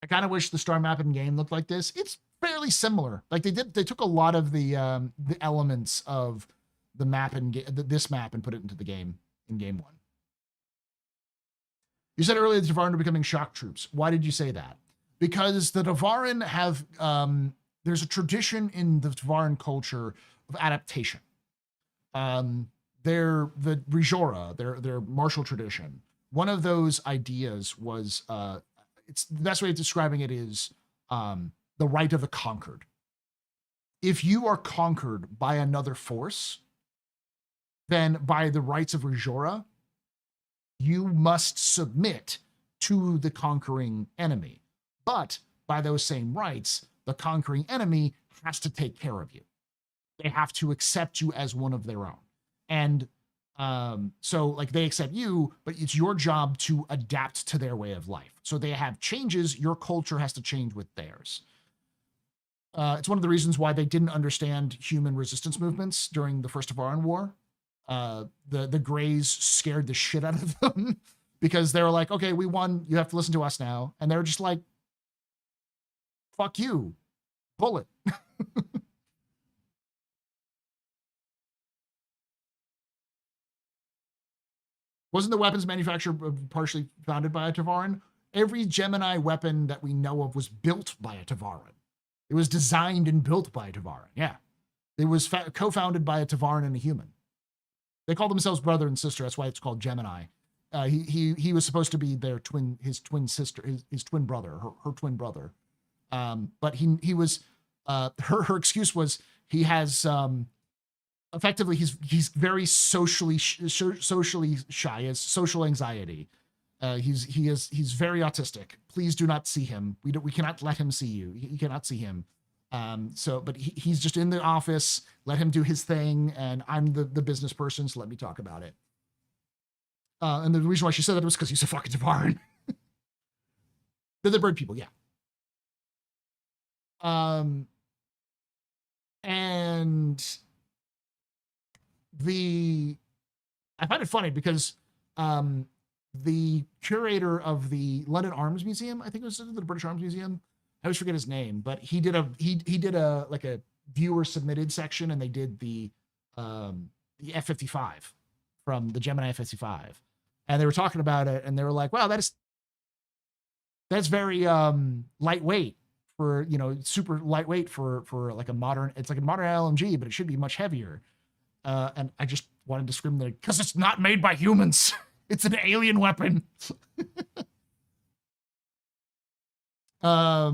I kind of wish the star map in game looked like this. It's fairly similar. Like they took a lot of the elements of the map and this map and put it into the game in game 1. You said earlier the Devarn are becoming shock troops. Why did you say that? Because the Devarn have there's a tradition in the Devarn culture of adaptation. They're the Rijora, their martial tradition. One of those ideas was it's the best way of describing it is the right of the conquered. If you are conquered by another force, then by the rights of Rijora, you must submit to the conquering enemy. But by those same rights, the conquering enemy has to take care of you. They have to accept you as one of their own. And so like they accept you, but it's your job to adapt to their way of life. So they have changes, your culture has to change with theirs. It's one of the reasons why they didn't understand human resistance movements during the First Devarn War. The Greys scared the shit out of them because they were like, okay, we won, you have to listen to us now. And they're just like, fuck you, bullet. Wasn't the weapons manufacturer partially founded by a Devarn? Every Gemini weapon that we know of was built by a Devarn. It was designed and built by a Devarn. Yeah. It was co-founded by a Devarn and a human. They call themselves brother and sister. That's why it's called Gemini. He was supposed to be their his twin sister, his twin brother, her twin brother. But he was, her excuse was he has, effectively, he's very socially shy, has social anxiety. He's very autistic. Please do not see him. We cannot let him see you. You cannot see him. But he's just in the office. Let him do his thing, and I'm the business person, so let me talk about it. And the reason why she said that was because he's a fucking Tavaran. They're the bird people, yeah. And I find it funny because the curator of the London Arms Museum, I think it was the British Arms Museum, I always forget his name, but he did a like a viewer submitted section, and they did the F-55 from the Gemini F-55, and they were talking about it, and they were like, wow, that's very lightweight for, super lightweight for like a modern, it's like a modern LMG, but it should be much heavier. And I just wanted to discriminate because it's not made by humans. It's an alien weapon. But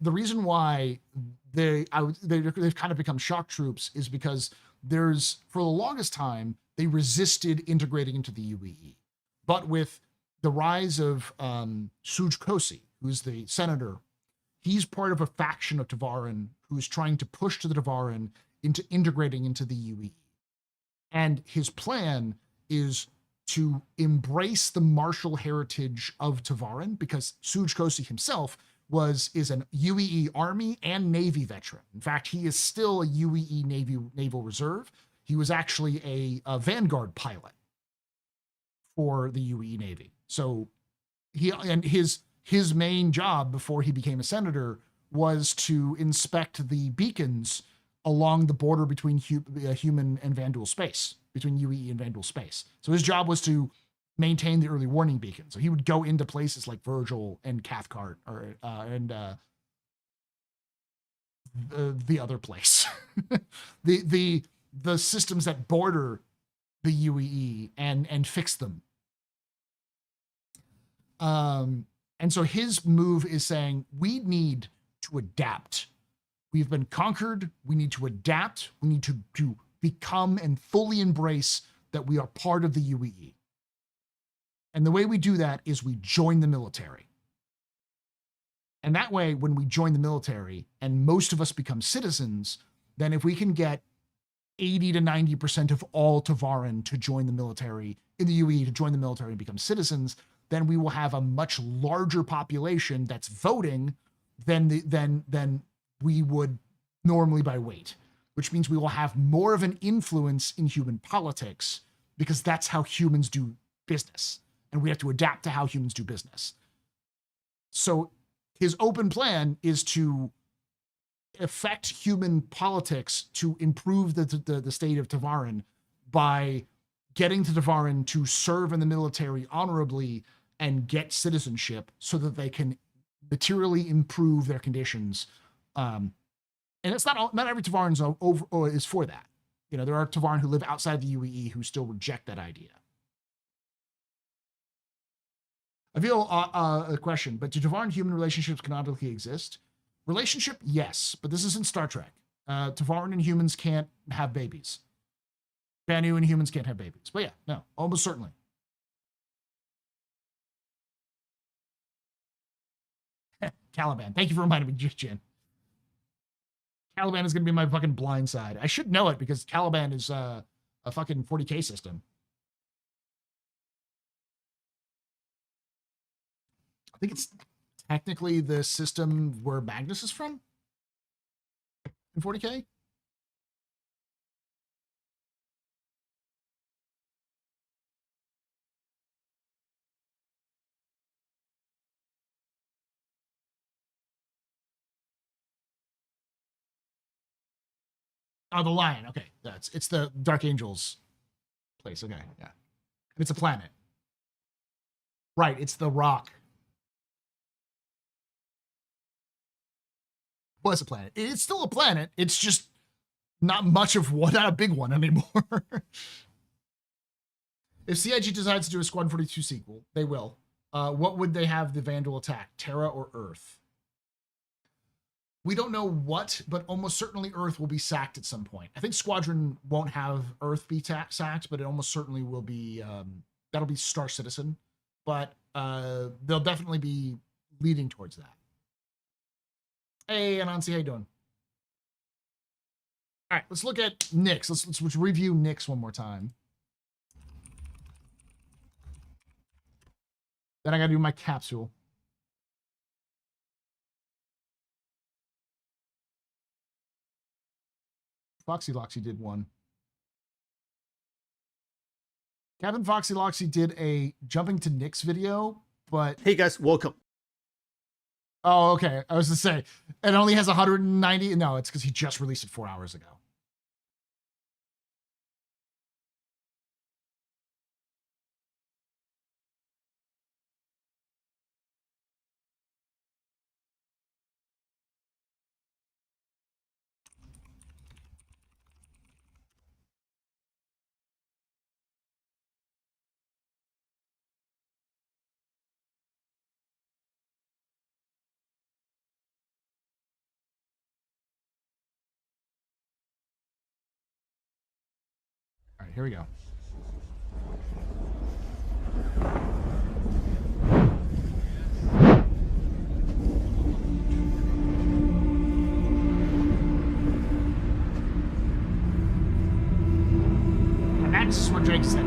the reason why they've kind of become shock troops is because for the longest time, they resisted integrating into the UEE. But with the rise of Suj Kosi, who's the senator, he's part of a faction of Tavaran who's trying to push to the Tavaran into integrating into the UEE. And his plan is to embrace the martial heritage of Tavaran, because Suj Kosi himself is an UEE Army and Navy veteran. In fact, he is still a UEE Naval Reserve. He was actually a Vanguard pilot for the UEE Navy. So his main job before he became a senator was to inspect the beacons along the border between human and Vanduul space, between UEE and Vanduul space. So his job was to maintain the early warning beacon. So he would go into places like Virgil and Cathcart, and the other place, the systems that border the UEE, and fix them. And so his move is saying, we need to adapt. We've been conquered. We need to adapt. We need to become and fully embrace that we are part of the UEE. And the way we do that is we join the military. And that way, when we join the military and most of us become citizens, then if we can get 80 to 90% of all Tavaran to join the military in the UEE, to join the military and become citizens, then we will have a much larger population that's voting than we would normally by weight, which means we will have more of an influence in human politics, because that's how humans do business. And we have to adapt to how humans do business. So his open plan is to affect human politics to improve the state of Tavaran by getting the Tavaran to serve in the military honorably and get citizenship so that they can materially improve their conditions. And it's not every Tavaran is for that. There are Tavaran who live outside the UEE who still reject that idea. I feel a question, but do Tavaran-human relationships canonically exist? Relationship, yes, but this isn't Star Trek. Tavaran and humans can't have babies. Banu and humans can't have babies. But yeah, no, almost certainly. Caliban. Thank you for reminding me, Jen. Caliban is going to be my fucking blind side. I should know it because Caliban is a fucking 40K system. I think it's technically the system where Magnus is from in 40K. Oh, the lion. Okay, it's the Dark Angels place. Okay, yeah, it's a planet. Right, it's the rock. Well, it's a planet. It's still a planet. It's just not much of one, not a big one anymore. If CIG decides to do a Squad 42 sequel, they will. What would they have the Vanduul attack? Terra or Earth? We don't know what, but almost certainly Earth will be sacked at some point. I think Squadron won't have Earth be sacked, but it almost certainly will be, that'll be Star Citizen. But they'll definitely be leading towards that. Hey, Anansi, how you doing? All right, let's look at Nyx. Let's review Nyx one more time. Then I gotta do my capsule. Foxy Loxy did one. Captain Foxy Loxy did a jumping to Nyx video, but... Hey guys, welcome. Oh, okay. I was to say, it only has 190. No, it's because he just released it 4 hours ago. All right, here we go. And that's what Drake said.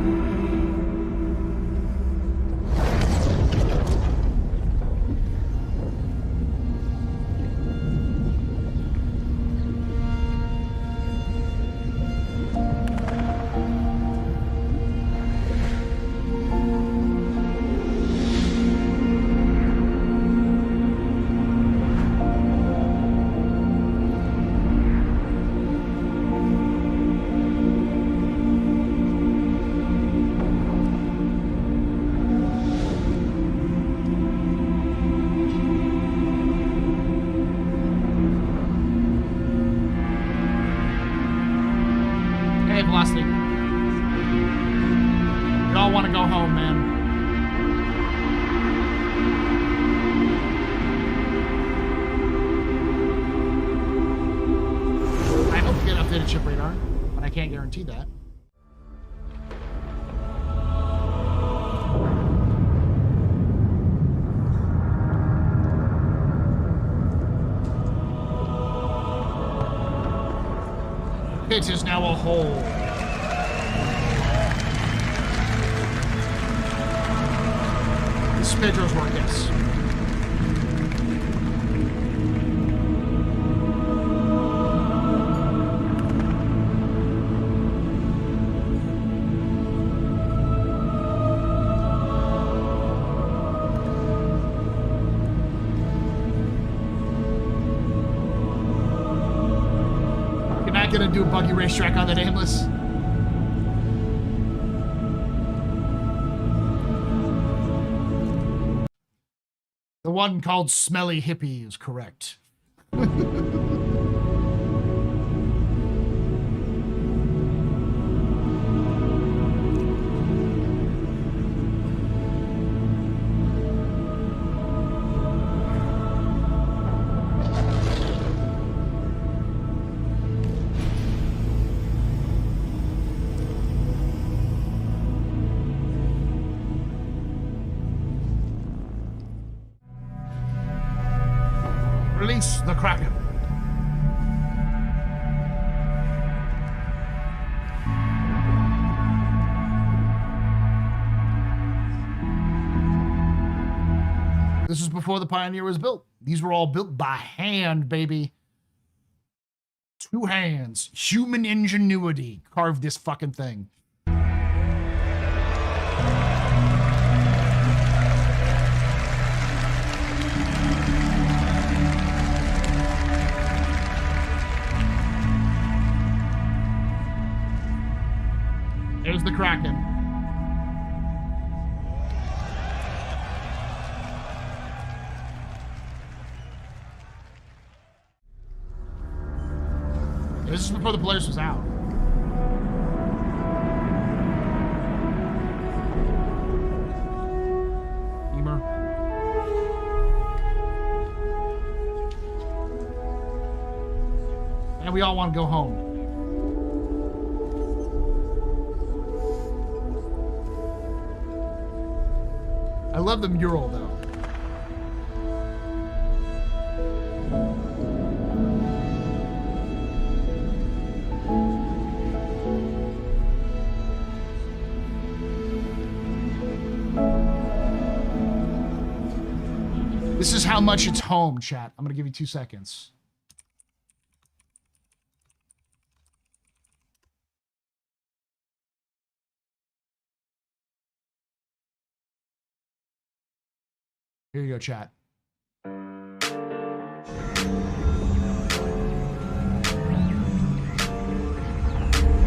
That. It is now a hole. This is Pedro's work, yes. Gonna do a buggy racetrack on that aimless. The one called Smelly Hippie is correct. Release the Kraken. This is before the Pioneer was built. These were all built by hand, baby. 2 hands. Human ingenuity carved this fucking thing. There's the Kraken. This is before the Polaris was out. Beamer. we all want to go home. I love the mural, though. This is how much it's home, chat. I'm going to give you 2 seconds. Here you go, chat.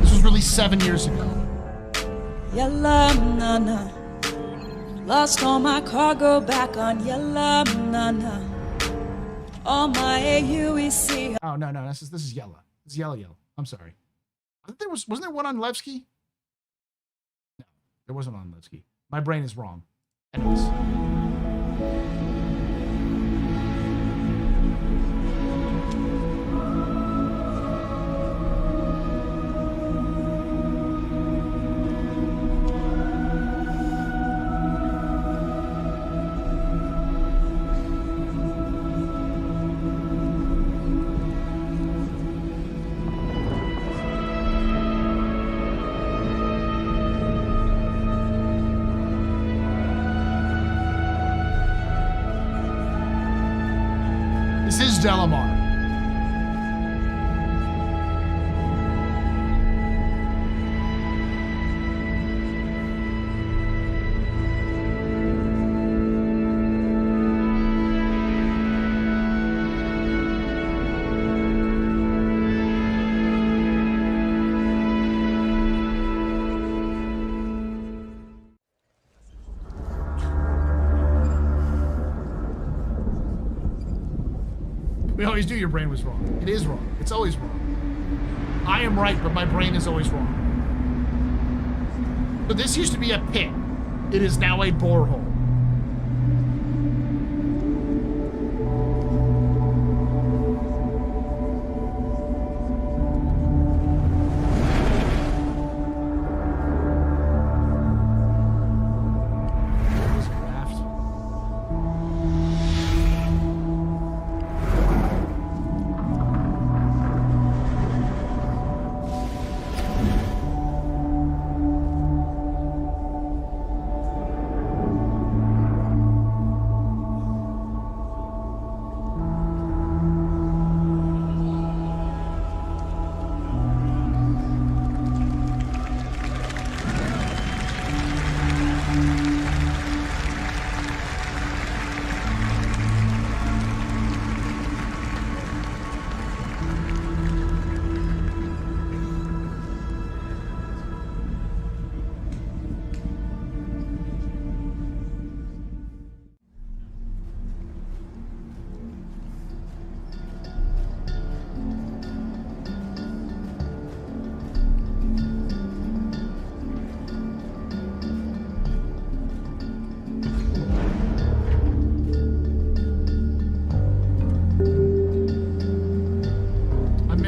This was released 7 years ago. Yalla nana, lost all my cargo back on Yalla nana. All my AUEC. Oh no, this is Yella. This is Yella. I'm sorry. I think wasn't there one on Levski? No, there wasn't on Levski. My brain is wrong. Anyways. This is Delamar. We always do. Your brain was wrong. It is wrong. It's always wrong. I am right, but my brain is always wrong. But this used to be a pit. It is now a borehole.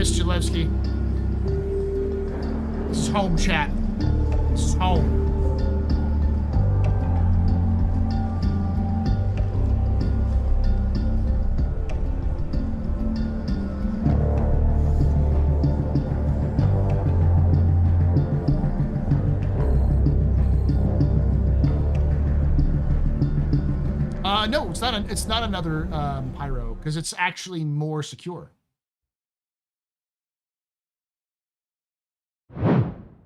Jalewski. This is home, chat. This is home. No, it's not another pyro because it's actually more secure.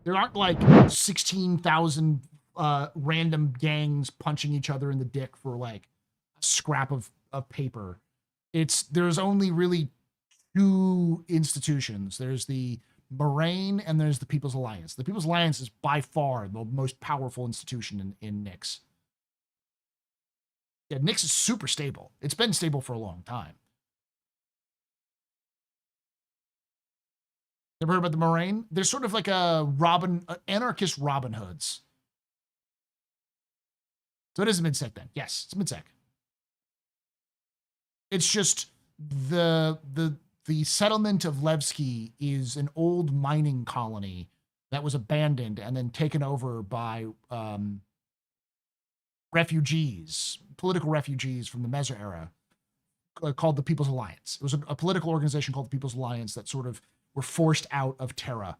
There aren't like 16,000 random gangs punching each other in the dick for like a scrap of paper. There's only really two institutions. There's the Moraine and there's the People's Alliance. The People's Alliance is by far the most powerful institution in Nyx. Yeah, Nyx is super stable. It's been stable for a long time. Ever heard about the Moraine? They're sort of like anarchist Robin Hoods. So it is a midsec then. Yes, it's a midsec. It's just the the settlement of Levski is an old mining colony that was abandoned and then taken over by refugees, political refugees from the Meza era, called the People's Alliance. It was a political organization called the People's Alliance that sort of were forced out of Terra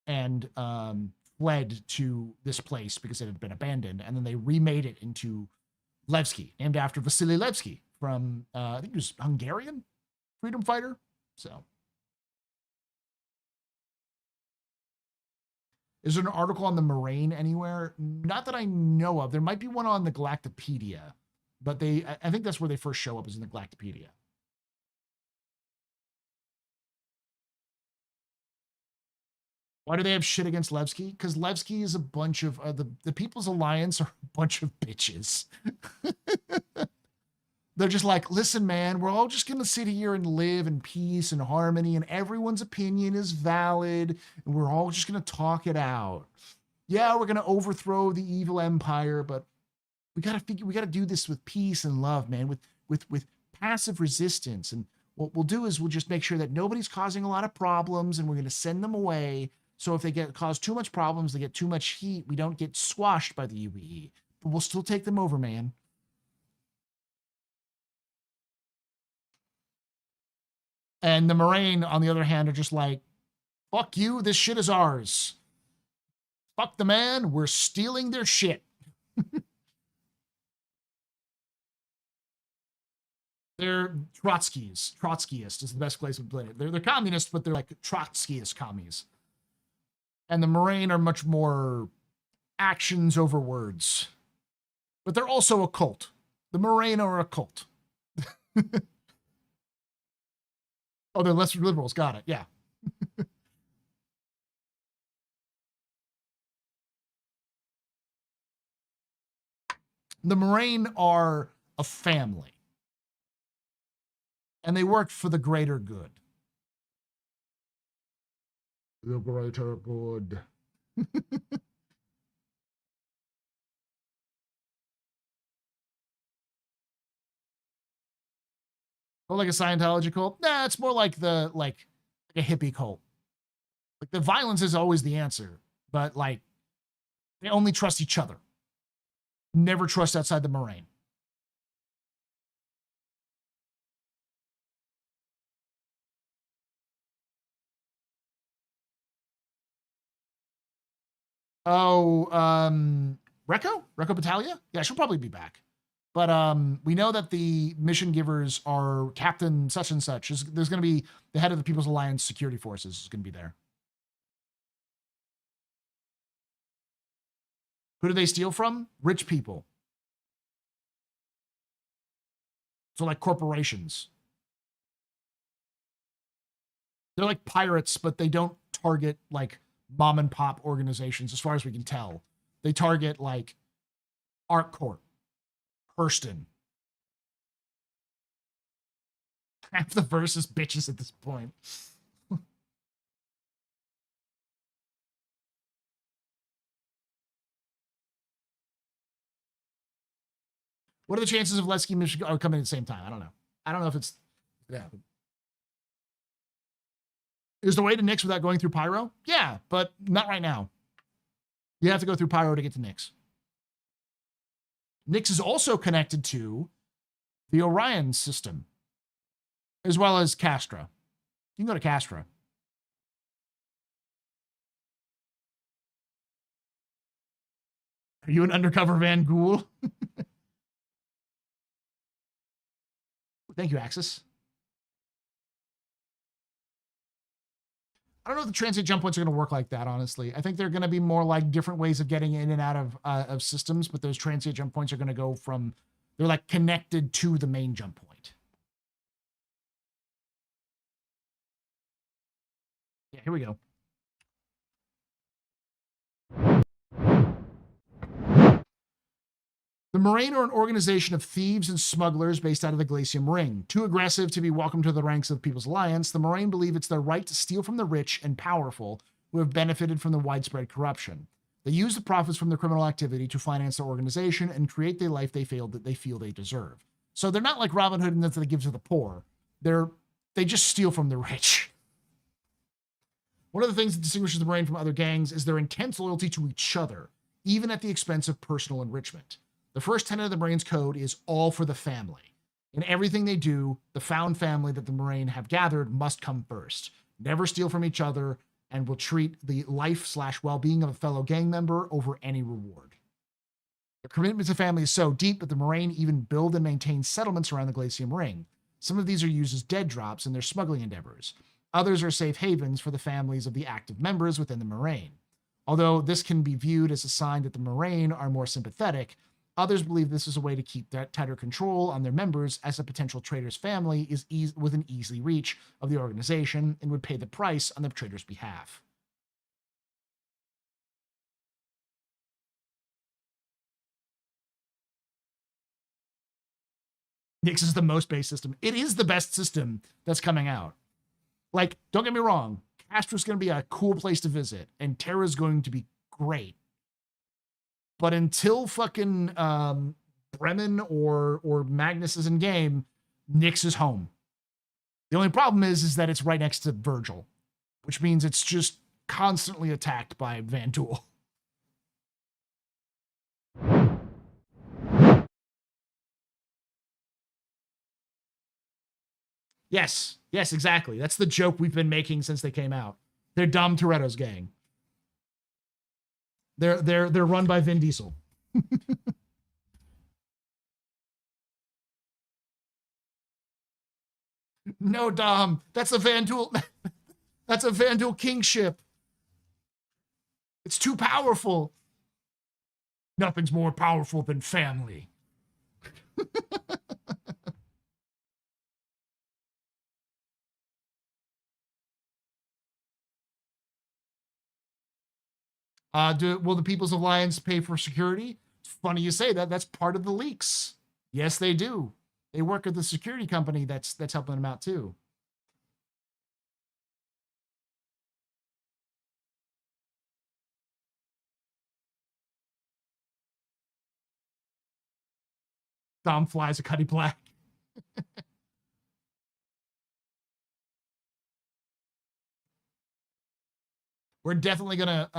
and fled to this place because it had been abandoned, and then they remade it into Levski, named after Vasily Levski from, I think he was Hungarian freedom fighter. So, is there an article on the Moraine anywhere? Not that I know of. There might be one on the Galactopedia, but I think that's where they first show up, is in the Galactopedia. Why do they have shit against Levski? Because Levski is a bunch of, the People's Alliance are a bunch of bitches. They're just like, listen, man, we're all just going to sit here and live in peace and harmony, and everyone's opinion is valid, and we're all just going to talk it out. Yeah, we're going to overthrow the evil empire, but we got to do this with peace and love, man, with passive resistance. And what we'll do is we'll just make sure that nobody's causing a lot of problems, and we're going to send them away. So if they cause too much problems, they get too much heat, we don't get squashed by the UBE. But we'll still take them over, man. And the Moraine, on the other hand, are just like, fuck you, this shit is ours. Fuck the man, we're stealing their shit. They're Trotskyist is the best place to put it. They're communists, but they're like Trotskyist commies. And the Moraine are much more actions over words. But they're also a cult. The Moraine are a cult. Oh, they're less liberals. Got it. Yeah. The Moraine are a family. And they work for the greater good. The greater good. Oh, like a Scientology cult? Nah, it's more like a hippie cult. Like, the violence is always the answer, but like, they only trust each other. Never trust outside the Moraine. Oh, Recco Battaglia? Yeah, she'll probably be back. But we know that the mission givers are Captain such and such. There's going to be the head of the People's Alliance Security Forces is going to be there. Who do they steal from? Rich people. So like corporations. They're like pirates, but they don't target like mom and pop organizations as far as we can tell. They target like ArcCorp. Hurston. Half the verse is bitches at this point. What are the chances of Levski and Michigan are coming at the same time? I don't know. I don't know if it's... Yeah. Is the way to Nyx without going through Pyro? Yeah, but not right now. You have to go through Pyro to get to Nyx. Nyx is also connected to the Orion system, as well as Castra. You can go to Castra. Are you an undercover Van Ghoul? Thank you, Axis. I don't know if the transient jump points are going to work like that, honestly. I think they're going to be more like different ways of getting in and out of systems, but those transient jump points are going to go from, they're like connected to the main jump point. Yeah, here we go. The Moraine are an organization of thieves and smugglers based out of the Glacium Ring. Too aggressive to be welcomed to the ranks of the People's Alliance, the Moraine believe it's their right to steal from the rich and powerful who have benefited from the widespread corruption. They use the profits from their criminal activity to finance their organization and create the life they feel they deserve. So they're not like Robin Hood in that they give to the poor. They're they just steal from the rich. One of the things that distinguishes the Marine from other gangs is their intense loyalty to each other, even at the expense of personal enrichment. The first tenet of the Marines Code is all for the family. In everything they do, the found family that the Marine have gathered must come first. Never steal from each other, and will treat the life/well-being of a fellow gang member over any reward. Their commitment to family is so deep that the Marine even build and maintain settlements around the Glacium Ring. Some of these are used as dead drops in their smuggling endeavors. Others are safe havens for the families of the active members within the Marine. Although this can be viewed as a sign that the Marine are more sympathetic, others believe this is a way to keep that tighter control on their members, as a potential traitor's family is within easy reach of the organization and would pay the price on the traitor's behalf. Nix is the most based system. It is the best system that's coming out. Like, don't get me wrong, Castro's going to be a cool place to visit, and Terra's going to be great. But until fucking Bremen or Magnus is in game, Nix is home. The only problem is that it's right next to Virgil, which means it's just constantly attacked by Vandul. Yes, exactly. That's the joke we've been making since they came out. They're Dom Toretto's gang. They're run by Vin Diesel. No, Dom, that's a Vandul. That's a Vandul kingship. It's too powerful. Nothing's more powerful than family. Will the People's Alliance pay for security? It's funny you say that. That's part of the leaks. Yes, they do. They work with the security company that's helping them out too. Dom flies a Cuddy Black. We're definitely gonna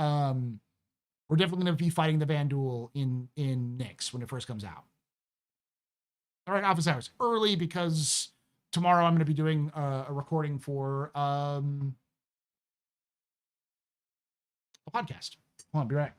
be fighting the Vandul in Nyx when it first comes out. All right, office hours early because tomorrow I'm going to be doing a recording for a podcast. Hold on, be right back.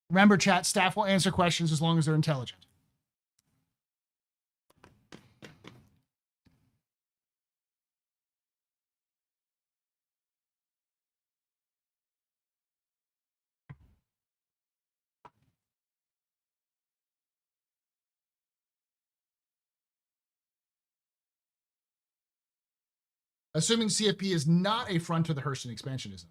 Remember, chat, staff will answer questions as long as they're intelligent. Assuming CFP is not a front to the Hurston expansionism.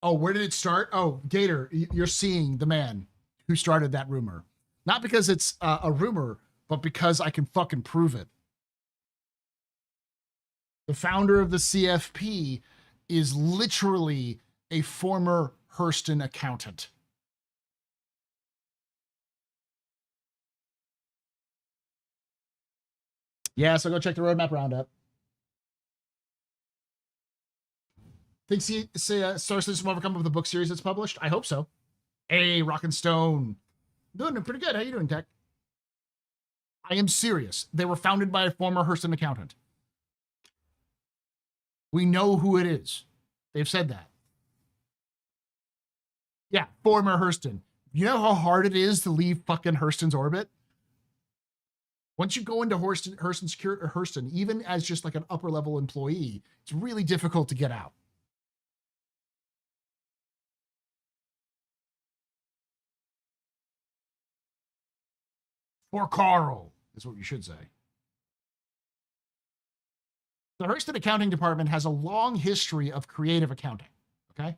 Oh, where did it start? Oh, Gator, you're seeing the man who started that rumor. Not because it's a rumor, but because I can fucking prove it. The founder of the CFP is literally a former Hurston accountant. Yeah, so go check the roadmap roundup. Think Star Citizen will ever come up with a book series that's published? I hope so. Hey, Rockin' Stone. Doing pretty good. How you doing, Tech? I am serious. They were founded by a former Hurston accountant. We know who it is. They've said that. Yeah, former Hurston. You know how hard it is to leave fucking Hurston's orbit? Once you go into Hurston, even as just like an upper level employee, it's really difficult to get out. For Carl, is what you should say. The Hurston Accounting Department has a long history of creative accounting, okay?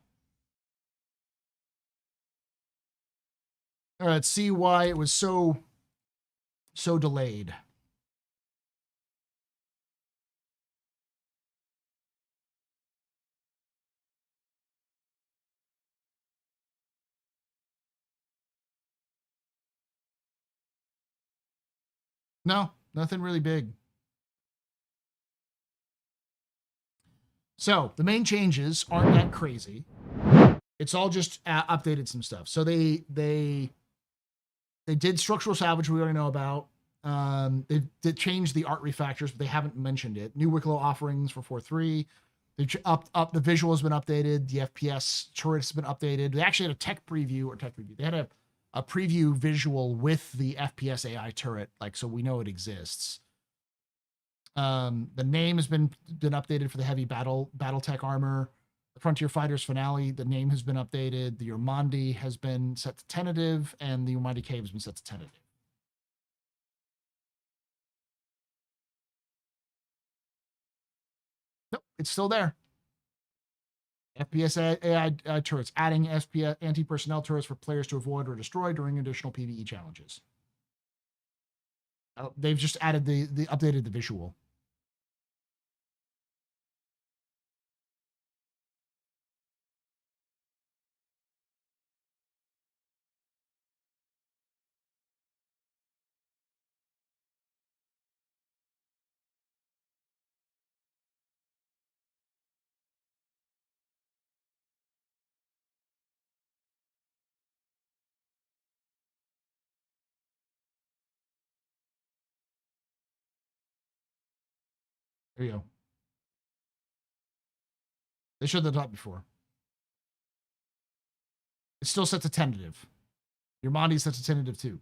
Let's see why it was so delayed. No, nothing really big. So the main changes aren't that crazy. It's all just updated some stuff. So they did structural salvage, we already know about. They did change the art refactors, but they haven't mentioned it. New Wicklow offerings for 4.3. They up the visual has been updated. The FPS turret has been updated. They actually had a tech preview. They had a preview visual with the FPS AI turret, like, so we know it exists. The name has been updated for the heavy battle tech armor. The Frontier Fighters finale, the name has been updated. The Urmandi has been set to tentative, and the Urmandi Cave has been set to tentative. Nope, it's still there. FPS AI turrets, adding FPS anti-personnel turrets for players to avoid or destroy during additional PvE challenges. They've just added the updated the visual. There you go. They showed the top before. It's still set to tentative. Your Monty's set to tentative too.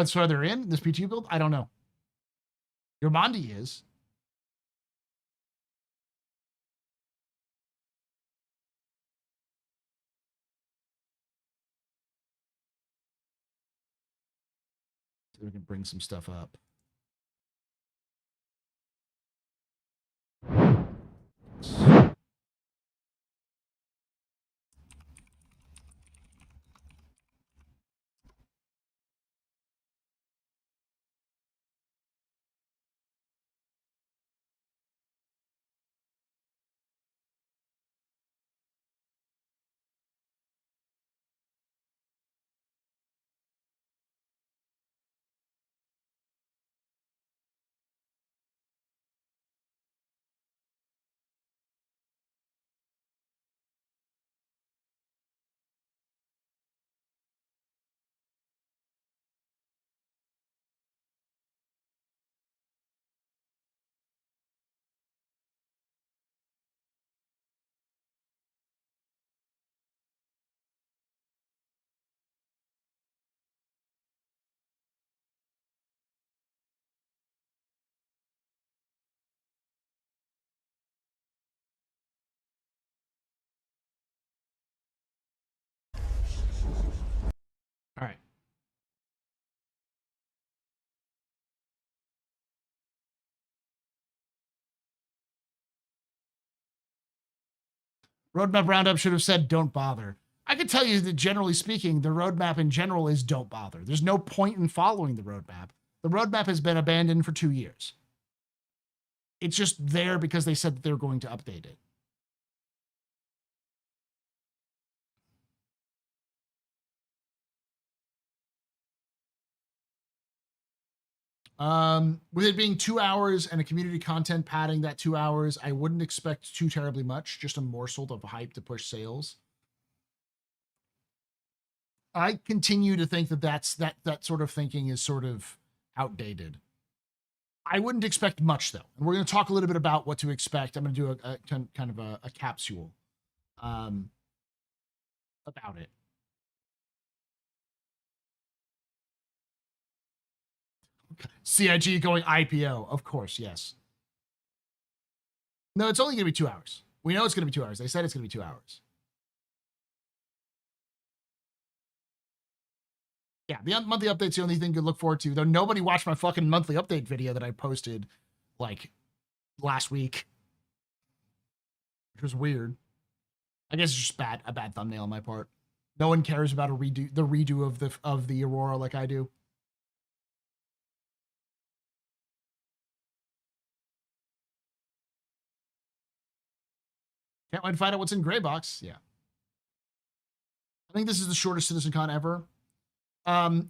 So are they in this P2 build? I don't know. Your Mondi is. So we can bring some stuff up. All right. Roadmap roundup should have said don't bother. I can tell you that generally speaking, the roadmap in general is don't bother. There's no point in following the roadmap The roadmap has been abandoned for 2 years. It's just there because they said that they're going to update it. With it being 2 hours and a community content padding that 2 hours, I wouldn't expect too terribly much, just a morsel of hype to push sales. I continue to think that that sort of thinking is sort of outdated. I wouldn't expect much though. And we're going to talk a little bit about what to expect. I'm going to do a kind of a capsule about it. CIG going IPO, of course, yes. No, it's only going to be 2 hours. We know it's going to be 2 hours. They said it's going to be 2 hours. Yeah, the monthly update's the only thing to look forward to, though nobody watched my fucking monthly update video that I posted, like, last week. Which was weird. I guess it's just a bad thumbnail on my part. No one cares about the redo of the Aurora like I do. Can't wait to find out what's in Gray Box. Yeah. I think this is the shortest CitizenCon ever.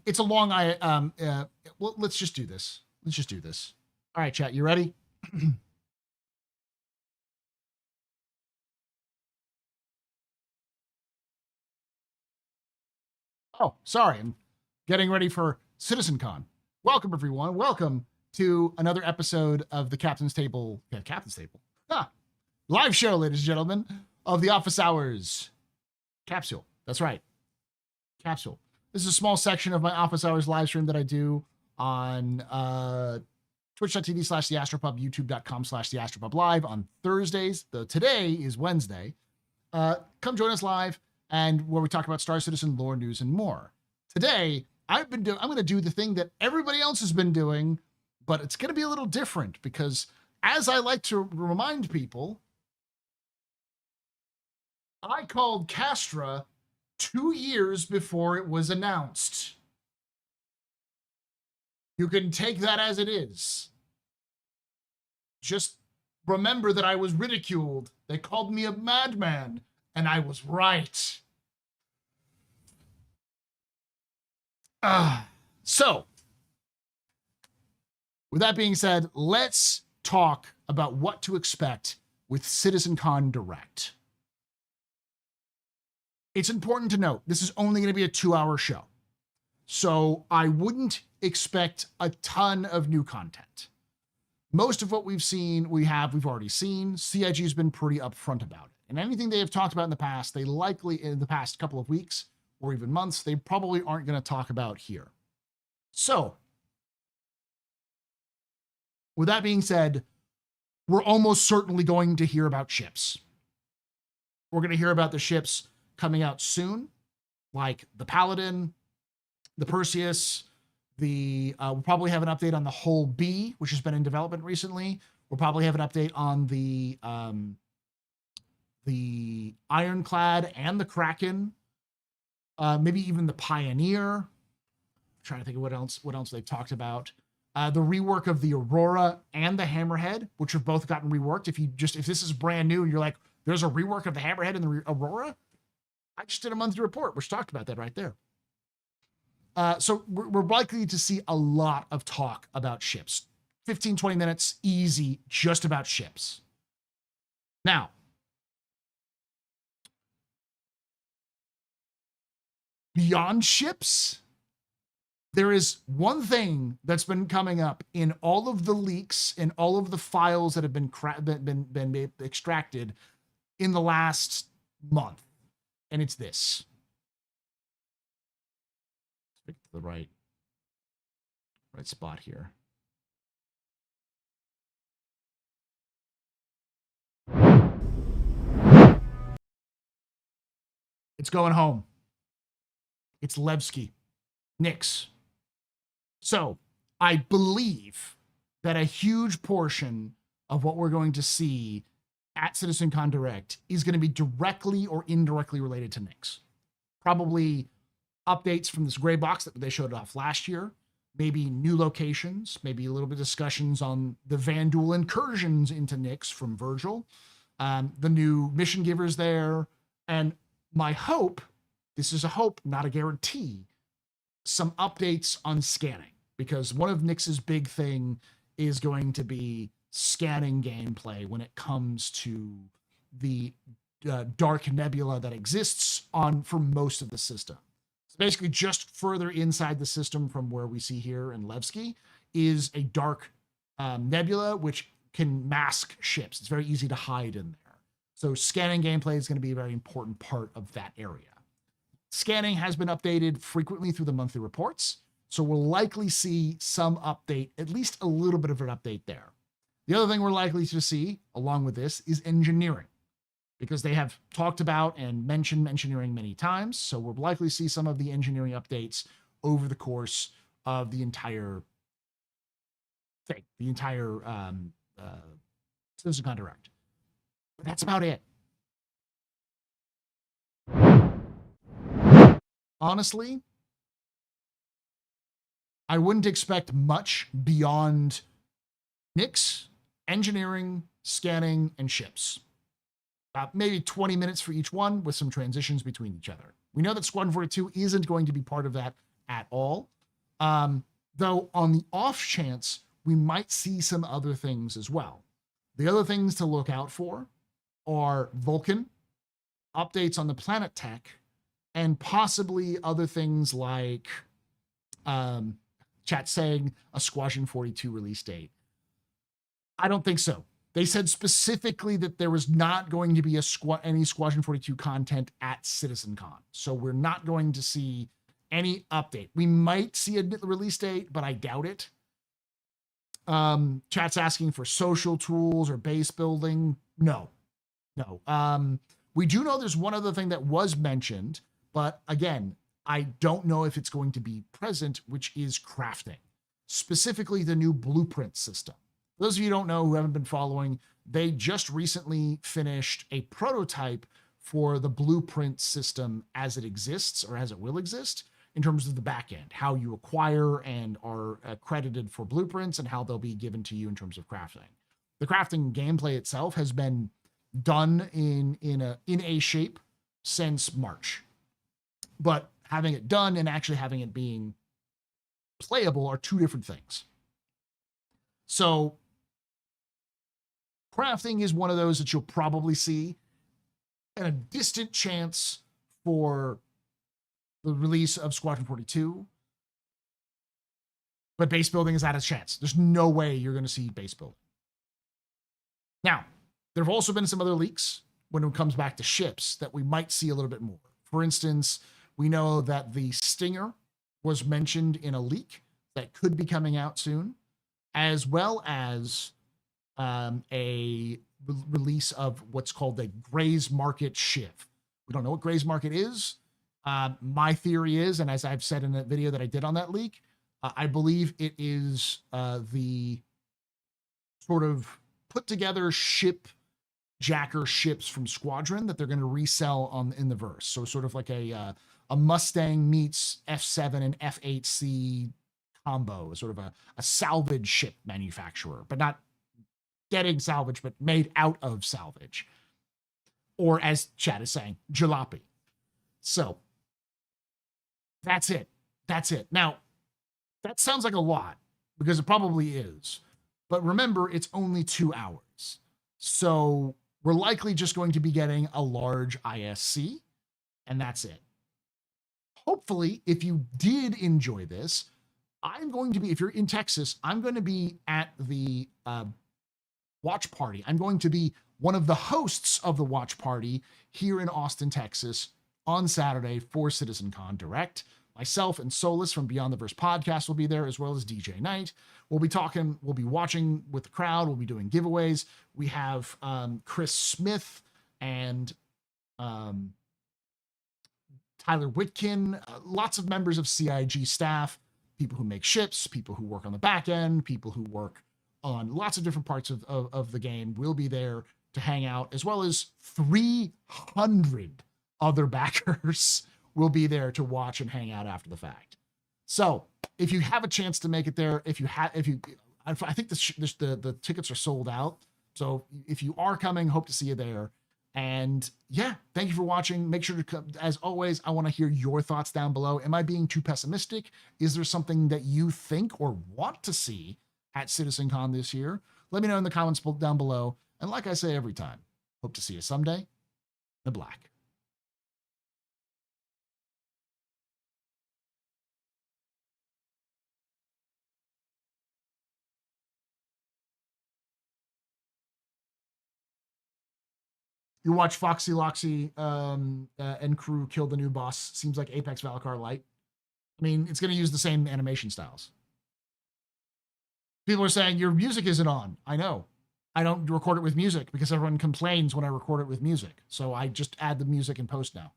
It's a long, well, let's just do this. Let's just do this. All right, chat, you ready? Oh, sorry. I'm getting ready for CitizenCon. Welcome, everyone. Welcome to another episode of the Captain's Table. Yeah, Captain's Table. Live show, ladies and gentlemen, of the Office Hours capsule. That's right. Capsule. This is a small section of my Office Hours live stream that I do on twitch.tv/TheAstroPub, youtube.com/TheAstroPub live on Thursdays. Though today is Wednesday. Come join us live and where we talk about Star Citizen, lore, news, and more. Today, I'm going to do the thing that everybody else has been doing, but it's going to be a little different because, as I like to remind people, I called Castra 2 years before it was announced. You can take that as it is. Just remember that I was ridiculed. They called me a madman, and I was right. So, with that being said, let's talk about what to expect with CitizenCon Direct. It's important to note, this is only going to be a 2-hour show. So I wouldn't expect a ton of new content. Most of what we've seen, we've already seen. CIG has been pretty upfront about it. And anything they have talked about in the past, they likely, in the past couple of weeks or even months, they probably aren't going to talk about here. So, with that being said, we're almost certainly going to hear about ships. We're going to hear about the ships coming out soon, like the Paladin, the Perseus, we'll probably have an update on the Hull B, which has been in development recently. We'll probably have an update on the Ironclad and the Kraken, maybe even the Pioneer. I'm trying to think of what else they've talked about. The rework of the Aurora and the Hammerhead, which have both gotten reworked. If this is brand new and you're like, there's a rework of the Hammerhead and the Aurora, I just did a monthly report, which talked about that right there. So we're likely to see a lot of talk about ships. 15, 20 minutes, easy, just about ships. Now, beyond ships, there is one thing that's been coming up in all of the leaks and all of the files that have been extracted in the last month. And it's this. Let's pick the right spot here. It's going home. It's Levski. Nix. So, I believe that a huge portion of what we're going to see at CitizenCon Direct is going to be directly or indirectly related to Nix. Probably updates from this gray box that they showed off last year. maybe new locations, maybe a little bit of discussions on the Vanduul incursions into Nyx from Virgil, the new mission givers there, and my hope, this is a hope, not a guarantee, some updates on scanning, because one of Nyx's big thing is going to be scanning gameplay when it comes to the dark nebula that exists for most of the system. So basically, just further inside the system from where we see here in Levski is a dark nebula which can mask ships. It's very easy to hide in there. So scanning gameplay is going to be a very important part of that area. Scanning has been updated frequently through the monthly reports, so we'll likely see some update, at least a little bit of an update there. The other thing we're likely to see, along with this, is engineering, because they have talked about and mentioned engineering many times, so we'll likely see some of the engineering updates over the course of the entire thing, the entire CitizenCon Direct. But that's about it. Honestly, I wouldn't expect much beyond Nyx, engineering, scanning, and ships. Maybe 20 minutes for each one with some transitions between each other. We know that Squadron 42 isn't going to be part of that at all. Though on the off chance, we might see some other things as well. The other things to look out for are Vulcan, updates on the planet tech, and possibly other things like chat saying a Squadron 42 release date. I don't think so. They said specifically that there was not going to be any Squadron 42 content at CitizenCon. So we're not going to see any update. We might see a release date, but I doubt it. Chat's asking for social tools or base building. No. We do know there's one other thing that was mentioned, but again, I don't know if it's going to be present, which is crafting, specifically the new blueprint system. For those of you who don't know, who haven't been following, they just recently finished a prototype for the blueprint system as it exists, or as it will exist, in terms of the back end, how you acquire and are accredited for blueprints and how they'll be given to you in terms of crafting. The crafting gameplay itself has been done in a shape since March. But having it done and actually having it being playable are two different things. So crafting is one of those that you'll probably see, and a distant chance for the release of Squadron 42. But base building is at a chance. There's no way you're going to see base building. Now, there have also been some other leaks when it comes back to ships that we might see a little bit more. For instance, we know that the Stinger was mentioned in a leak that could be coming out soon, as well as a release of what's called the Gray's Market Shiv. We don't know what Gray's Market is. My theory is, and as I've said in that video that I did on that leak, I believe it is the sort of put together jacker ships from Squadron that they're going to resell in the verse. So sort of like a Mustang meets F7 and F8C combo, sort of a salvage ship manufacturer, but not getting salvage, but made out of salvage. Or as Chad is saying, jalopy. So that's it. Now, that sounds like a lot, because it probably is. But remember, it's only 2 hours. So we're likely just going to be getting a large ISC, and that's it. Hopefully, if you did enjoy this, if you're in Texas, I'm going to be at the watch party. I'm going to be one of the hosts of the watch party here in Austin, Texas on Saturday for CitizenCon Direct. Myself and Solus from Beyond the Verse podcast will be there, as well as DJ Knight. We'll be watching with the crowd. We'll be doing giveaways. We have Chris Smith and Tyler Whitkin, lots of members of CIG staff, people who make ships, people who work on the back end, people who work on lots of different parts of the game will be there to hang out, as well as 300 other backers will be there to watch and hang out after the fact. So if you have a chance to make it there, I think the tickets are sold out. So if you are coming, hope to see you there. And yeah, thank you for watching. Make sure to come. As always, I want to hear your thoughts down below. Am I being too pessimistic? Is there something that you think or want to see at CitizenCon this year? Let me know in the comments down below. And like I say every time, hope to see you someday in black. You watch Foxy Loxy and crew kill the new boss. Seems like Apex Valakar Light. I mean, it's going to use the same animation styles. People are saying your music isn't on. I know. I don't record it with music because everyone complains when I record it with music. So I just add the music in post now.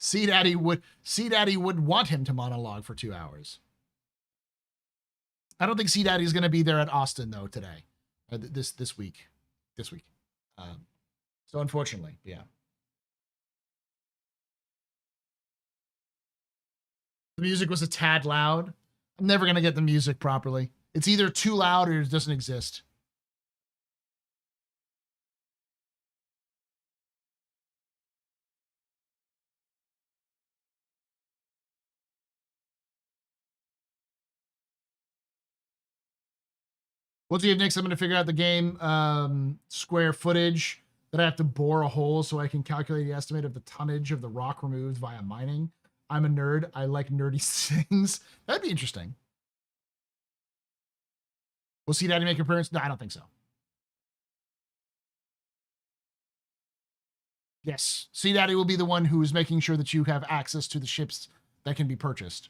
C Daddy would want him to monologue for 2 hours. I don't think C Daddy's going to be there at Austin though today, this week. So unfortunately, yeah. The music was a tad loud. I'm never going to get the music properly. It's either too loud or it doesn't exist. We'll see if next I'm going to figure out the game square footage that I have to bore a hole so I can calculate the estimate of the tonnage of the rock removed via mining. I'm a nerd. I like nerdy things. That'd be interesting. We'll see Daddy make an appearance. No, I don't think so. Yes. See Daddy will be the one who is making sure that you have access to the ships that can be purchased.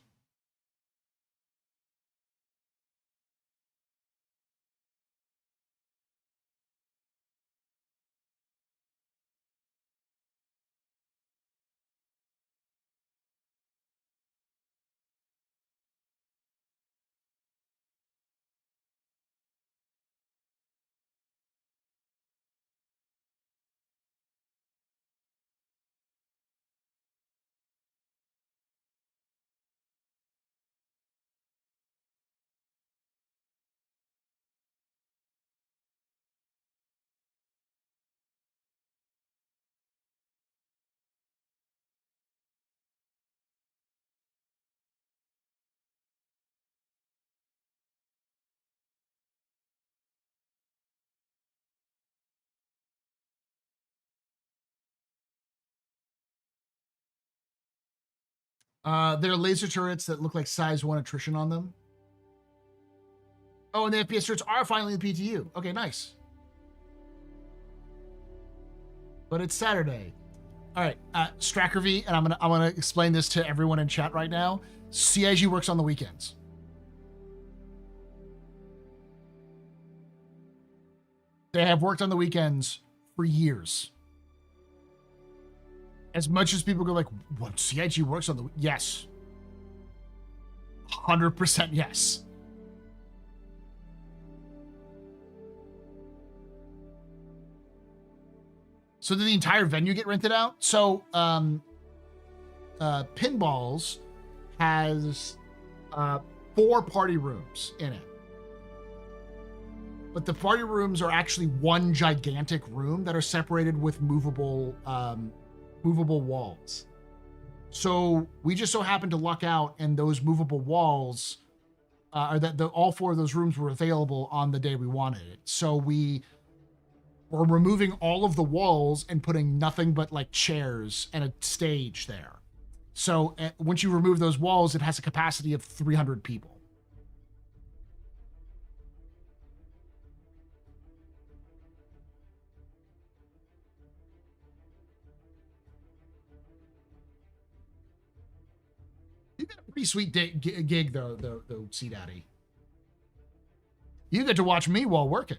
There are laser turrets that look like size 1 attrition on them. Oh, and the FPS turrets are finally in the PTU. Okay, nice. But it's Saturday. All right, Stracker V, and I'm gonna explain this to everyone in chat right now. CIG works on the weekends. They have worked on the weekends for years. As much as people go like, what, CIG works on the... Yes. 100% yes. So did the entire venue get rented out? So, Pinballs has 4 party rooms in it. But the party rooms are actually one gigantic room that are separated with movable walls. So we just so happened to luck out, and those movable walls, or that all 4 of those rooms were available on the day we wanted it. So we were removing all of the walls and putting nothing but like chairs and a stage there. So once you remove those walls, it has a capacity of 300 people. You got a pretty sweet gig though, C Daddy. You get to watch me while working.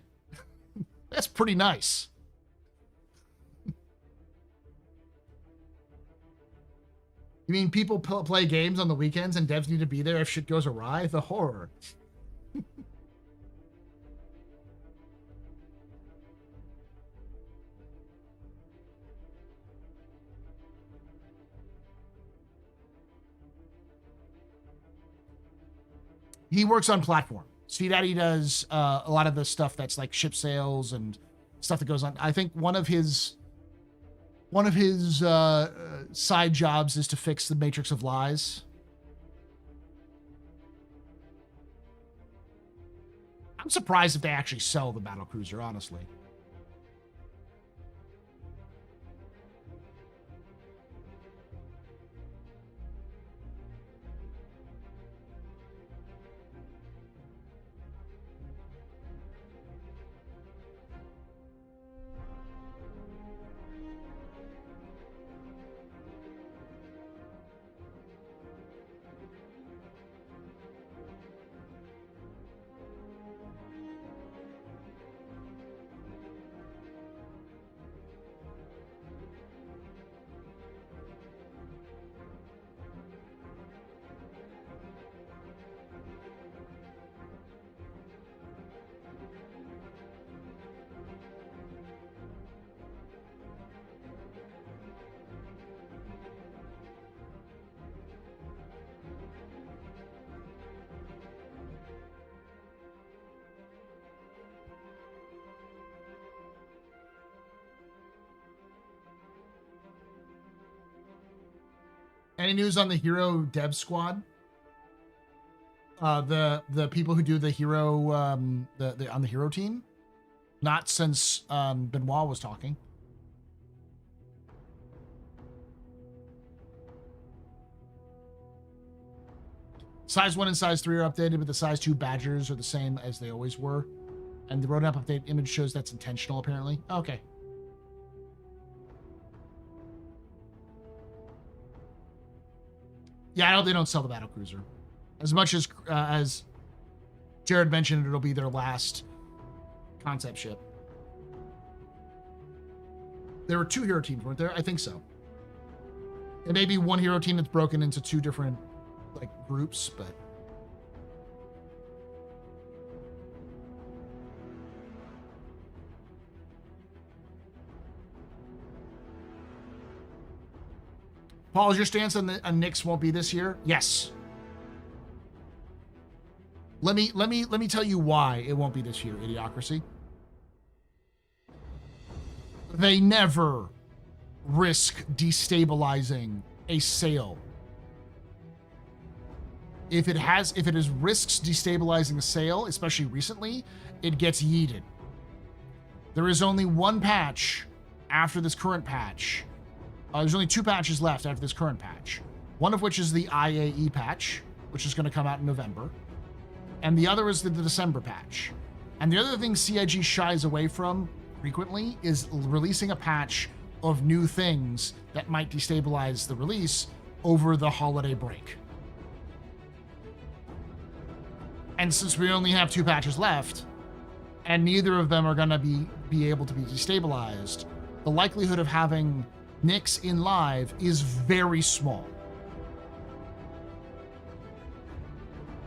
That's pretty nice. You mean people play games on the weekends and devs need to be there if shit goes awry? The horror. He works on platform. Daddy does a lot of the stuff that's like ship sales and stuff that goes on. I think one of his side jobs is to fix the Matrix of Lies. I'm surprised if they actually sell the battlecruiser, honestly. Any news on the Hero dev squad? The people who do the Hero on the Hero team? Not since Benoit was talking. Size 1 and Size 3 are updated, but the Size 2 badgers are the same as they always were. And the roadmap update image shows that's intentional, apparently. Okay. Yeah, I hope they don't sell the battlecruiser. As much as Jared mentioned, it'll be their last concept ship. There were 2 hero teams, weren't there? I think so. It may be one hero team that's broken into 2 different like groups, but Paul, is your stance on the Knicks won't be this year? Yes. Let me tell you why it won't be this year, Idiocracy. They never risk destabilizing a sale. If it is risks destabilizing a sale, especially recently, it gets yeeted. There is only one patch after this current patch. There's only 2 patches left after this current patch. One of which is the IAE patch, which is going to come out in November. And the other is the December patch. And the other thing CIG shies away from frequently is releasing a patch of new things that might destabilize the release over the holiday break. And since we only have 2 patches left, and neither of them are going to be able to be destabilized, the likelihood of having Knicks in live is very small.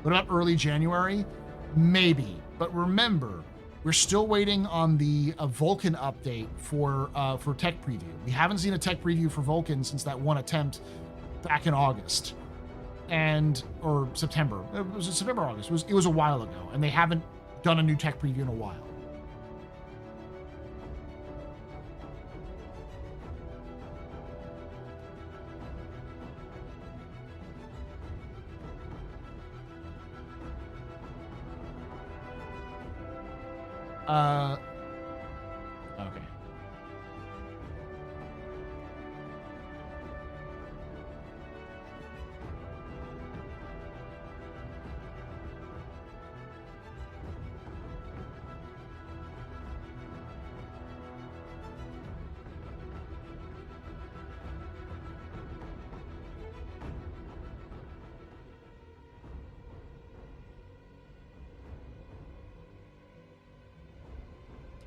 What about early January? Maybe. But remember, we're still waiting on the Vulcan update for tech preview. We haven't seen a tech preview for Vulcan since that one attempt back in August. Or September. It was September, August. It was a while ago, and they haven't done a new tech preview in a while. Okay.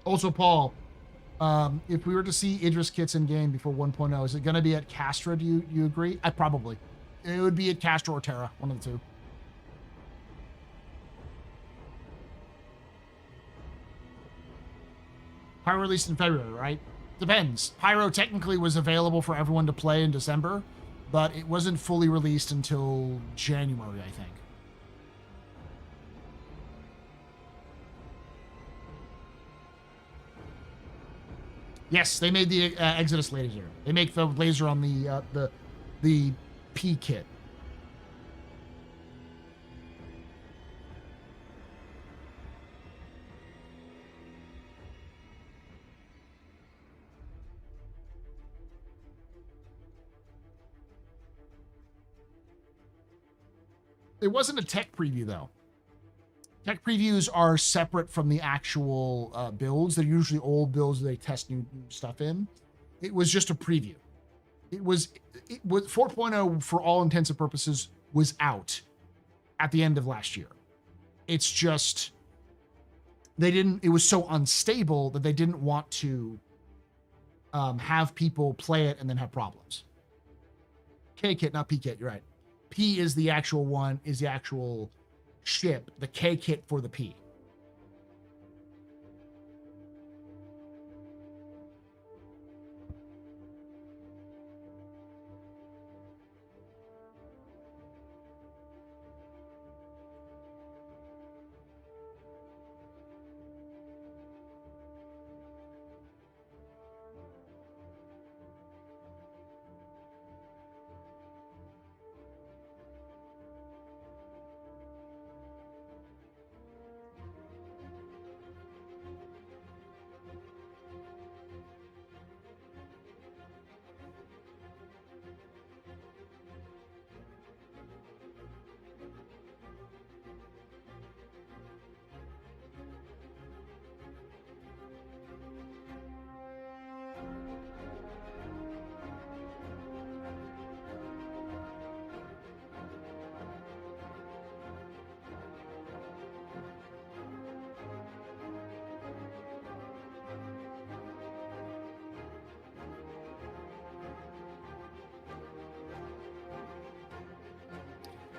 Also, Paul, If we were to see Idris kits in game before 1.0, is it going to be at Castra? Do you agree? I probably. It would be at Castra or Terra, one of the two. Pyro released in February, right? Depends. Pyro technically was available for everyone to play in December, but it wasn't fully released until January, I think. Yes, they made the Exodus laser. They make the laser on the P kit. It wasn't a tech preview, though. Tech previews are separate from the actual builds. They're usually old builds that they test new stuff in. It was just a preview. It was 4.0, for all intents and purposes, was out at the end of last year. It's just it was so unstable that they didn't want to have people play it and then have problems. K kit, not P kit, you're right. P is the actual ship, the K kit for the P.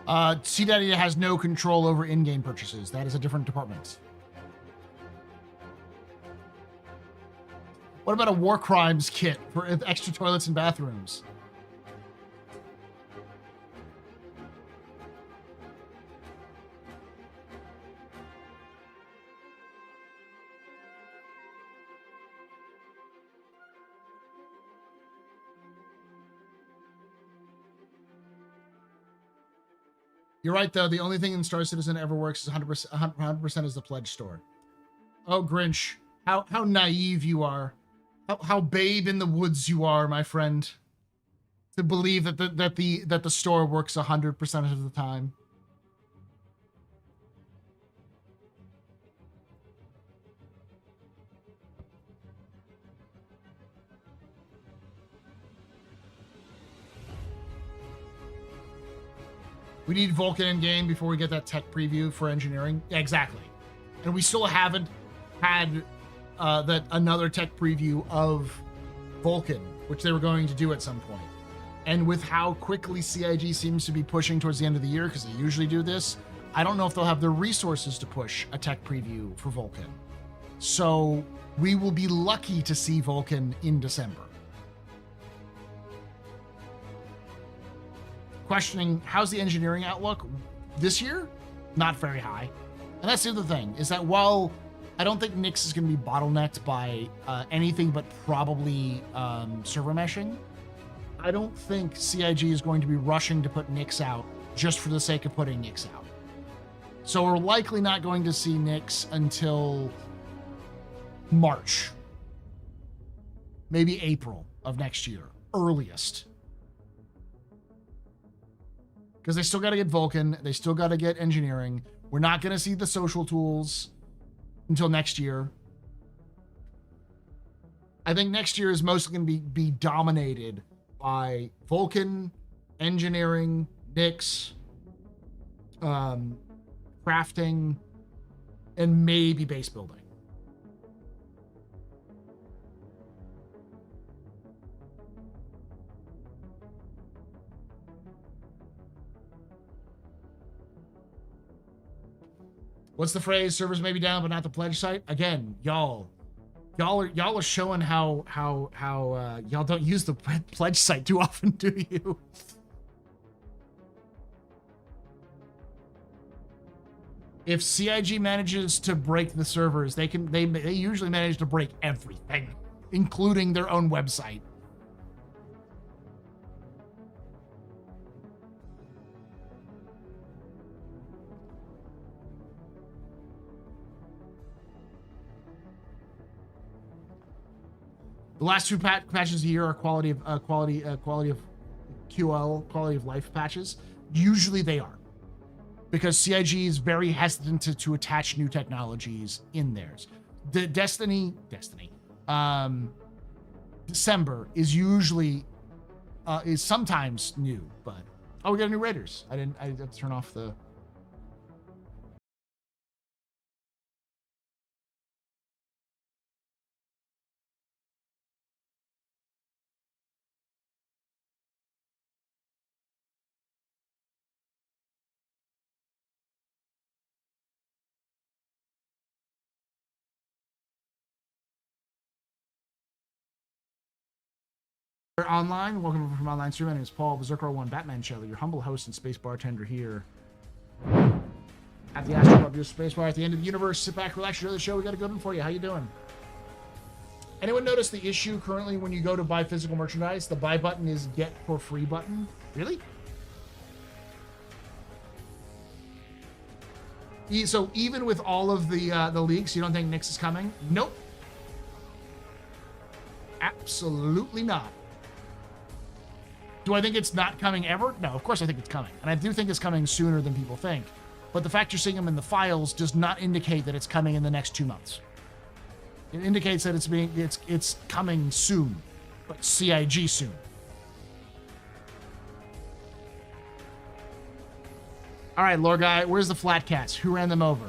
CDaddy has no control over in-game purchases. That is a different department. What about a war crimes kit for extra toilets and bathrooms? You're right, though. The only thing in Star Citizen ever works is 100% is the pledge store. Oh, Grinch, how naive you are. How babe in the woods you are, my friend. To believe that the store works 100% of the time. We need Vulcan in game before we get that tech preview for engineering. Yeah, exactly. And we still haven't had that another tech preview of Vulcan, which they were going to do at some point. And with how quickly CIG seems to be pushing towards the end of the year, because they usually do this, I don't know if they'll have the resources to push a tech preview for Vulcan. So we will be lucky to see Vulcan in December. Questioning, how's the engineering outlook this year? Not very high. And that's the other thing, is that while I don't think Nyx is going to be bottlenecked by anything but probably server meshing, I don't think CIG is going to be rushing to put Nyx out just for the sake of putting Nyx out. So we're likely not going to see Nyx until March. Maybe April of next year, earliest. Because they still got to get Vulcan, they still got to get engineering. We're not going to see the social tools until next year. I think next year is mostly going to be dominated by Vulcan, engineering, Nyx, crafting, and maybe base building. What's the phrase? Servers may be down, but not the pledge site. Again, y'all are showing how y'all don't use the pledge site too often, do you? If CIG manages to break the servers, they usually manage to break everything, including their own website. The last two patches a year are quality of QL, quality of life patches. Usually they are, because CIG is very hesitant to attach new technologies in theirs. The December is usually is sometimes new, but we got new raiders. I had to turn off the. Online, welcome from online stream. My name is Paul Berserker1 Batman Shelley, your humble host and space bartender here at the AstroPub, your space bar at the end of the universe. Sit back, relax, enjoy the show. We got a good one for you. How you doing? Anyone notice the issue currently when you go to buy physical merchandise? The buy button is get for free button. Really? So even with all of the leaks, you don't think Nyx is coming? Nope. Absolutely not. Do I think it's not coming ever? No, of course I think it's coming. And I do think it's coming sooner than people think. But the fact you're seeing them in the files does not indicate that it's coming in the next 2 months. It indicates that it's coming soon, but CIG soon. All right, lore guy, where's the flat cats? Who ran them over?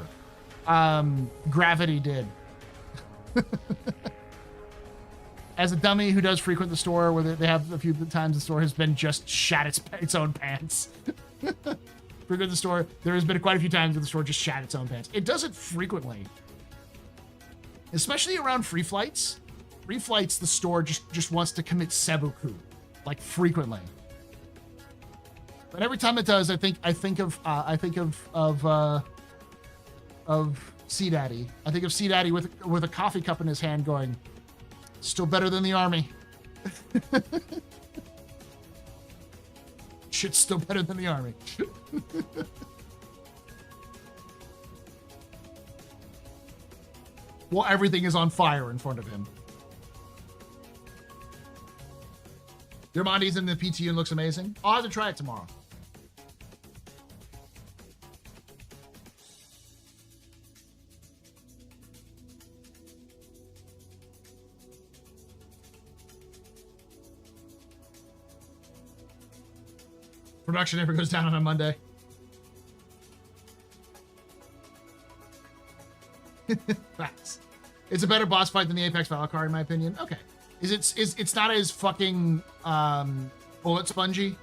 Gravity did. As a dummy who does frequent the store, where they have a few times the store has been just shat its own pants. Frequent the store, there has been quite a few times where the store just shat its own pants. It does it frequently, especially around free flights. Free flights, the store just wants to commit seppuku, like frequently. But every time it does, I think of C Daddy. I think of C Daddy with a coffee cup in his hand, going, "Still better than the army." Shit's still better than the army. Well, everything is on fire in front of him. Your Monty's in the PTU and looks amazing. I'll have to try it tomorrow. Production never goes down on a Monday. Facts. It's a better boss fight than the Apex Valkyrie, in my opinion. Okay. It's not as fucking bullet spongy?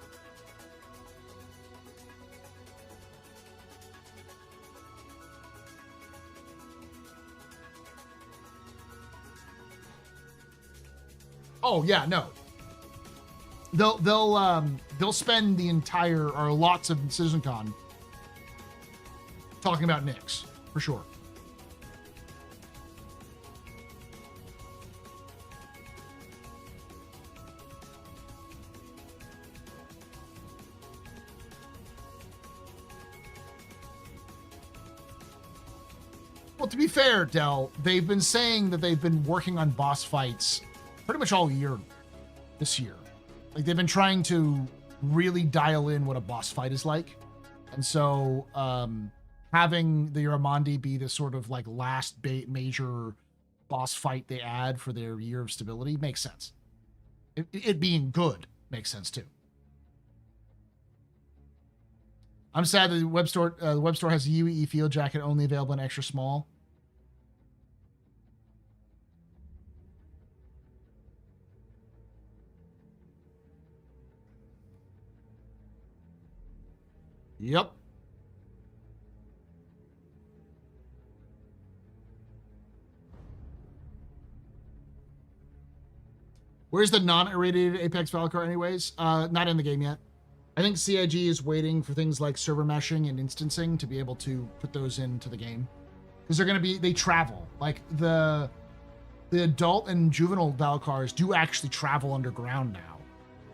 Oh yeah, no. They'll spend the entire or lots of CitizenCon talking about Nyx, for sure. Well, to be fair, Del, they've been saying that they've been working on boss fights pretty much all year this year. Like, they've been trying to really dial in what a boss fight is like. And so having the Yuramondi be the sort of like last major boss fight they add for their year of stability makes sense. It being good makes sense too. I'm sad that the web store has a UE field jacket only available in extra small. Yep. Where's the non-irradiated Apex Valkyr anyways? Not in the game yet. I think CIG is waiting for things like server meshing and instancing to be able to put those into the game. Because they travel. Like, the adult and juvenile Valkyrs do actually travel underground now.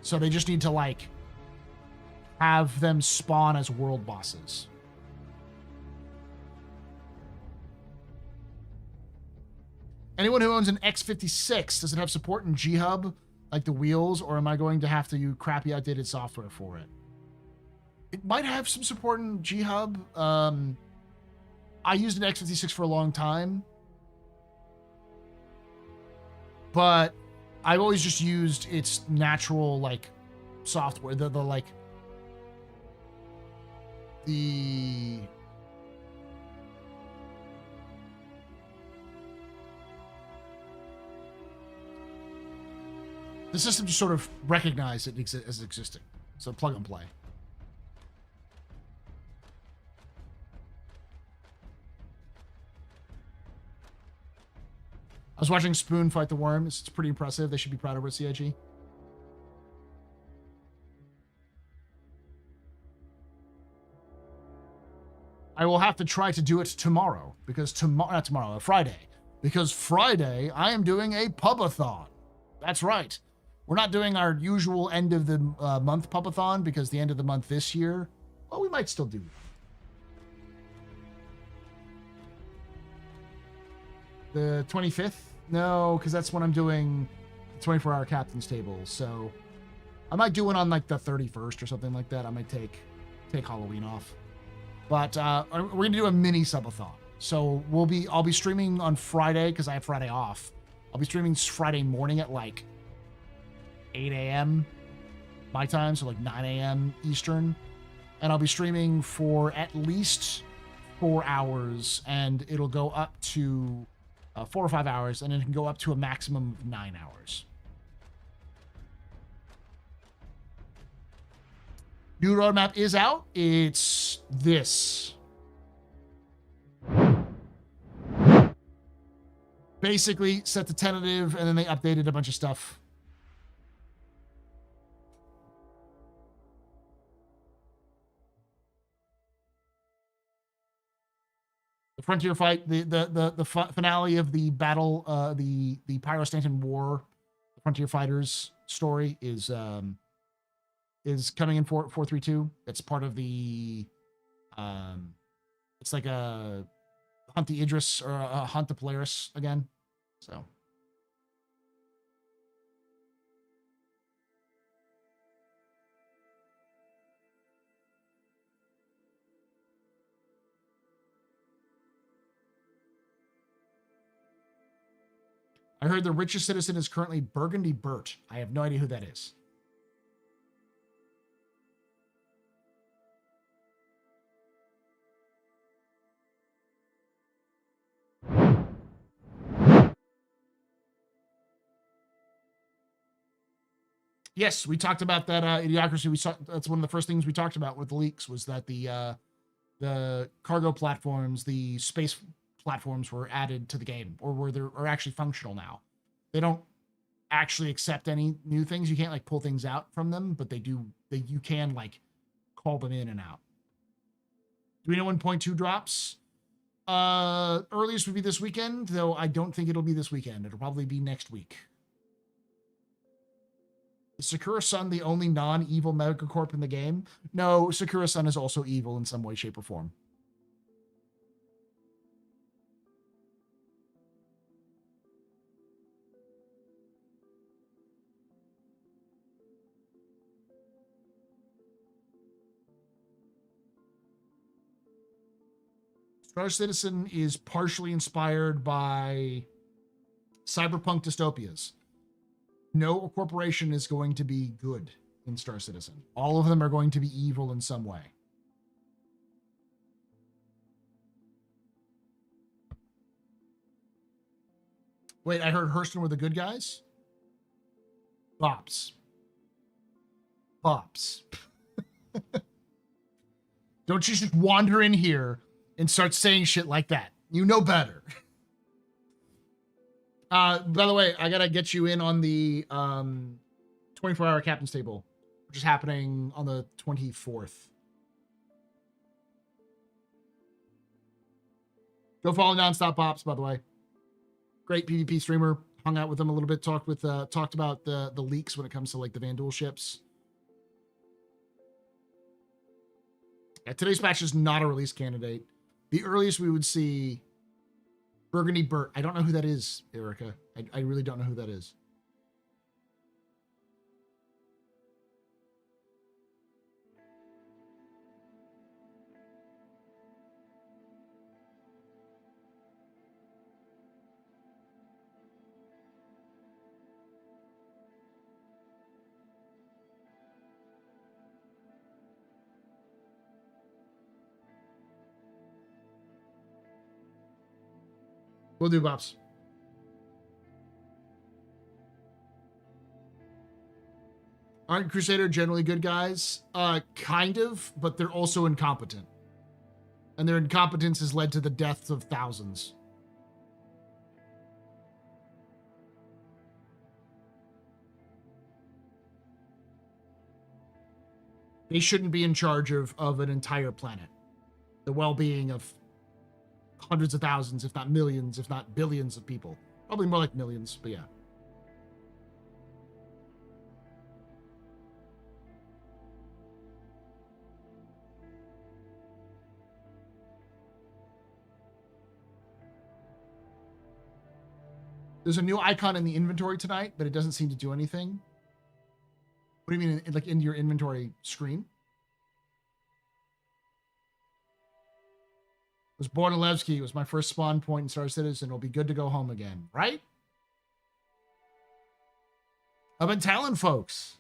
So they just need to, like, have them spawn as world bosses. Anyone who owns an X56, does it have support in G-Hub, like the wheels, or am I going to have to use crappy outdated software for it? It might have some support in G-Hub. I used an X56 for a long time, but I've always just used its natural, like, software, the system just sort of recognized it as existing. So plug and play. I was watching Spoon fight the worm. It's pretty impressive. They should be proud of it, CIG. I will have to try to do it tomorrow, because Friday. Because Friday, I am doing a pubathon. That's right. We're not doing our usual end of the month pubathon, because the end of the month this year, well, we might still do that. The 25th? No, because that's when I'm doing the 24-hour captain's table. So I might do it on like the 31st or something like that. I might take Halloween off. But we're going to do a mini subathon. So I'll be streaming on Friday because I have Friday off. I'll be streaming Friday morning at like 8 a.m. my time, so like 9 a.m. Eastern. And I'll be streaming for at least 4 hours, and it'll go up to 4 or 5 hours, and it can go up to a maximum of 9 hours. New roadmap is out. It's this. Basically, set the tentative, and then they updated a bunch of stuff. The Frontier fight, the finale of the battle, the Pyro Stanton War, the Frontier Fighters story is coming in 432. It's part of the it's like a Hunt the Idris or a Hunt the Polaris again. So I heard the richest citizen is currently Burgundy Burt. I have no idea who that is. Yes, we talked about that Idiocracy. That's one of the first things we talked about with the leaks, was that the cargo platforms, the space platforms were added to the game, or are actually functional now. They don't actually accept any new things. You can't like pull things out from them, but you can like call them in and out. Do we know when 0.2 drops? Earliest would be this weekend, though I don't think it'll be this weekend. It'll probably be next week. Is Sakura-san the only non-evil megacorp in the game? No, Sakura-san is also evil in some way, shape, or form. Star Citizen is partially inspired by cyberpunk dystopias. No corporation is going to be good in Star Citizen. All of them are going to be evil in some way. Wait, I heard Hurston were the good guys? Bops. Don't you just wander in here and start saying shit like that. You know better. By the way, I gotta get you in on the 24-hour captain's table, which is happening on the 24th. Go follow Nonstop Pops, by the way. Great PvP streamer. Hung out with him a little bit. Talked about the leaks when it comes to like the Vandal ships. Yeah, today's patch is not a release candidate. The earliest we would see Burgundy Burt. I don't know who that is, Erica. I really don't know who that is. We'll do, Bops. Aren't Crusader generally good guys? Kind of, but they're also incompetent. And their incompetence has led to the deaths of thousands. They shouldn't be in charge of an entire planet. The well-being of hundreds of thousands, if not millions, if not billions of people. Probably more like millions, but yeah. There's a new icon in the inventory tonight, but it doesn't seem to do anything. What do you mean, like in your inventory screen? Was born in Levski. It was my first spawn point in Star Citizen. It'll be good to go home again, right? I've been telling folks,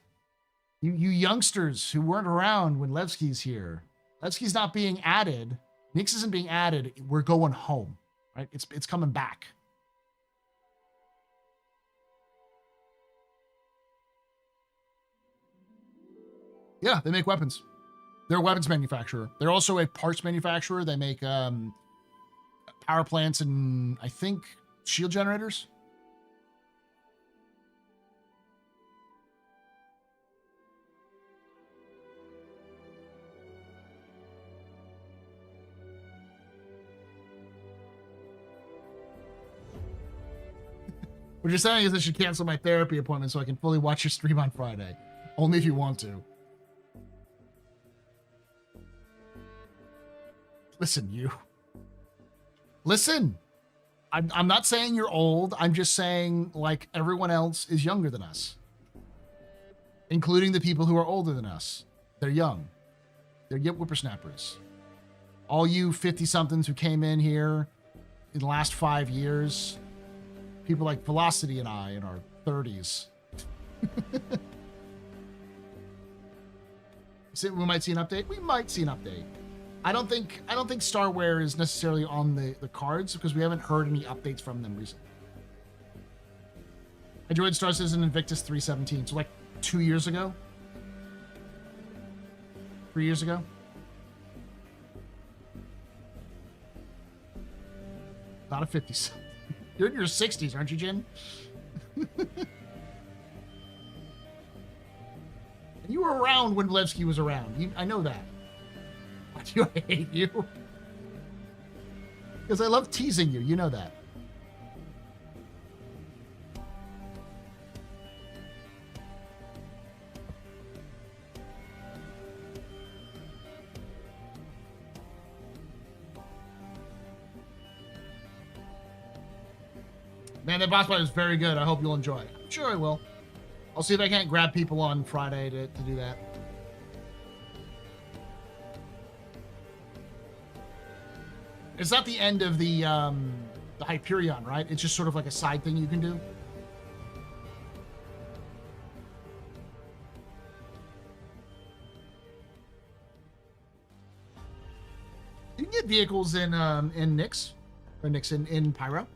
you youngsters who weren't around when Levski's here. Levski's not being added. Nyx isn't being added. We're going home, right? It's coming back. Yeah, they make weapons. They're a weapons manufacturer. They're also a parts manufacturer. They make power plants and, I think, shield generators. What you're saying is I should cancel my therapy appointment so I can fully watch your stream on Friday. Only if you want to. Listen, you. Listen. I'm not saying you're old. I'm just saying, like, everyone else is younger than us. Including the people who are older than us. They're young. They're yet whippersnappers. All you 50-somethings who came in here in the last 5 years. People like Velocity and I in our 30s. So we might see an update. We might see an update. I don't think Starware is necessarily on the cards because we haven't heard any updates from them recently. I joined Star Citizen Invictus 317, so like 2 years ago. 3 years ago. Not a 50s. You're in your 60s, aren't you, Jin? And you were around when Levski was around. I know that. Why do I hate you? Because I love teasing you. You know that. Man, that boss fight was very good. I hope you'll enjoy it. I'm sure I will. I'll see if I can't grab people on Friday to do that. It's not the end of the Hyperion, right? It's just sort of like a side thing you can do. You can get vehicles in Nyx, or Nyx in Pyro.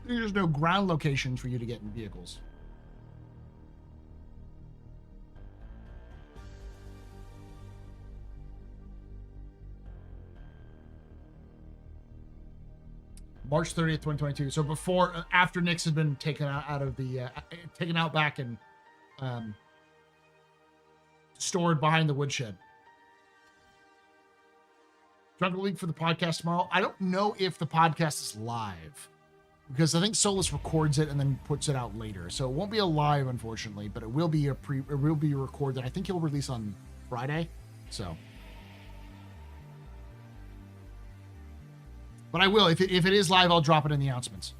There's no ground locations for you to get in vehicles. March 30th, 2022. So before, after Nyx had been taken out of the, taken out back and stored behind the woodshed. Drunk League for the podcast tomorrow. I don't know if the podcast is live because I think Solus records it and then puts it out later. So it won't be a live, unfortunately, but it will be it will be a record that I think he'll release on Friday. So, but I will, if it is live, I'll drop it in the announcements.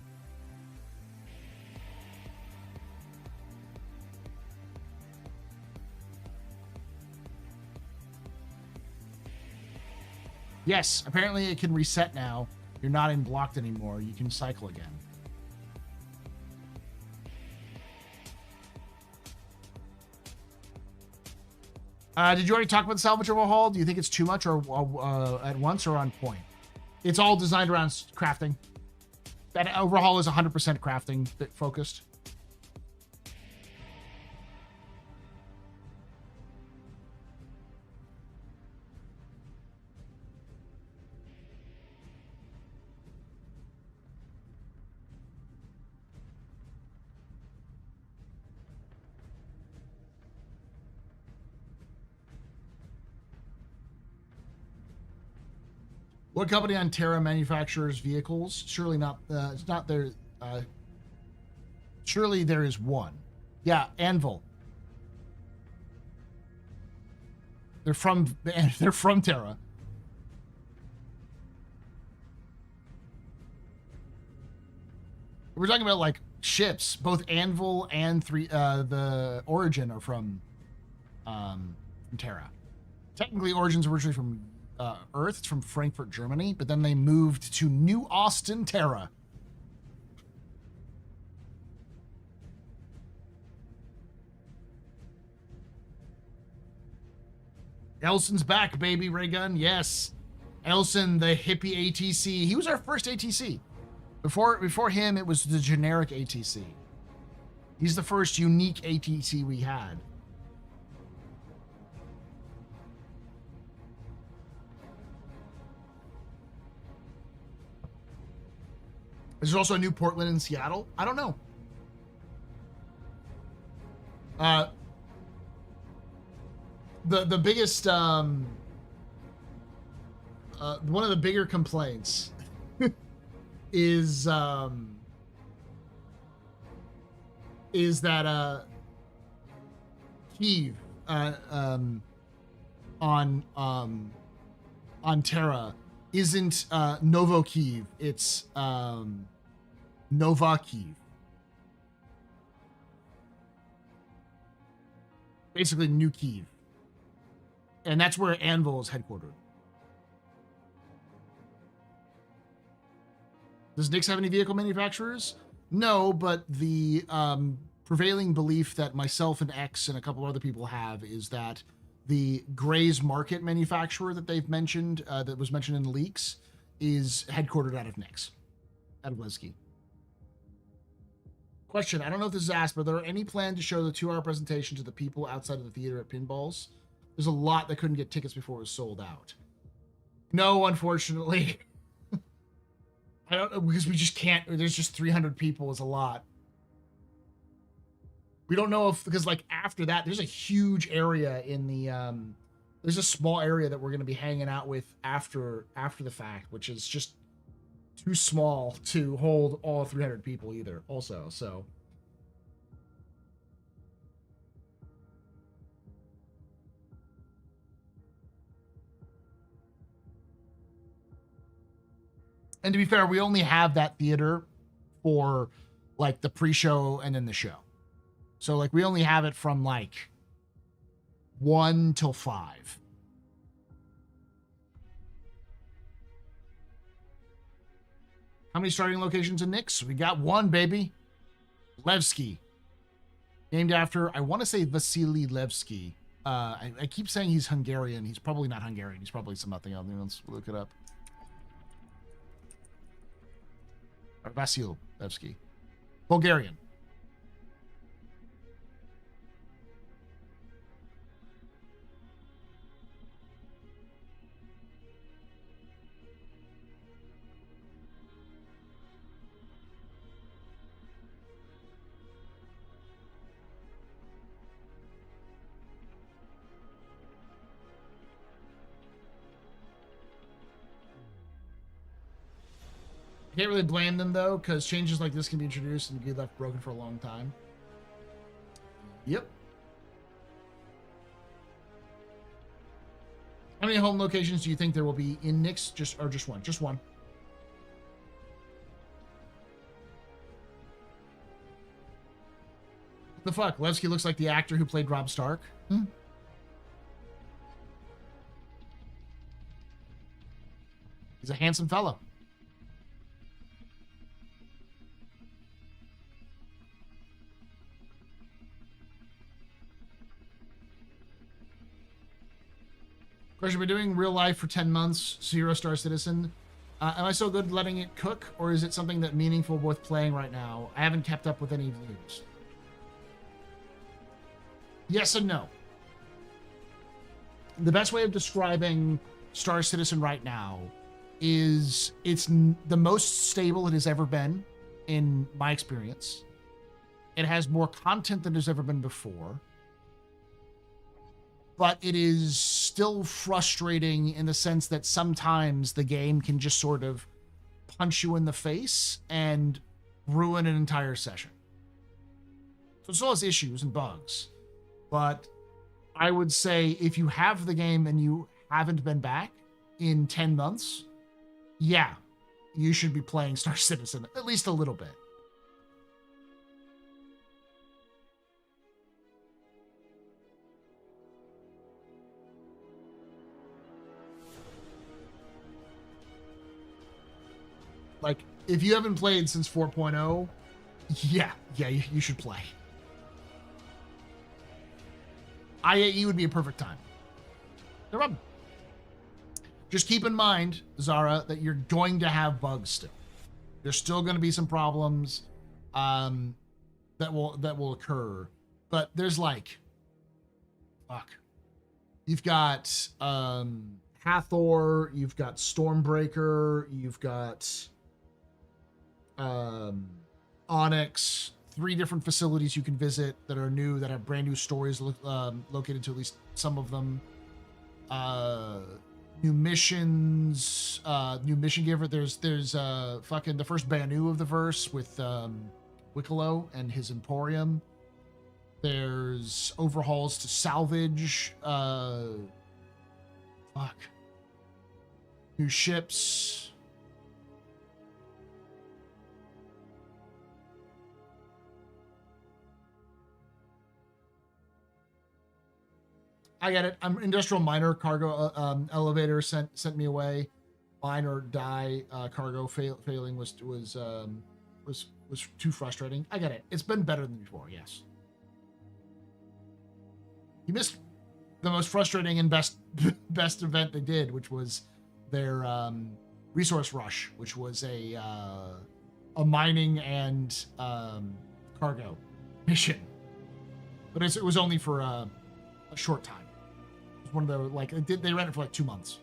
Yes, apparently it can reset now. You're not in blocked anymore. You can cycle again. Did you already talk about the salvage overhaul? Do you think it's too much or at once or on point? It's all designed around crafting. That overhaul is 100% crafting focused. What company on Terra manufactures vehicles? Surely not. It's not there. Surely there is one. Yeah, Anvil. They're from Terra. We're talking about like ships. Both Anvil and the Origin are from Terra. Technically, Origin's originally from Earth. It's from Frankfurt, Germany, but then they moved to New Austin, Terra. Elson's back, baby. Raygun, yes. Elson, the hippie ATC. He was our first ATC. Before him, it was the generic ATC. He's the first unique ATC we had. Is there also a new Portland in Seattle? I don't know. The biggest one of the bigger complaints is that Kyiv on Terra isn't Novo Kyiv. It's Nova Kyiv. Basically New Kyiv. And that's where Anvil is headquartered. Does Nyx have any vehicle manufacturers? No, but the prevailing belief that myself and X and a couple other people have is that the Gray's Market manufacturer that they've mentioned, that was mentioned in the leaks, is headquartered out of Nyx, out of Lesky. Question, I don't know if this is asked, but are there any plan to show the 2-hour presentation to the people outside of the theater at Pinballs? There's a lot that couldn't get tickets before it was sold out. No, unfortunately. I don't know, because we just can't. There's just 300 people is a lot. We don't know if, because like after that, there's a huge area in the, there's a small area that we're going to be hanging out with after the fact, which is just too small to hold all 300 people either also, so. And to be fair, we only have that theater for like the pre-show and then the show. So like we only have it from like 1 till 5. How many starting locations in Nyx? We got one, baby. Levski. Named after, I want to say Vasily Levski. I keep saying he's Hungarian. He's probably not Hungarian. He's probably something else. Let's look it up. Vasil Levski. Bulgarian. Can't really blame them though, because changes like this can be introduced and be left broken for a long time. Yep. How many home locations do you think there will be in Nick's? Just one? Just one. The fuck? Levski looks like the actor who played Robb Stark. He's a handsome fellow. Of course, you've been doing real life for 10 months, Zero Star Citizen. Am I so good letting it cook, or is it something that meaningful worth playing right now? I haven't kept up with any news. Yes and no. The best way of describing Star Citizen right now is it's the most stable it has ever been in my experience. It has more content than there's ever been before. But it is still frustrating in the sense that sometimes the game can just sort of punch you in the face and ruin an entire session. So it still has issues and bugs. But I would say if you have the game and you haven't been back in 10 months, yeah, you should be playing Star Citizen at least a little bit. Like, if you haven't played since 4.0, yeah, you should play. IAE would be a perfect time. No problem. Just keep in mind, Zara, that you're going to have bugs still. There's still going to be some problems that will occur. But there's like, fuck. You've got Hathor, you've got Stormbreaker, you've got Onyx, 3 different facilities you can visit that are new, that have brand new stories located to at least some of them. New missions, new mission giver. There's fucking the first Banu of the verse with Wicklow and his Emporium. There's overhauls to salvage. Fuck. New ships. I get it. Industrial miner cargo elevator sent me away. Mine or die cargo failing was too frustrating. I get it. It's been better than before. Yes. You missed the most frustrating and best event they did, which was their resource rush, which was a mining and cargo mission, but it was only for a short time. One of the they ran it for like 2 months.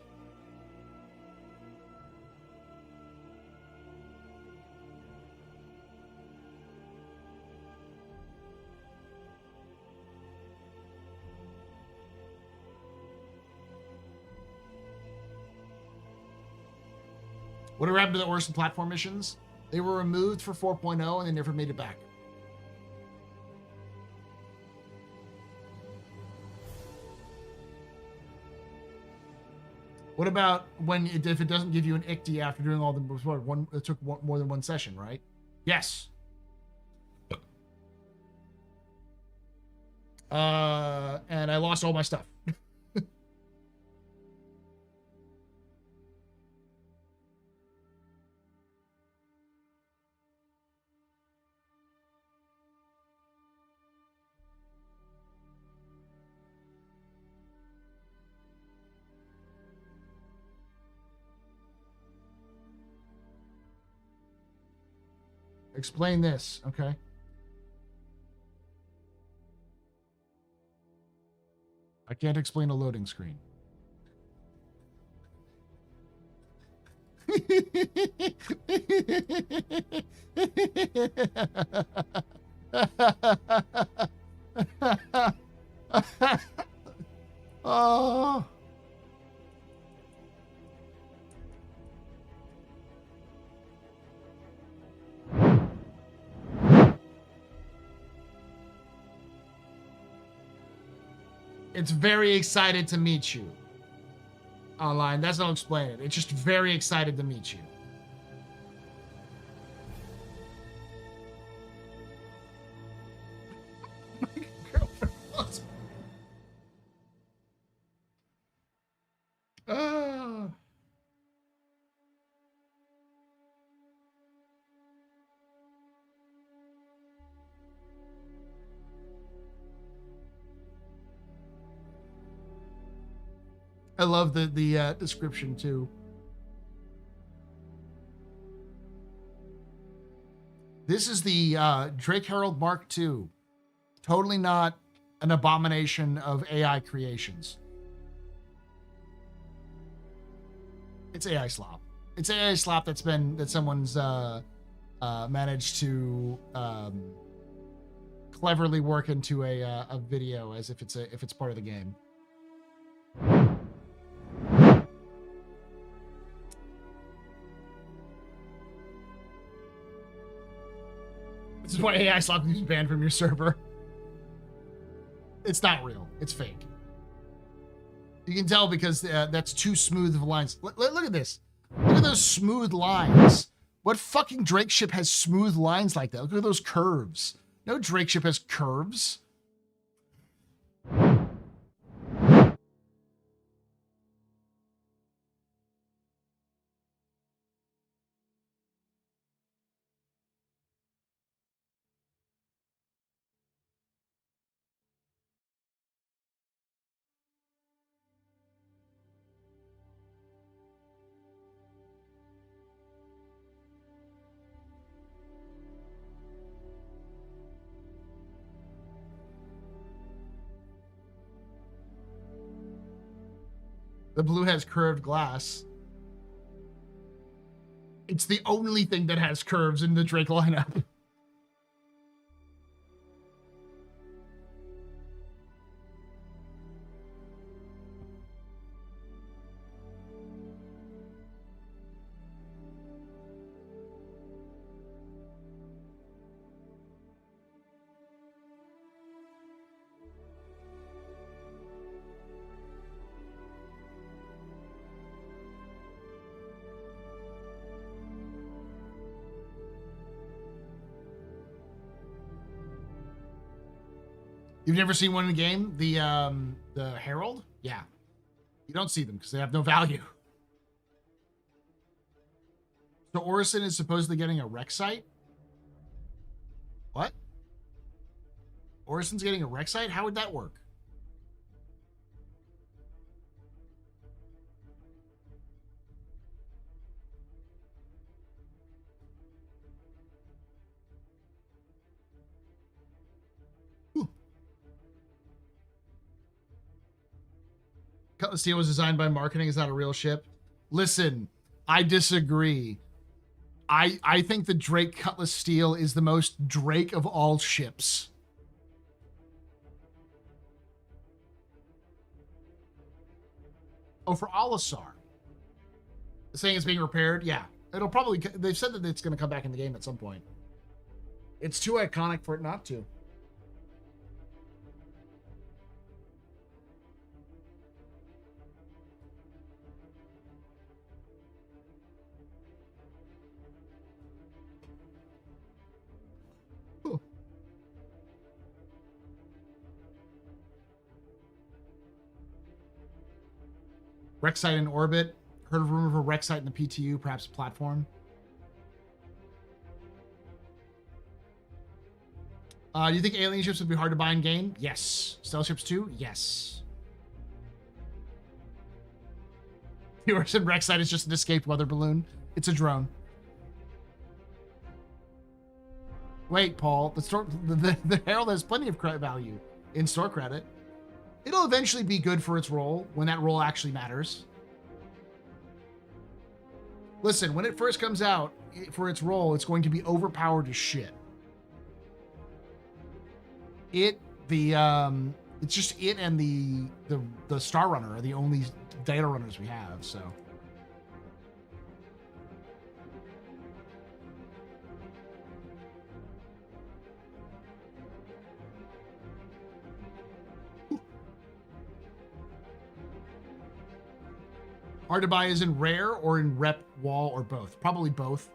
Whatever happened to the Orson platform missions? They were removed for 4.0 and they never made it back. What about if it doesn't give you an ICTY after doing all the before it took more than one session, right? Yes. And I lost all my stuff. Explain this, okay? I can't explain a loading screen. Oh. It's very excited to meet you. Online. That's not how to explain it. It's just very excited to meet you. Oh. I love the description too. This is the Drake Herald Mark II. Totally not an abomination of AI creations. It's AI slop. It's AI slop that someone's managed to cleverly work into a video as if it's part of the game. This is why AI slop is banned from your server. It's not real. It's fake. You can tell because that's too smooth of lines. Look at this. Look at those smooth lines. What fucking Drake ship has smooth lines like that? Look at those curves. No Drake ship has curves. The blue has curved glass. It's the only thing that has curves in the Drake lineup. You've never seen one in the game? The Herald? Yeah. You don't see them because they have no value. So Orison is supposedly getting a rec site? What? Orison's getting a rec site? How would that work? Cutlass Steel was designed by marketing. Is not a real ship. Listen, I disagree. I think the Drake Cutlass Steel is the most Drake of all ships. Oh, for Olisar. Saying it's being repaired? Yeah. It'll probably... They've said that it's going to come back in the game at some point. It's too iconic for it not to. Rec site in orbit. Heard of rumor of a rec site in the PTU, perhaps a platform. Do you think alien ships would be hard to buy in game? Yes. Stealth ships too? Yes. The Orson rec site is just an escaped weather balloon. It's a drone. Wait, Paul. The Herald has plenty of credit value in store credit. It'll eventually be good for its role when that role actually matters. Listen, when it first comes out for its role, it's going to be overpowered as shit. It's just it and the Star Runner are the only data runners we have, so. Hard to buy is in rare or in rep wall or both? Probably both.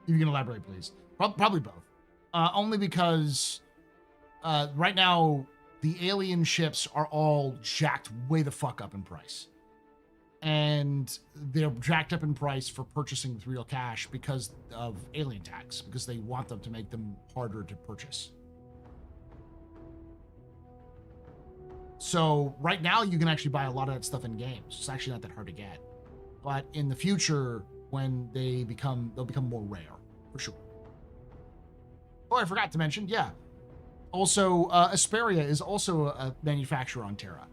You can elaborate, please. Probably both. Only because right now the alien ships are all jacked way the fuck up in price. And they're jacked up in price for purchasing with real cash because of alien tax, because they want them to make them harder to purchase. So right now you can actually buy a lot of that stuff in games. It's actually not that hard to get. But in the future, when they'll become more rare, for sure. Oh, I forgot to mention, yeah. Also, Asperia is also a manufacturer on Terra.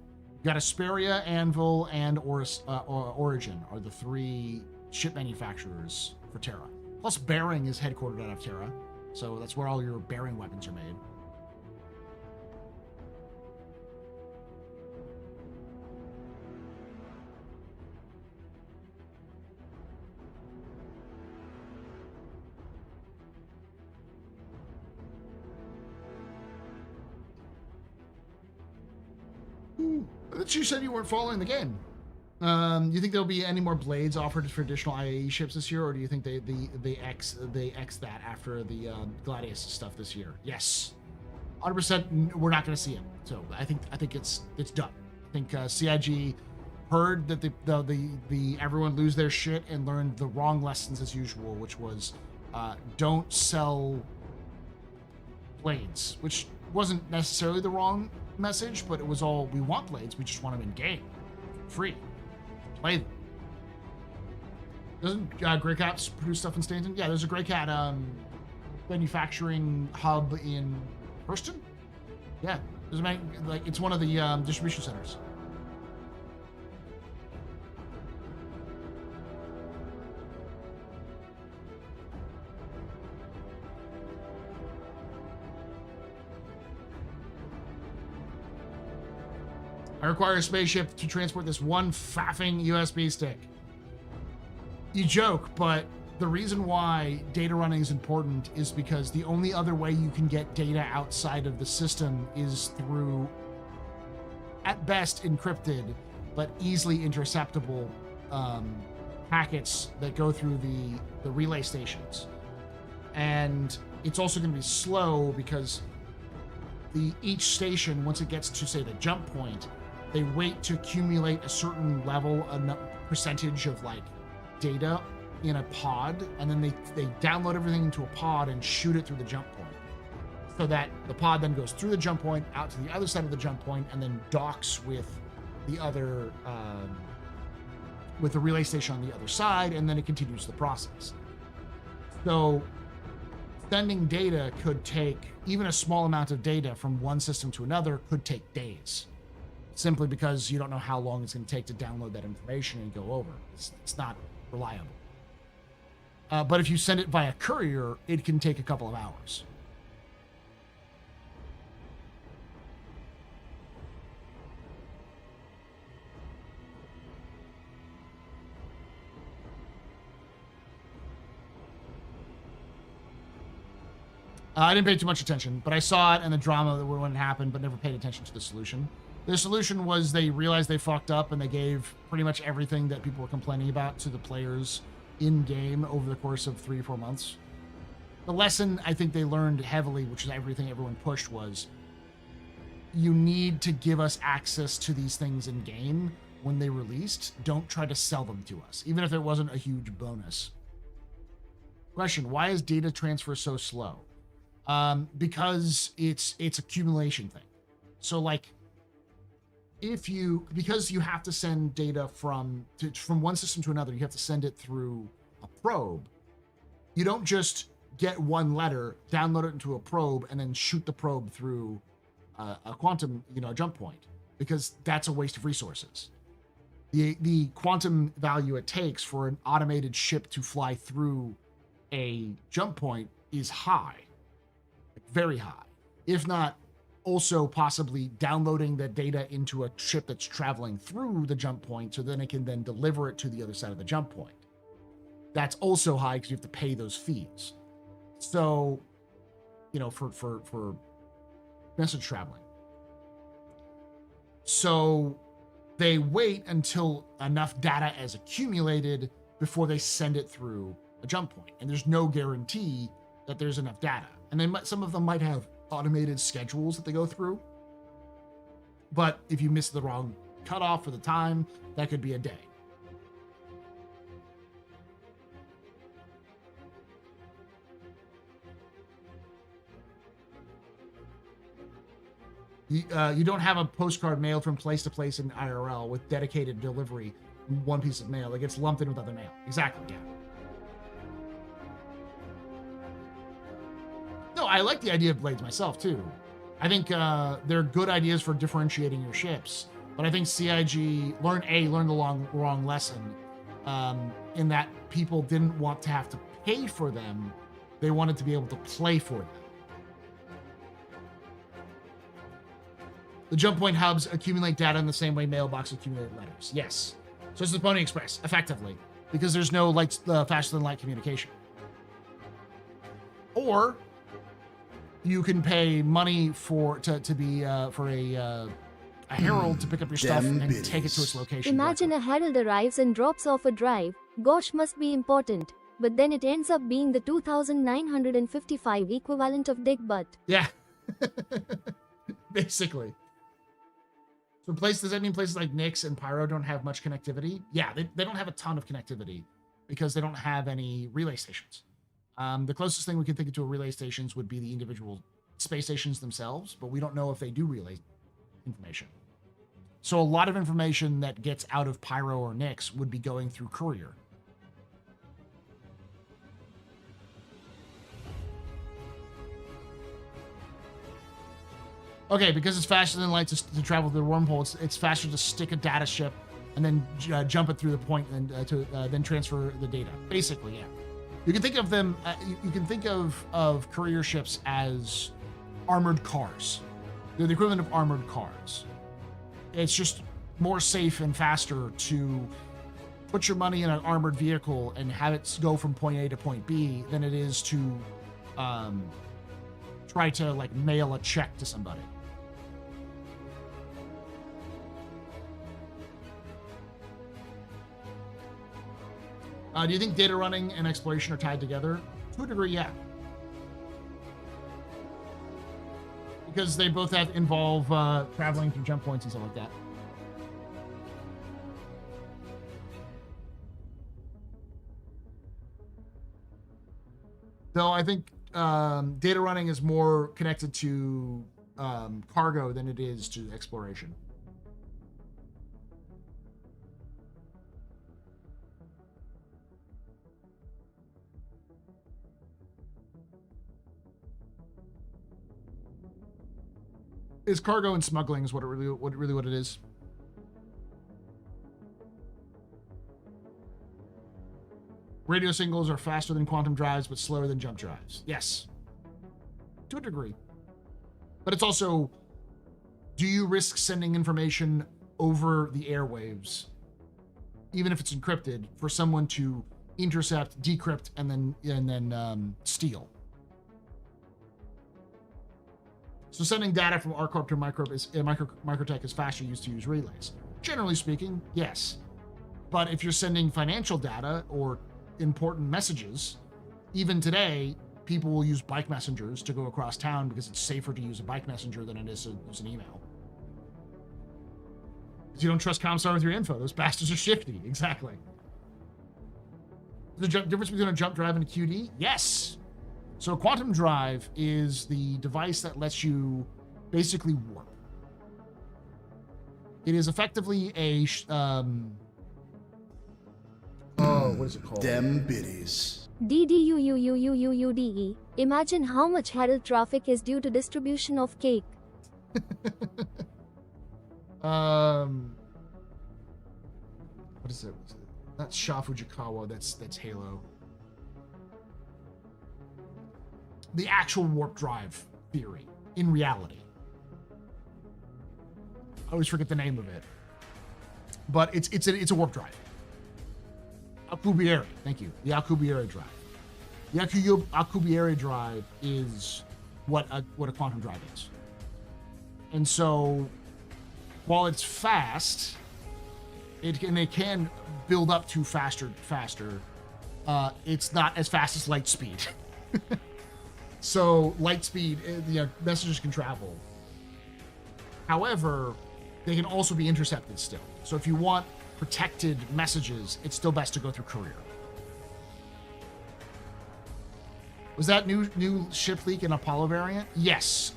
You got Asperia, Anvil, and Origin are the 3 ship manufacturers for Terra. Plus, Bearing is headquartered out of Terra, so that's where all your Bearing weapons are made. But you said you weren't following the game. You think there'll be any more blades offered for additional IAE ships this year, or do you think they X that after the Gladius stuff this year? Yes, 100%. We're not going to see it. So I think it's done. I think CIG heard that the everyone lose their shit and learned the wrong lessons as usual, which was don't sell blades, which wasn't necessarily the wrong message, but it was all, we want blades, we just want them in game, free, play them. Doesn't Grey Cat produce stuff in Stanton? Yeah, there's a Grey Cat manufacturing hub in Hurston. Yeah, there's it's one of the distribution centers. I require a spaceship to transport this one faffing USB stick. You joke, but the reason why data running is important is because the only other way you can get data outside of the system is through, at best, encrypted, but easily interceptable packets that go through the relay stations. And it's also going to be slow because each station, once it gets to, say, the jump point, they wait to accumulate a certain level, a percentage of data in a pod, and then they download everything into a pod and shoot it through the jump point, so that the pod then goes through the jump point out to the other side of the jump point and then docks with the other with the relay station on the other side, and then it continues the process. So sending data could take, even a small amount of data from one system to another could take days, simply because you don't know how long it's going to take to download that information and go over. It's not reliable. But if you send it via courier, it can take a couple of hours. I didn't pay too much attention, but I saw it and the drama that when it happened, but never paid attention to the solution. The solution was they realized they fucked up and they gave pretty much everything that people were complaining about to the players in game over the course of 3 or 4 months. The lesson I think they learned heavily, which is everything everyone pushed, was you need to give us access to these things in game when they released. Don't try to sell them to us, even if it wasn't a huge bonus. Question: why is data transfer so slow? Because it's accumulation thing. So because you have to send data from one system to another, you have to send it through a probe. You don't just get one letter, download it into a probe, and then shoot the probe through a quantum, jump point, because that's a waste of resources. The quantum value it takes for an automated ship to fly through a jump point is high, very high, if not also possibly downloading the data into a ship that's traveling through the jump point so then it can then deliver it to the other side of the jump point. That's also high because you have to pay those fees. So, for message traveling. So they wait until enough data is accumulated before they send it through a jump point. And there's no guarantee that there's enough data. And then some of them might have automated schedules that they go through. But if you miss the wrong cutoff for the time, that could be a day. You don't have a postcard mailed from place to place in IRL with dedicated delivery in one piece of mail. It gets lumped in with other mail. Exactly, yeah. No, I like the idea of blades myself, too. I think they're good ideas for differentiating your ships. But I think CIG learned the wrong lesson in that people didn't want to have to pay for them. They wanted to be able to play for them. The jump point hubs accumulate data in the same way mailbox accumulate letters. Yes. So it's the Pony Express, effectively, because there's no faster than light communication. Or you can pay money for a herald to pick up your stuff and take it to its location. Imagine a herald arrives and drops off a drive. Gosh, must be important. But then it ends up being the 2,955 equivalent of dick butt. Yeah. Basically. So does that mean places like Nyx and Pyro don't have much connectivity? Yeah, they don't have a ton of connectivity because they don't have any relay stations. The closest thing we can think of to a relay stations would be the individual space stations themselves, but we don't know if they do relay information. So a lot of information that gets out of Pyro or Nyx would be going through courier. Okay, because it's faster than light to travel through the wormhole, it's faster to stick a data ship and then jump it through the point and then transfer the data. Basically, yeah. You can think of them. You can think of courier ships as armored cars. They're the equivalent of armored cars. It's just more safe and faster to put your money in an armored vehicle and have it go from point A to point B than it is to try to mail a check to somebody. Do you think data running and exploration are tied together? To a degree, yeah. Because they both involve traveling through jump points and stuff like that. Though I think data running is more connected to cargo than it is to exploration. Is cargo and smuggling is what it is. Radio signals are faster than quantum drives, but slower than jump drives. Yes, to a degree. But it's also, do you risk sending information over the airwaves, even if it's encrypted, for someone to intercept, decrypt, and then steal? So sending data from RCorp to Microtech is faster used to use relays. Generally speaking, yes. But if you're sending financial data or important messages, even today, people will use bike messengers to go across town because it's safer to use a bike messenger than it is to use an email. Because you don't trust Comstar with your info. Those bastards are shifty. Exactly. The difference between a jump drive and a QD? Yes. So a quantum drive is the device that lets you basically warp. It is effectively a what is it called? Dem biddies. DDUUUUUDE. Imagine how much herald traffic is due to distribution of cake. What is it? That's Sha Fujikawa. That's Halo. The actual warp drive theory in reality. I always forget the name of it, but it's a warp drive. Alcubierre, thank you. The Alcubierre drive. The Alcubierre drive is what a quantum drive is, and so while it's fast, it can build up to faster. It's not as fast as light speed. So light speed, messages can travel. However, they can also be intercepted still. So if you want protected messages, it's still best to go through courier. Was that new ship leak an Apollo variant? Yes.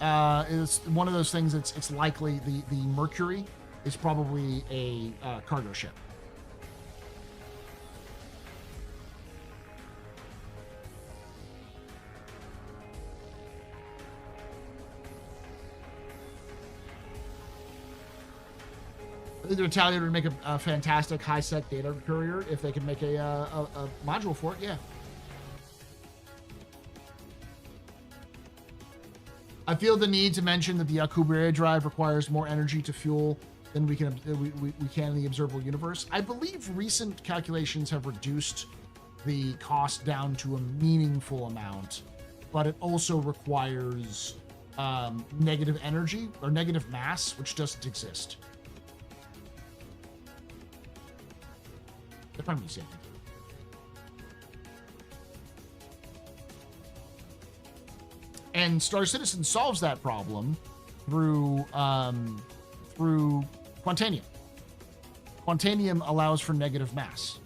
It's one of those things. It's likely the Mercury is probably a cargo ship. I think the Italian would make a fantastic high-sec data courier if they could make a module for it. Yeah. I feel the need to mention that the Alcubierre drive requires more energy to fuel than we can in the observable universe. I believe recent calculations have reduced the cost down to a meaningful amount, but it also requires negative energy or negative mass, which doesn't exist. If I'm mistaken. And Star Citizen solves that problem through Quantanium. Quantanium allows for negative mass.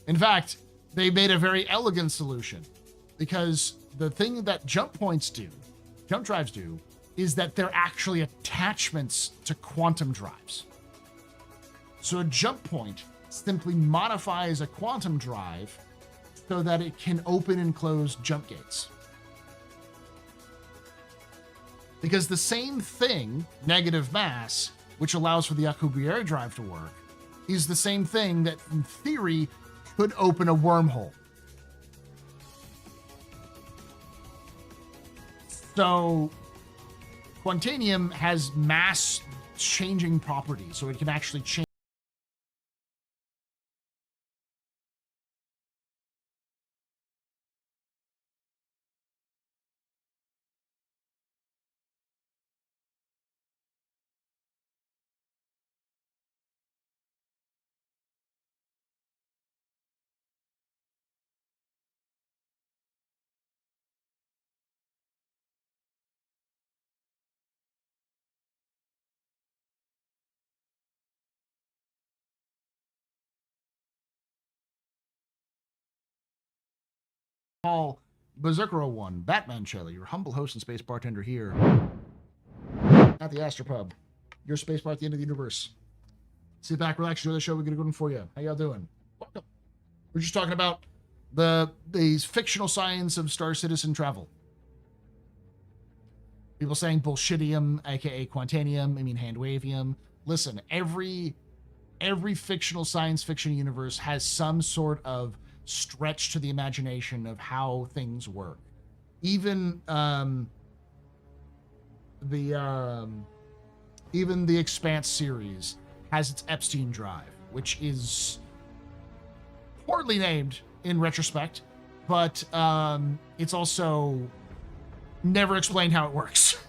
In fact, they made a very elegant solution, because the thing that jump drives do, is that they're actually attachments to quantum drives. So a jump point simply modifies a quantum drive so that it can open and close jump gates. Because the same thing, negative mass, which allows for the Alcubierre drive to work, is the same thing that, in theory, could open a wormhole. So Quantanium has mass changing properties, so it can actually change. Paul Berserker 01, Batman Shelley, your humble host and space bartender here at the AstroPub, your space bar at the end of the universe. Sit back, relax, enjoy the show. We're gonna go for you. How y'all doing? Welcome. We're just talking about the fictional science of Star Citizen travel. People saying bullshitium, aka Quantanium, I mean handwavium. Listen, every fictional science fiction universe has some sort of stretch to the imagination of how things work. Even the Expanse series has its Epstein drive, which is poorly named in retrospect, but it's also never explained how it works.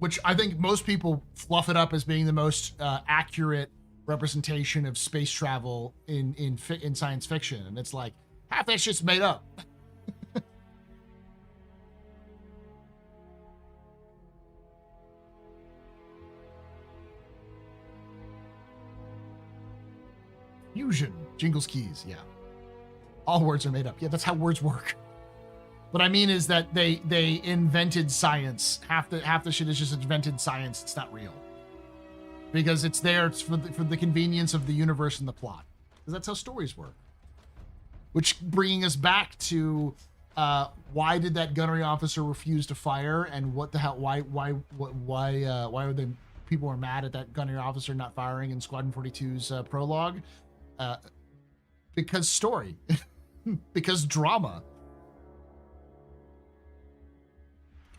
Which I think most people fluff it up as being the most accurate representation of space travel in science fiction, and it's like half that shit's made up. Fusion, Jingles keys, yeah. All words are made up. Yeah, that's how words work. What I mean is that they invented science. Half the shit is just invented science. It's not real. Because it's there for the convenience of the universe and the plot. Because that's how stories work. Which bringing us back to why did that gunnery officer refuse to fire, and what the hell? Why were they? People were mad at that gunnery officer not firing in Squadron 42's prologue. Because story, because drama.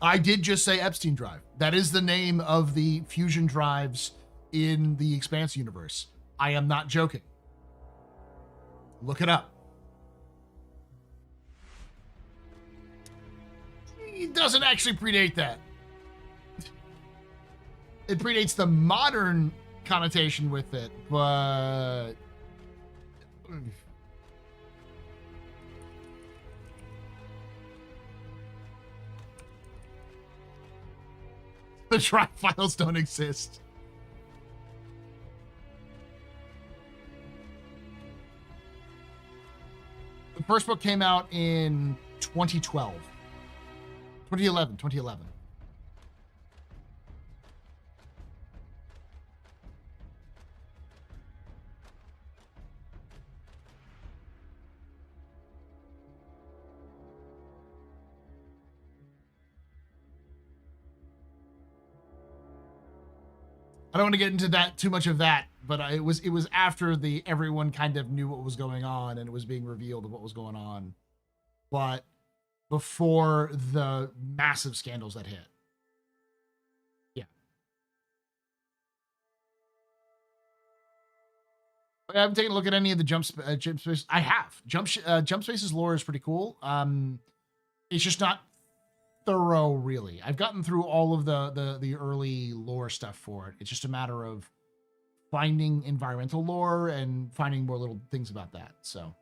I did just say Epstein drive. That is the name of the fusion drives in the Expanse universe. I am not joking. Look it up. It doesn't actually predate that. It predates the modern connotation with it, but the drive files don't exist. The first book came out in 2012. 2011. I don't want to get into that too much of that, but it was after everyone kind of knew what was going on and it was being revealed of what was going on, but before the massive scandals that hit. Yeah. I haven't taken a look at any of the Jump Space. I have. Jump Space's lore is pretty cool. It's just not thorough, really. I've gotten through all of the early lore stuff for it. It's just a matter of finding environmental lore and finding more little things about that. So.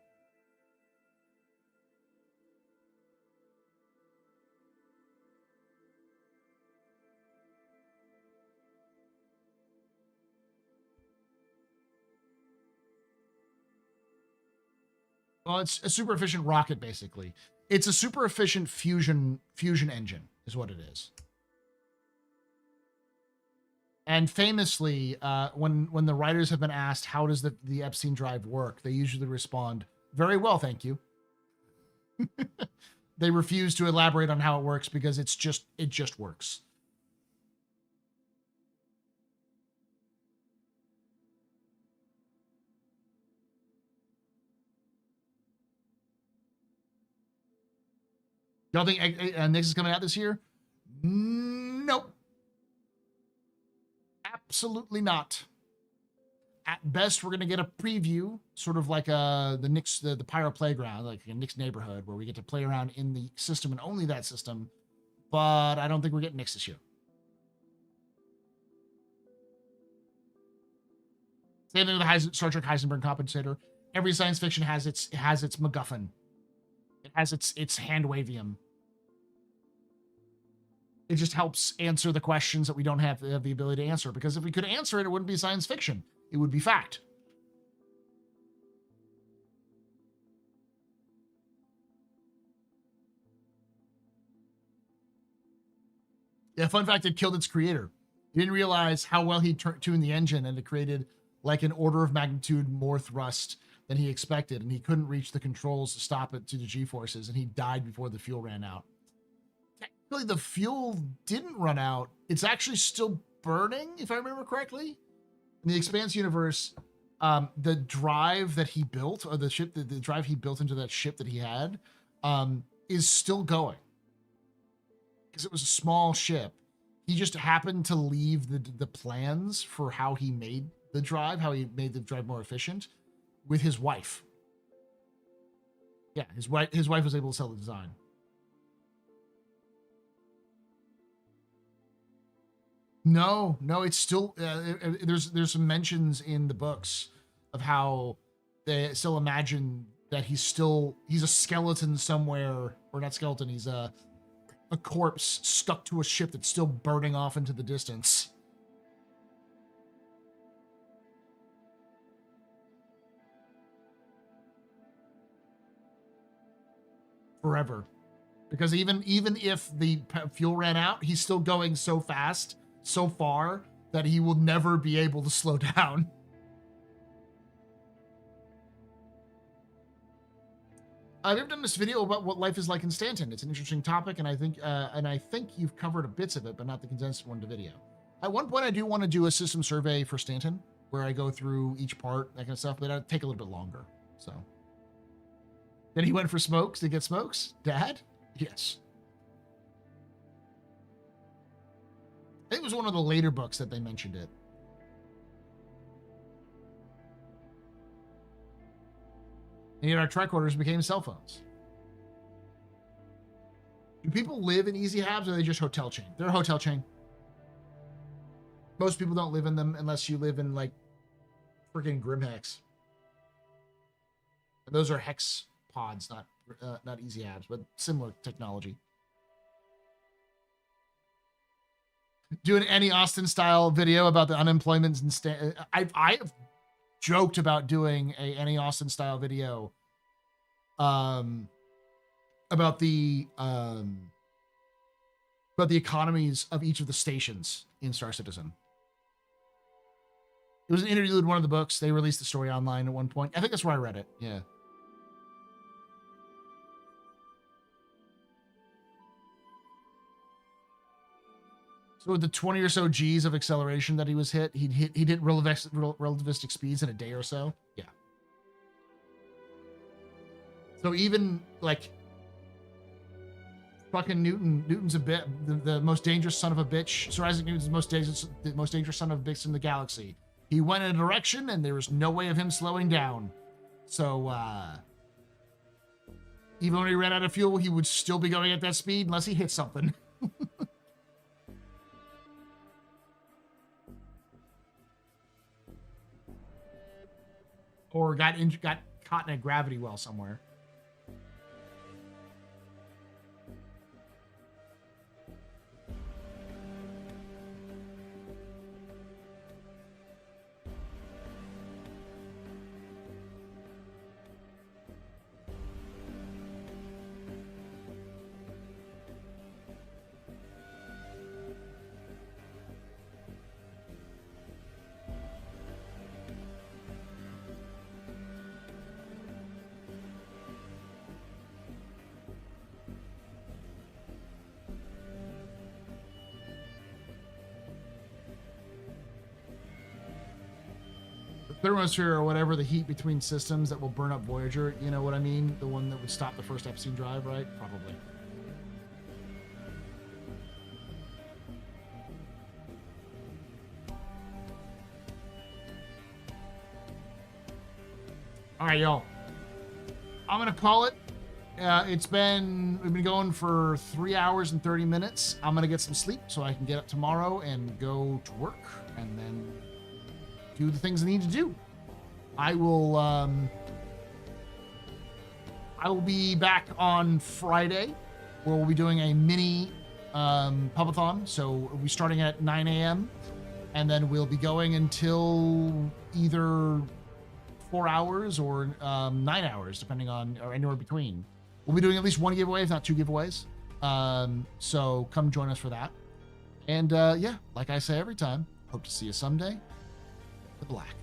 Well, it's a super efficient rocket, basically. It's a super efficient fusion engine, is what it is. And famously, when the writers have been asked how does the Epstein drive work, they usually respond, "Very well, thank you." They refuse to elaborate on how it works because it just works. Y'all think Nyx is coming out this year? Nope. Absolutely not. At best, we're going to get a preview, sort of like the Nyx, the Pyro Playground, like a Nyx neighborhood, where we get to play around in the system and only that system. But I don't think we're getting Nyx this year. Same thing with the Star Trek Heisenberg compensator. Every science fiction has its MacGuffin. It has its hand-wavium. It just helps answer the questions that we don't have the ability to answer. Because if we could answer it, it wouldn't be science fiction. It would be fact. Yeah, fun fact, it killed its creator. He didn't realize how well he tuned the engine, and it created like an order of magnitude more thrust than he expected, and he couldn't reach the controls to stop it to the G-forces, and he died before the fuel ran out. Technically, the fuel didn't run out. It's actually still burning, if I remember correctly. In the Expanse universe, the drive that he built, or the drive he built into that ship that he had, is still going. Because it was a small ship. He just happened to leave the plans for how he made the drive, how he made the drive more efficient, with his wife. Yeah, his wife was able to sell the design. No, it's still there's some mentions in the books of how they still imagine that he's a skeleton somewhere, or not skeleton, he's a corpse stuck to a ship that's still burning off into the distance. Forever. Because even if the fuel ran out, he's still going so fast, so far, that he will never be able to slow down. I've never done this video about what life is like in Stanton. It's an interesting topic, and I think you've covered bits of it, but not the condensed one to video. At one point, I do want to do a system survey for Stanton, where I go through each part, that kind of stuff, but it'll take a little bit longer. So, then he went for smokes. Did he get smokes? Dad? Yes. I think it was one of the later books that they mentioned it. And yet our tricorders became cell phones. Do people live in easy habs, or are they just hotel chain? They're a hotel chain. Most people don't live in them unless you live in like freaking Grimhex. And those are hex pods, not easy habs, but similar technology. Doing any Austin style video about the unemployment and I have joked about doing a any Austin style video about the economies of each of the stations in Star Citizen. It was an interview with one of the books. They released the story online at one point. I think that's where I read it. Yeah. So with the 20 or so G's of acceleration that he was hit, he did relativistic speeds in a day or so. Yeah. So even like fucking Newton's a bit the most dangerous son of a bitch. Sir Isaac Newton's the most dangerous son of a bitch in the galaxy. He went in a direction and there was no way of him slowing down. So even when he ran out of fuel, he would still be going at that speed unless he hit something. Or got caught in a gravity well somewhere. Thermosphere or whatever, the heat between systems that will burn up Voyager, you know what I mean? The one that would stop the first Epstein drive, right? Probably. All right, y'all. I'm gonna call it. We've been going for 3 hours and 30 minutes. I'm gonna get some sleep so I can get up tomorrow and go to work and then do the things I need to do. I will be back on Friday where we'll be doing a mini pubathon. So we'll be starting at 9 a.m. and then we'll be going until either 4 hours or 9 hours, depending on, or anywhere between. We'll be doing at least one giveaway, if not 2 giveaways. So come join us for that. And yeah, like I say every time, hope to see you someday. The Black.